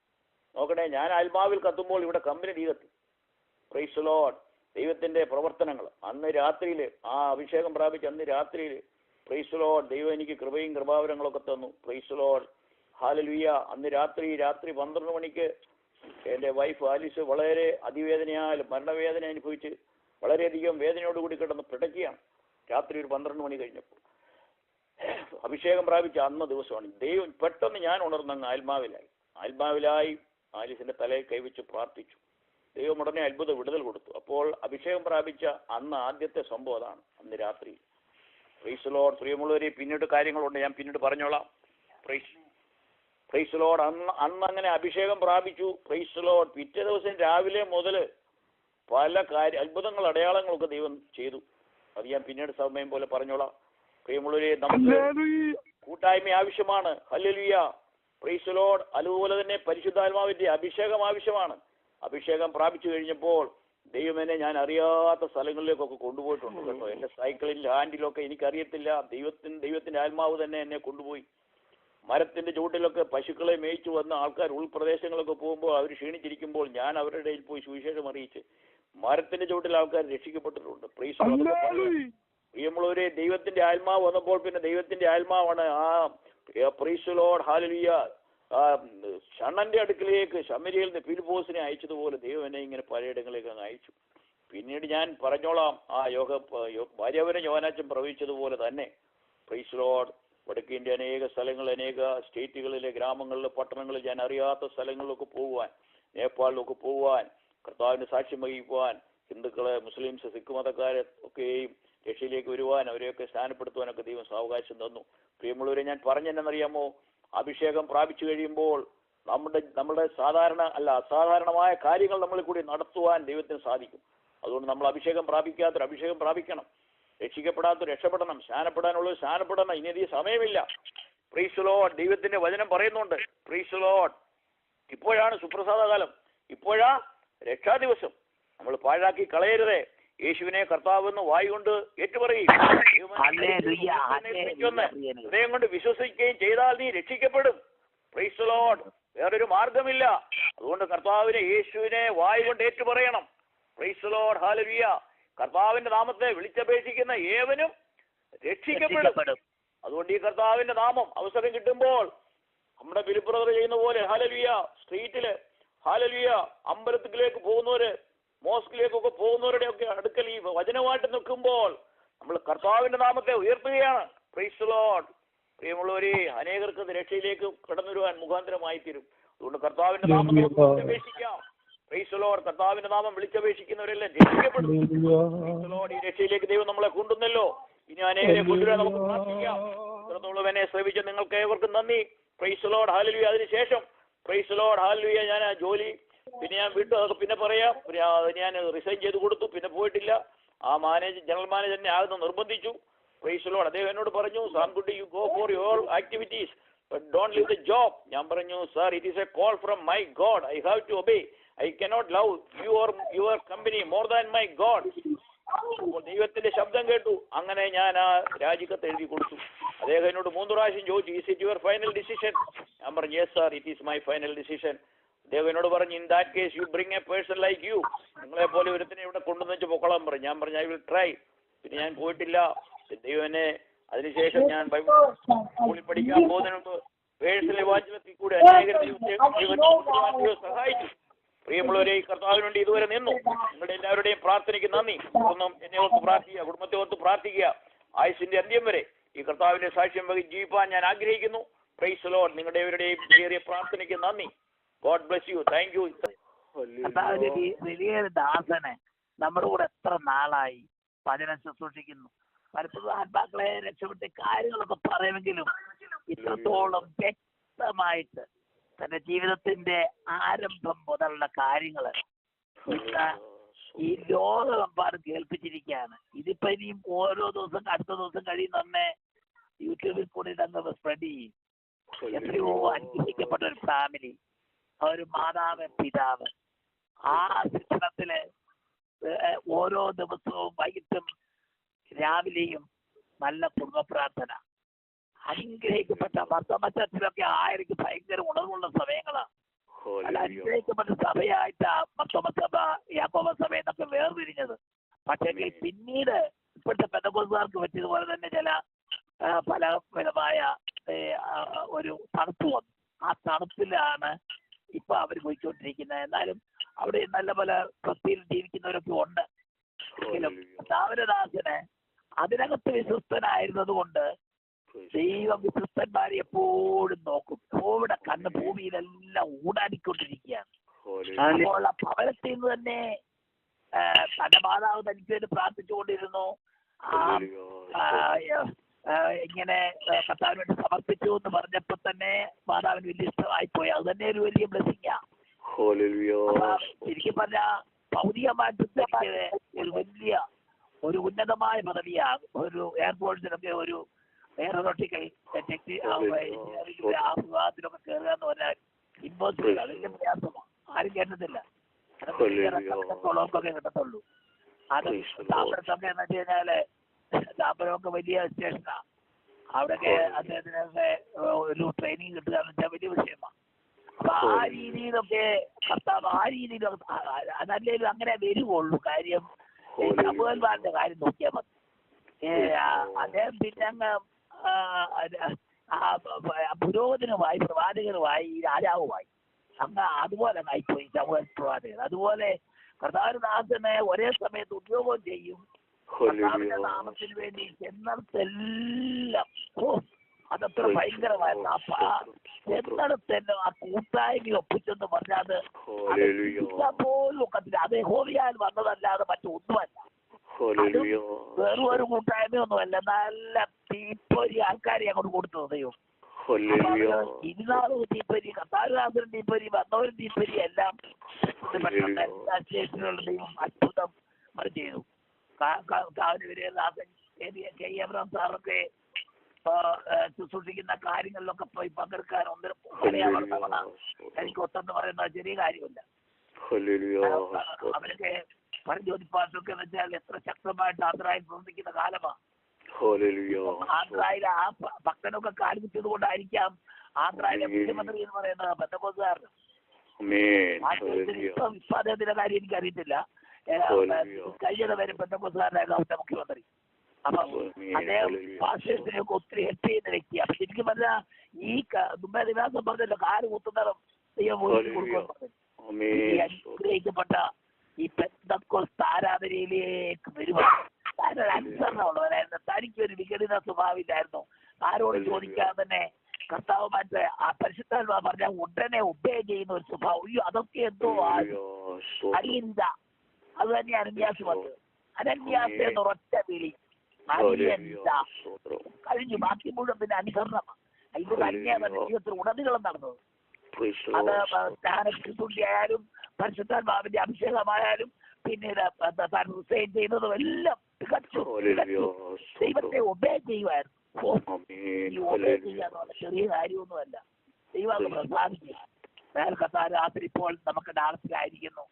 S1: നോക്കണേ, ഞാൻ ആത്മാവിൽ കത്തുമ്പോൾ ഇവിടെ കമ്പനി തീ കത്തി. പ്രൈസ് ലോർഡ്, ദൈവത്തിന്റെ പ്രവർത്തനങ്ങൾ. അന്ന് രാത്രിയിൽ ആ അഭിഷേകം പ്രാപിച്ച അന്ന് രാത്രിയിൽ പ്രൈസ് ലോർഡ്, ദൈവം എനിക്ക് കൃപയും കൃപാവരങ്ങളൊക്കെ തന്നു. Praise Lord, hallelujah. അന്ന് രാത്രി 12 മണിക്ക് എൻ്റെ വൈഫ് ആലിസ് വളരെ അതിവേദനയാൽ മരണവേദന അനുഭവിച്ച് വളരെയധികം വേദനയോടുകൂടി കിടന്ന് പിടയ്ക്കുകയാണ്. രാത്രി ഒരു 12 മണി കഴിഞ്ഞപ്പോൾ അഭിഷേകം പ്രാപിച്ച അന്ന ദിവസമാണ്. ദൈവം പെട്ടെന്ന് ഞാൻ ഉണർന്നങ്ങ് ആത്മാവിലായി ആലിസിന്റെ തലയിൽ കൈവച്ച് പ്രാർത്ഥിച്ചു. ദൈവം ഉടനെ അത്ഭുത വിടുതൽ കൊടുത്തു. അപ്പോൾ അഭിഷേകം പ്രാപിച്ച അന്ന് ആദ്യത്തെ സംഭവം അതാണ്, അന്ന് രാത്രി. പ്രൈസ് ലോർഡ്, പ്രിയമുള്ളവരെ, പിന്നീട് കാര്യങ്ങളുണ്ട്, ഞാൻ പിന്നീട് പറഞ്ഞോളാം. പ്രൈസ് ലോർഡ്, അന്ന് അങ്ങനെ അഭിഷേകം പ്രാപിച്ചു. പ്രൈസ് ലോർഡ്, പിറ്റേ ദിവസം രാവിലെ മുതൽ പല അത്ഭുതങ്ങൾ അടയാളങ്ങളൊക്കെ ദൈവം ചെയ്തു. അത് ഞാൻ പിന്നീട് സമയം പോലെ പറഞ്ഞോളാം. പ്രിയമുള്ളവരെ, നമുക്ക് കൂട്ടായ്മ ആവശ്യമാണ്. ഹല്ലേലൂയ. Praise Lord. അതുപോലെ തന്നെ പരിശുദ്ധാത്മാവിന്റെ അഭിഷേകം ആവശ്യമാണ്. അഭിഷേകം പ്രാപിച്ചു കഴിഞ്ഞപ്പോൾ ദൈവമെന്നെ ഞാൻ അറിയാത്ത സ്ഥലങ്ങളിലേക്കൊക്കെ കൊണ്ടുപോയിട്ടുണ്ട് കേട്ടോ. എൻ്റെ സൈക്കിളിൻ്റെ ഹാൻഡിലൊക്കെ എനിക്കറിയത്തില്ല, ദൈവത്തിന്റെ ആത്മാവ് തന്നെ എന്നെ കൊണ്ടുപോയി. മരത്തിന്റെ ചുവട്ടിലൊക്കെ പശുക്കളെ മേയിച്ചു വന്ന ആൾക്കാർ ഉൾപ്രദേശങ്ങളൊക്കെ പോകുമ്പോൾ അവർ ക്ഷീണിച്ചിരിക്കുമ്പോൾ ഞാൻ അവരുടെ ഇടയിൽ പോയി സുവിശേഷം അറിയിച്ച് മരത്തിന്റെ ചുവട്ടിൽ ആൾക്കാർ രക്ഷിക്കപ്പെട്ടിട്ടുണ്ട്. പ്രിയമുള്ളവരെ, ദൈവത്തിന്റെ ആത്മാവ് വന്നപ്പോൾ പിന്നെ ദൈവത്തിന്റെ ആത്മാവാണ് പ്രൈസ് ലോർഡ്, ഹല്ലേലൂയ. ഷണ്ണന്റെ അടുക്കിലേക്ക് ശമരിയിൽ നിന്ന് ഫിലിപ്പോസിനെ അയച്ചതുപോലെ ദൈവം എന്നെ ഇങ്ങനെ പലയിടങ്ങളിലേക്ക് അങ്ങ് അയച്ചു. പിന്നീട് ഞാൻ പറഞ്ഞോളാം, ഭാര്യവരെ യോഹന്നാച്ചൻ പ്രവചിച്ചതുപോലെ തന്നെ പ്രൈസ് ലോർഡ്, വടക്കേ ഇന്ത്യ അനേക സ്ഥലങ്ങൾ, അനേക സ്റ്റേറ്റുകളിലെ ഗ്രാമങ്ങളിലെ പട്ടണങ്ങളിൽ ഞാൻ അറിയാത്ത സ്ഥലങ്ങളിലൊക്കെ പോകുവാൻ, നേപ്പാളിലൊക്കെ പോകുവാൻ, കർത്താവിന്റെ സാക്ഷ്യം വഹിക്കുവാൻ, ഹിന്ദുക്കളെ, മുസ്ലിംസ്, സിഖ് മതക്കാരെ ഒക്കെയും രക്ഷയിലേക്ക് വരുവാൻ, അവരെയൊക്കെ സ്ഥാനപ്പെടുത്തുവാനൊക്കെ ദൈവം സാവകാശം തന്നു. പ്രിയമുള്ളവരെ, ഞാൻ പറഞ്ഞെന്നറിയാമോ, അഭിഷേകം പ്രാപിച്ചു കഴിയുമ്പോൾ നമ്മുടെ അസാധാരണമായ കാര്യങ്ങൾ നമ്മളിൽ കൂടി നടത്തുവാൻ ദൈവത്തിന് സാധിക്കും. അതുകൊണ്ട് നമ്മൾ അഭിഷേകം പ്രാപിക്കാത്തൊരു അഭിഷേകം പ്രാപിക്കണം, രക്ഷിക്കപ്പെടാത്തൊരു രക്ഷപ്പെടണം, സ്നാനപ്പെടാനുള്ളത് സ്നാനപ്പെടണം. ഇനി അധികം സമയമില്ല. Praise Lord. ദൈവത്തിന്റെ വചനം പറയുന്നുണ്ട്, പ്രൈസ് ലോർഡ്, ഇപ്പോഴാണ് സുപ്രസാദ കാലം, ഇപ്പോഴാ രക്ഷാദിവസം. നമ്മൾ പാഴാക്കി കളയരുതേ. യേശുവിനെ കർത്താവെന്ന് വായ് കൊണ്ട് ഏറ്റുപറയുകയും ഹൃദയം കൊണ്ട് വിശ്വസിക്കുകയും ചെയ്താൽ നീ രക്ഷിക്കപ്പെടും. Praise Lord. വേറൊരു മാർഗമില്ല. അതുകൊണ്ട് കർത്താവിനെ, യേശുവിനെ വായ് കൊണ്ട് ഏറ്റുപറയണം. Praise Lord, hallelujah. കർത്താവിന്റെ നാമത്തെ വിളിച്ചപേക്ഷിക്കുന്ന ഏവനും രക്ഷിക്കപ്പെടും. അതുകൊണ്ട് ഈ കർത്താവിന്റെ നാമം അവസരം കിട്ടുമ്പോൾ നമ്മുടെ ബിലിബ്രദർ ചെയ്യുന്ന പോലെ ഹല്ലേലൂയ, സ്ട്രീറ്റില് ഹല്ലേലൂയ, അമ്പലത്തിലേക്ക് പോകുന്നവര്, മോസ്കിലേക്കൊക്കെ പോകുന്നവരുടെ ഒക്കെ അടുക്കൽ ഈ വചനമായിട്ട് നിൽക്കുമ്പോൾ നമ്മൾ കർത്താവിന്റെ നാമത്തെ ഉയർത്തുകയാണ്. Praise Lord. പ്രിയമുള്ളവരെ, അനേകർക്ക് രക്ഷയിലേക്ക് കടന്നു വരുവാൻ മുഖാന്തരമായി തീരും. അതുകൊണ്ട് കർത്താവിന്റെ നാമം വിളിച്ചപേക്ഷിക്കാം. Praise Lord. കർത്താവിന്റെ നാമം വിളിച്ചപേക്ഷിക്കുന്നവരെല്ലാം രക്ഷിക്കപ്പെടും. Praise Lord. ഈ രക്ഷയിലേക്ക് ദൈവം നമ്മളെ കൊണ്ടുവന്നല്ലോ. ഇനി അനേകരെ കൊണ്ടുവരാൻ നമുക്ക് പ്രാർത്ഥിക്കാം. ഇത്രത്തോളം എന്നെ ശ്രമിച്ച നിങ്ങൾക്ക് ഏവർക്കും നന്ദി. Praise Lord, hallelujah. അതിനുശേഷം പ്രൈസ് ലോർഡ്, ഹല്ലേലൂയ, ഞാൻ ആ ജോലി പിന്നെ ഞാൻ വിട്ടു, അതൊക്കെ പിന്നെ പറയാം. ഞാൻ റിസൈൻ ചെയ്ത് കൊടുത്തു, പിന്നെ പോയിട്ടില്ല. ആ ജനറൽ മാനേജറിനെ ആകുന്ന നിർബന്ധിച്ചു. Praise Lord. അദ്ദേഹം എന്നോട് പറഞ്ഞു, Samkutty, you go for your activities but don't leave the job. ഞാൻ പറഞ്ഞു, sir, it is a call from my God, I have to obey. I cannot love your company more than my God. അപ്പോൾ ദൈവത്തിന്റെ ശബ്ദം കേട്ടു. അങ്ങനെ ഞാൻ ആ രാജിക്കത്ത് എഴുതി കൊടുത്തു. അദ്ദേഹം എന്നോട് 3 പ്രാവശ്യം ചോദിച്ചു, is it your final decision? ഞാൻ പറഞ്ഞു, yes sir, it is my final decision. അദ്ദേഹം എന്നോട് പറഞ്ഞു, in that case you bring A person like you, നിങ്ങളെ പോലെ ഒരുത്തിനെ ഇവിടെ കൊണ്ടുവന്ന് വെച്ച് പൊക്കോളാൻ പറഞ്ഞു. ഞാൻ പറഞ്ഞു, ഐ വിൽ ട്രൈ. പിന്നെ ഞാൻ പോയിട്ടില്ല. ദൈവം എന്നെ അതിനുശേഷം ഞാൻ ബൈബിൾ സ്കൂളിൽ പഠിക്കാൻ പോകുന്നതിന് മുമ്പ് പേഴ്സണൽ വാചനത്തിൽ കൂടി അനേകരെ സഹായിച്ചു. പ്രിയമുള്ളവരെ, ഈ കർത്താവിന് വേണ്ടി ഇതുവരെ നിന്നു. നിങ്ങളുടെ എല്ലാവരുടെയും പ്രാർത്ഥനയ്ക്ക് നന്ദി. ഒന്നും എന്നെ ഓർത്ത് പ്രാർത്ഥിക്കുക, കുടുംബത്തെ ഓർത്ത് പ്രാർത്ഥിക്കുക. ആയുസിന്റെ അന്ത്യം വരെ ഈ കർത്താവിന്റെ സാക്ഷ്യം ജീവിപ്പാൻ ഞാൻ ആഗ്രഹിക്കുന്നു. Price the Lord. നിങ്ങളുടെ ഇവരുടെയും ചെറിയ പ്രാർത്ഥനയ്ക്ക് നന്ദി. God bless you. Thank you.
S2: വലിയൊരു ദാസനെ നമ്മുടെ കൂടെ എത്ര നാളായി വചനം ശുശ്രൂഷിക്കുന്നു. പലപ്പോഴും ആത്മാക്കളെ രക്ഷപ്പെട്ട കാര്യങ്ങളൊക്കെ പറയുമെങ്കിലും ഇത്രത്തോളം വ്യക്തമായിട്ട് തന്റെ ജീവിതത്തിന്റെ ആരംഭം മുതലുള്ള കാര്യങ്ങള് ഈ ലോകമെമ്പാടും കേൾപ്പിച്ചിരിക്കുകയാണ്. ഇതിപ്പോ ഇനിയും ഓരോ ദിവസം അടുത്ത ദിവസം കഴിയുന്ന യൂട്യൂബിൽ കൂടി ഇതങ്ങ് സ്പ്രെഡ് ചെയ്യും. എത്രയോ അനുഗ്രഹിക്കപ്പെട്ട ഒരു ഫാമിലി, ഒരു മാതാവ്, പിതാവ്, ആ ശിക്ഷണത്തില് ഓരോ ദിവസവും വൈകിട്ടും രാവിലെയും നല്ല കുടുംബ പ്രാർത്ഥന, അനുഗ്രഹിക്കപ്പെട്ട മർത്തമച്ചത്തിലൊക്കെ ആയിരിക്കും ഭയങ്കര ഉണർവുള്ള സമയങ്ങളാണ്. അല്ല, അനുഗ്രഹിക്കപ്പെട്ട സഭയായിട്ട് മർത്തമ സഭ, യാക്കോബ സഭ എന്നൊക്കെ വേർതിരിഞ്ഞത്. പക്ഷേ പിന്നീട് ഇപ്പോഴത്തെ പെന്തക്കോസ്തുകാർക്ക് പറ്റിയതുപോലെ തന്നെ ചില പല വിധമായ ഒരു തണുപ്പ് വന്നു. ആ തണുപ്പിലാണ് ഇപ്പൊ അവർ പോയിക്കൊണ്ടിരിക്കുന്നത്. എന്നാലും അവിടെ നല്ല പല ഭക്തിയിൽ ജീവിക്കുന്നവരൊക്കെ ഉണ്ട്. എങ്കിലും ദാവനദാസന് അതിനകത്ത് വിശ്വസ്തനായിരുന്നത് കൊണ്ട് ദൈവം വിശ്വസ്തന്മാരെ എപ്പോഴും നോക്കും. ഇവിടെ കണ്ണ് ഭൂമിയിലെല്ലാം ഊടാടിക്കൊണ്ടിരിക്കുകയാണ്. അപ്പോൾ ആ ഭവനത്തിൽ നിന്ന് തന്നെ തന്റെ മാതാവ് തനിക്ക് വേണ്ടി പ്രാർത്ഥിച്ചുകൊണ്ടിരുന്നു. ഇങ്ങനെ കർത്താവിന് വേണ്ടി സമർപ്പിച്ചു എന്ന് പറഞ്ഞപ്പോ തന്നെ മാതാവിന് വലിയ ഇഷ്ടമായിപ്പോയി. അത് തന്നെ ഒരു വലിയ ബ്ലെസ്സിങ്ങാ. ശരിക്കും പറഞ്ഞ ഭൗതികമായിട്ട് ഒരു വലിയ ഒരു ഉന്നതമായ പദവിയാണ്. ഒരു എയർപോർട്സിലൊക്കെ ഒരു എയറോനോട്ടിക്കൽ ആ വിഭാഗത്തിലൊക്കെ കയറുക എന്ന് പറഞ്ഞാൽ ഇമ്പോസിബിൾ. അതിന്റെ പ്രയാസമാണ്. ആരും കേട്ടത്തില്ല. ഒക്കെ കിട്ടത്തുള്ളൂ. അത് താമരത്തൊക്കെ എന്ന് വെച്ച് കഴിഞ്ഞാല് താമരമൊക്കെ വലിയ സ്റ്റേഷനാണ്. അവിടെയൊക്കെ അദ്ദേഹത്തിനൊക്കെ ഒരു ട്രെയിനിങ് കിട്ടുക എന്ന് വെച്ചാൽ വലിയ വിഷയമാണ്. അപ്പൊ ആ രീതിയിലൊക്കെ കർത്താവ് ആ രീതിയിലൊക്കെ അതല്ലേലും അങ്ങനെ വരുവുള്ളൂ. കാര്യം ശമുവേൽമാരുടെ കാര്യം നോക്കിയാൽ മതി. അദ്ദേഹം പിന്നെ അങ്ങ് പുരോഹിതനുമായി, പ്രവാചകനുമായി, രാജാവുമായി അങ്ങ് അതുപോലെ ആയിപ്പോയി ശമുവേൽ പ്രവാചകൻ. അതുപോലെ കർത്താവിന്റെ ഒരേ സമയത്ത് ഉപയോഗം ചെയ്യും. കർത്താവിന്റെ നാമത്തിന് വേണ്ടി ചെന്നിടത്തെല്ലാം അതത്ര ഭയങ്കരമായിരുന്നു. ചെന്നിടത്തെല്ലാം ആ കൂട്ടായ്മ ഒപ്പിച്ചെന്ന് പറഞ്ഞാൽ അത് പോലും ഒക്കത്തില്ല. അത് യഹോവയാൽ വന്നതല്ലാതെ മറ്റൊന്നുമല്ല. വേറെ ഒരു കൂട്ടായ്മയൊന്നുമല്ല. നല്ല തീപ്പൊരി ആൾക്കാരെ അങ്ങോട്ട് കൊടുത്തത് ദൈവം. ഇരുന്നാളും തീപ്പൊരി, കർത്താവിനും തീപ്പൊരി, വന്നവരും തീപ്പൊരി, എല്ലാം എല്ലാ സ്റ്റേഷനുകളുടെ ദൈവം അത്ഭുതം ചെയ്തു. എബ്രഹാം സാറൊക്കെ ശുശ്രൂഷിക്കുന്ന കാര്യങ്ങളിലൊക്കെ പോയി പങ്കെടുക്കാൻ എനിക്ക് ഒത്തെന്ന് പറയുന്നത് ചെറിയ കാര്യമല്ല. അവരൊക്കെ പരജ്യോതിപ്പാട്ടൊക്കെ വെച്ചാൽ എത്ര ശക്തമായിട്ട് ആന്ധ്രയിൽ പ്രവർത്തിക്കുന്ന കാലമാണ്. ആന്ധ്രയിൽ ആ ഭക്തനൊക്കെ കാൽപിച്ചത് കൊണ്ടായിരിക്കാം ആന്ധ്രയിലെ മുഖ്യമന്ത്രി എന്ന് പറയുന്നത് പെന്തക്കോസ്തുകാരൻ. ഇപ്പൊ അദ്ദേഹത്തിന്റെ കാര്യം എനിക്കറിയത്തില്ല. കഴിഞ്ഞ വരെ പെന്തക്കോസ്തുകാരനായിരുന്നു അവിടുത്തെ മുഖ്യമന്ത്രി. അപ്പൊ അദ്ദേഹം പാസ്റ്റേഴ്സിനെയൊക്കെ ഒത്തിരി ഹെൽപ്പ് ചെയ്യുന്ന വ്യക്തിയാണ്. അപ്പൊ ശരിക്കും പറഞ്ഞാൽ ഈ ദിവസം പറഞ്ഞല്ലോ, കാല് കുത്തുന്നതും ദൈവം കൊടുക്കുമെന്ന് അനുഗ്രഹിക്കപ്പെട്ട ഈ പെന്തക്കോസ്ത് ആരാധനയിലേക്ക് വരുവാൻ താനൊരു അനുസരണമുള്ളവരായിരുന്നു. തനിക്ക് ഒരു വിഘടിത സ്വഭാവമില്ലായിരുന്നു. ആരോട് ചോദിക്കാതെ തന്നെ കർത്താവുമായിട്ട് ആ പരിശുദ്ധാത്മാ പറഞ്ഞാൽ ഉടനെ ഒബേ ചെയ്യുന്ന ഒരു സ്വഭാവം. അയ്യോ, അതൊക്കെ എന്തോ അരിയന്ത. അത് തന്നെ അനന്യാസ് വന്നത്. അനന്യാസ് എന്നൊരൊറ്റ വിളി, അരിയന്ത കഴിഞ്ഞു. ബാക്കി മുഴുവൻ പിന്നെ അനുസരണമാണ്. ഇത് തന്നെയാണ് ജീവിതത്തിൽ ഉടനീളം നടന്നത്. അത് ജ്ഞാനശുദ്ധിയായാലും പരിശുദ്ധാത്മാവിന്റെ അഭിഷേകമായാലും പിന്നീട് റിസൈൻ ചെയ്യുന്നതും എല്ലാം ദൈവത്തെ ഒബേ ചെയ്യുമായിരുന്നു. ഈ ഒബേ ചെയ്യാന്ന് ചെറിയ കാര്യമൊന്നുമല്ല. ദൈവം പ്രസാദിക്കുക. രാത്രി ഇപ്പോൾ നമുക്ക് ഡാൻസിലായിരിക്കുന്നു.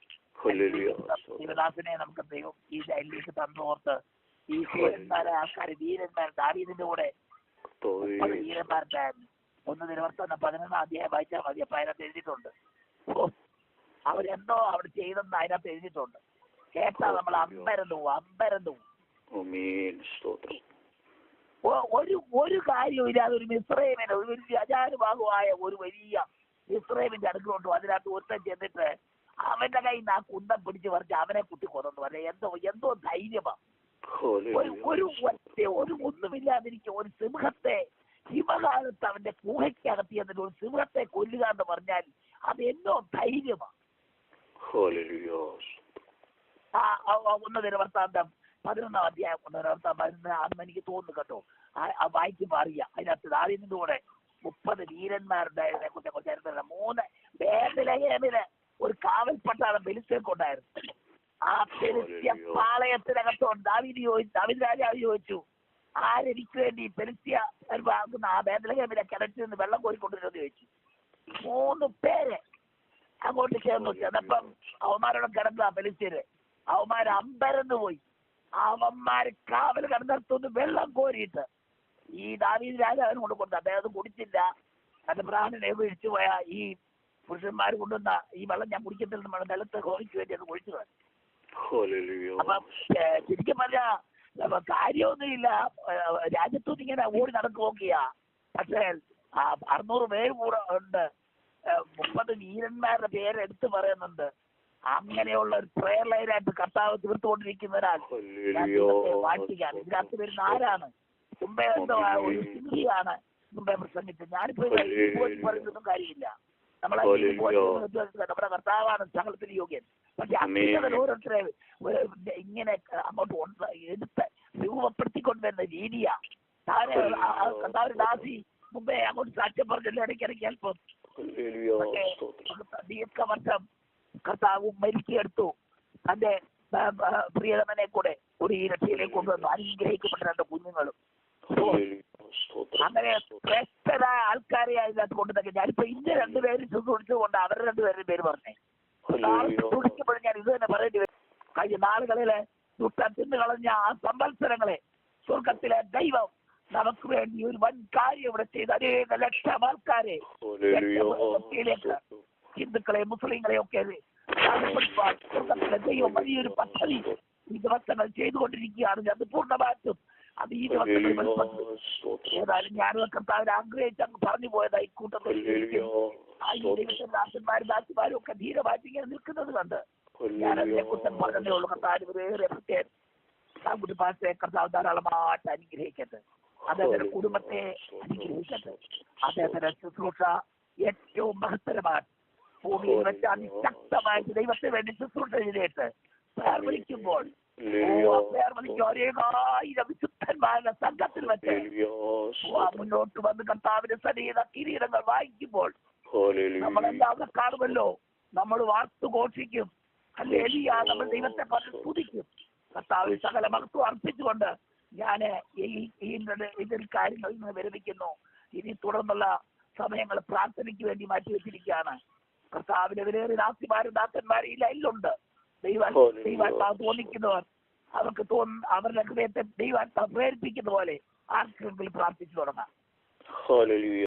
S2: ശിവദാസിനെ നമുക്ക് ദൈവം ഈ ജയിലിലേക്ക് തന്നോർത്ത് ഈ വീരന്മാരെ ആൾക്കാർ വീരന്മാർ ദാവീദിന്റെ കൂടെ 30 വീരന്മാരുണ്ടായിരുന്നു. 1 ദിനവൃത്താന്തം 11-ാം അധ്യായം വായിച്ചാൽ മതി. അപ്പൊ അതിനകത്ത് എഴുതിയിട്ടുണ്ട്. അവരെന്തോ അവിടെ ചെയ്തെന്ന് അതിനകത്ത് എഴുതിയിട്ടുണ്ട്. കേട്ടാ നമ്മൾ അമ്പരന്നു. ഒരു കാര്യമില്ലാതെ ഒരു മിസ്രൈമിന് ഒരു വലിയ അജാനുഭാഗമായ ഒരു വലിയ മിസ്രൈമിന്റെ അടുക്കളുണ്ട്. അതിനകത്ത് ഒരുത്തൻ ചെന്നിട്ട് അവന്റെ കയ്യിൽ നിന്ന് ആ കുന്തം പിടിച്ച് പറിച്ച് അവനെ കുത്തി കൊന്നു പറയാം. എന്തോ ധൈര്യമാണ്. ഒരു ഒന്നുമില്ലാതിരിക്കും ഒരു സിംഹത്തെ ഹിമകാലത്ത് അവന്റെ ഗുഹയ്ക്കകത്ത് എന്നിട്ട് ഒരു സിംഹത്തെ കൊല്ലുക എന്ന് പറഞ്ഞാൽ അത് എന്നോ ധൈര്യമാണ്. 1 ദിനവൃത്താന്തം 11-ാം അധ്യായം 1 ദിനവൃത്താന്തം 11 ആണെന്ന് എനിക്ക് തോന്നുന്നു കേട്ടോ. വായിക്കുമ്പോൾ അറിയാം. അതിനകത്ത് ദാവീദിന്റെ കൂടെ 30 വീരന്മാരുണ്ടായതിനെ കുറിച്ച് ചരിത്രം. 3 ബേത്ലഹേമില് ഒരു കാവൽ പട്ടാളം ഫെലിസ്ത്യർക്കുണ്ടായിരുന്നു. ആ ഫെലിസ്ത്യ പാളയത്തിനകത്തോണ്ട് ദാവീദ് രാജാവ് ചോദിച്ചു, ആരെനിക്ക് വേണ്ടി ഫെലിസ്ത്യ ആ ബേത്ലഹേമിലെ കിണറ്റിൽ നിന്ന് വെള്ളം കോരിക്കൊണ്ടിരുന്നു ചോദിച്ചു. 3 പേര് അങ്ങോട്ട് ചെന്നപ്പം അവന്മാരോട് കിടന്ന ഫെലിസ്ത്യര് അവന്മാർ അമ്പരന്ന് പോയി. അവന്മാര് കാവൽ കിടന്നിടത്തുനിന്ന് വെള്ളം കോരിയിട്ട് ഈ ദാവീദ് രാജാവിന് കൊണ്ട് അദ്ദേഹം കുടിച്ചില്ല. തന്റെ പ്രാണനെ വീഴ്ച പോയ ഈ പുരുഷന്മാർ കൊണ്ടുവന്ന ഈ വെള്ളം ഞാൻ കുടിക്കത്തില്ല, നിലത്ത് ഹോമിക്ക് വേണ്ടി അത് കുഴിച്ചു കളഞ്ഞു. അപ്പൊ ശരിക്കും പറഞ്ഞ കാര്യമൊന്നുമില്ല. രാജ്യത്തുനിന്ന് ഇങ്ങനെ ഓടി നടക്കുകയൊക്കെയാ. പക്ഷേ 600 പേര് കൂടെ ഉണ്ട്. 30 വീരന്മാരുടെ പേര് എടുത്തു പറയുന്നുണ്ട്. അങ്ങനെയുള്ള ഒരു പ്രയർ ലൈനായിട്ട് കർത്താവ് തീർത്തുകൊണ്ടിരിക്കുന്നവരാൽ വാഴ്ത്തിക്കാൻ. ഇതിനകത്ത് വരുന്ന ആരാണ്? മുമ്പേ എന്തോ ഒരു സിംഹിയാണ് മുമ്പേ പ്രസംഗിച്ചത്. ഞാനിപ്പോ പറയുന്നൊന്നും കാര്യമില്ല. നമ്മളെ നമ്മുടെ കർത്താവാണ് സകലത്തിന് യോഗ്യൻ. പക്ഷെ അത്യുന്നതൻ ഓരോരുത്തരെ ഇങ്ങനെ അങ്ങോട്ട് എടുത്ത് രൂപപ്പെടുത്തിക്കൊണ്ടുവരുന്ന രീതിയാ. കർത്താവിന്റെ ദാസി മുമ്പേ അങ്ങോട്ട് സാക്ഷ്യം പറഞ്ഞല്ലോ ഇടയ്ക്കിടയ്ക്ക് അല്പം. പക്ഷേ ദീർഘവർഷം കർത്താവ് മരിക്കെടുത്തു. തന്റെ പ്രിയതമനെ കൂടെ ഒരു ഈ രക്ഷയിലേക്ക് കൊണ്ടുവന്നു. അനുഗ്രഹിക്കപ്പെട്ട 2 കുഞ്ഞുങ്ങളും. അങ്ങനെ ശ്രേഷ്ഠരായ ആൾക്കാരെ അതിനകത്ത് കൊണ്ടുവന്നൊക്കെ. ഞാനിപ്പോ ഇന്ന് 2 പേരും ശുശ്രൂഷിച്ചുകൊണ്ട് അവരുടെ 2 പേരുടെ പേര് പറഞ്ഞേ. ശുശ്രൂഷിക്കുമ്പോഴും ഞാൻ ഇത് തന്നെ പറയേണ്ടി വരും. കഴിഞ്ഞ നാളുകളിലെ ദുഷ്ടം തിന്നു കളഞ്ഞ ആ സംവത്സരങ്ങളെ സ്വർഗത്തിലെ ദൈവം നമുക്ക് വേണ്ടി ഒരു വൻ കാര്യം ഇവിടെ ചെയ്ത് അനേക ലക്ഷം ആൾക്കാരെ ഹിന്ദുക്കളെ മുസ്ലിങ്ങളെ ഒക്കെ സ്വർഗത്തിലെ ദൈവം വലിയൊരു പദ്ധതി ഈ ദിവസങ്ങൾ ചെയ്തുകൊണ്ടിരിക്കുകയാണ്. അത് പൂർണ്ണമായിട്ടും അത് ഈ ദിവസങ്ങളിൽ ഏതായാലും ഞാനും കർത്താവിനെ ആഗ്രഹിച്ച് അങ്ങ് പറഞ്ഞു പോയത് ഈ കൂട്ടത്തിൽ ദാസന്മാരും ഒക്കെ ധീരമായിട്ട് ഇങ്ങനെ നിൽക്കുന്നത് കണ്ട് ഞാനതിനെ കുറിച്ച് പറഞ്ഞതേ ഉള്ളൂ. കർത്താവിന് വേറെ പ്രത്യേകം പാസ്റ്ററെ കർത്താവ് ധാരാളമായിട്ട് അനുഗ്രഹിക്കട്ടെ. അദ്ദേഹത്തിന്റെ കുടുംബത്തെ അനുഗ്രഹിക്കട്ടെ. അദ്ദേഹത്തിന്റെ ശുശ്രൂഷ ഏറ്റവും മഹത്തരമാണ്. ഭൂമിയിൽ വെച്ച് അതിശക്തമായിട്ട് ദൈവത്തിന് വേണ്ടി ശുശ്രൂഷ ചെയ്തിട്ട് പേർ വിളിക്കുമ്പോൾ അനേകായിരം വിശുദ്ധന്മാരുടെ സംഘത്തിൽ വെച്ച് മുന്നോട്ട് വന്ന് കർത്താവിന്റെ സന്നിധിയിലെ കിരീടങ്ങൾ വായിക്കുമ്പോൾ നമ്മളെല്ലാം കാണുമല്ലോ. നമ്മൾ വാർത്തു ഘോഷിക്കും. ഹല്ലേലൂയ, നമ്മൾ ദൈവത്തെ പറഞ്ഞ് സ്തുതിക്കും. കർത്താവിന് സകല മഹത്വം അർപ്പിച്ചുകൊണ്ട് ഞാൻ ഇതിൽ കാര്യങ്ങളിൽ നിന്ന് വിരമിക്കുന്നു. ഇനി തുടർന്നുള്ള സമയങ്ങൾ പ്രാർത്ഥനയ്ക്ക് വേണ്ടി മാറ്റിവെച്ചിരിക്കുകയാണ്. കർത്താവിന്റെ വിലയേറിയ ദാസിമാരും ദാസന്മാരും ഈ ലൈനിലുണ്ട്. ദൈവാത്മാവ് തോന്നിക്കുന്നവർ അവർക്ക് അവരുടെ ഹൃദയത്തെ ദൈവാത്മാവ് പ്രേരിപ്പിക്കുന്ന പോലെ ആർക്കെങ്കിലും പ്രാർത്ഥിച്ചു തുടങ്ങാം.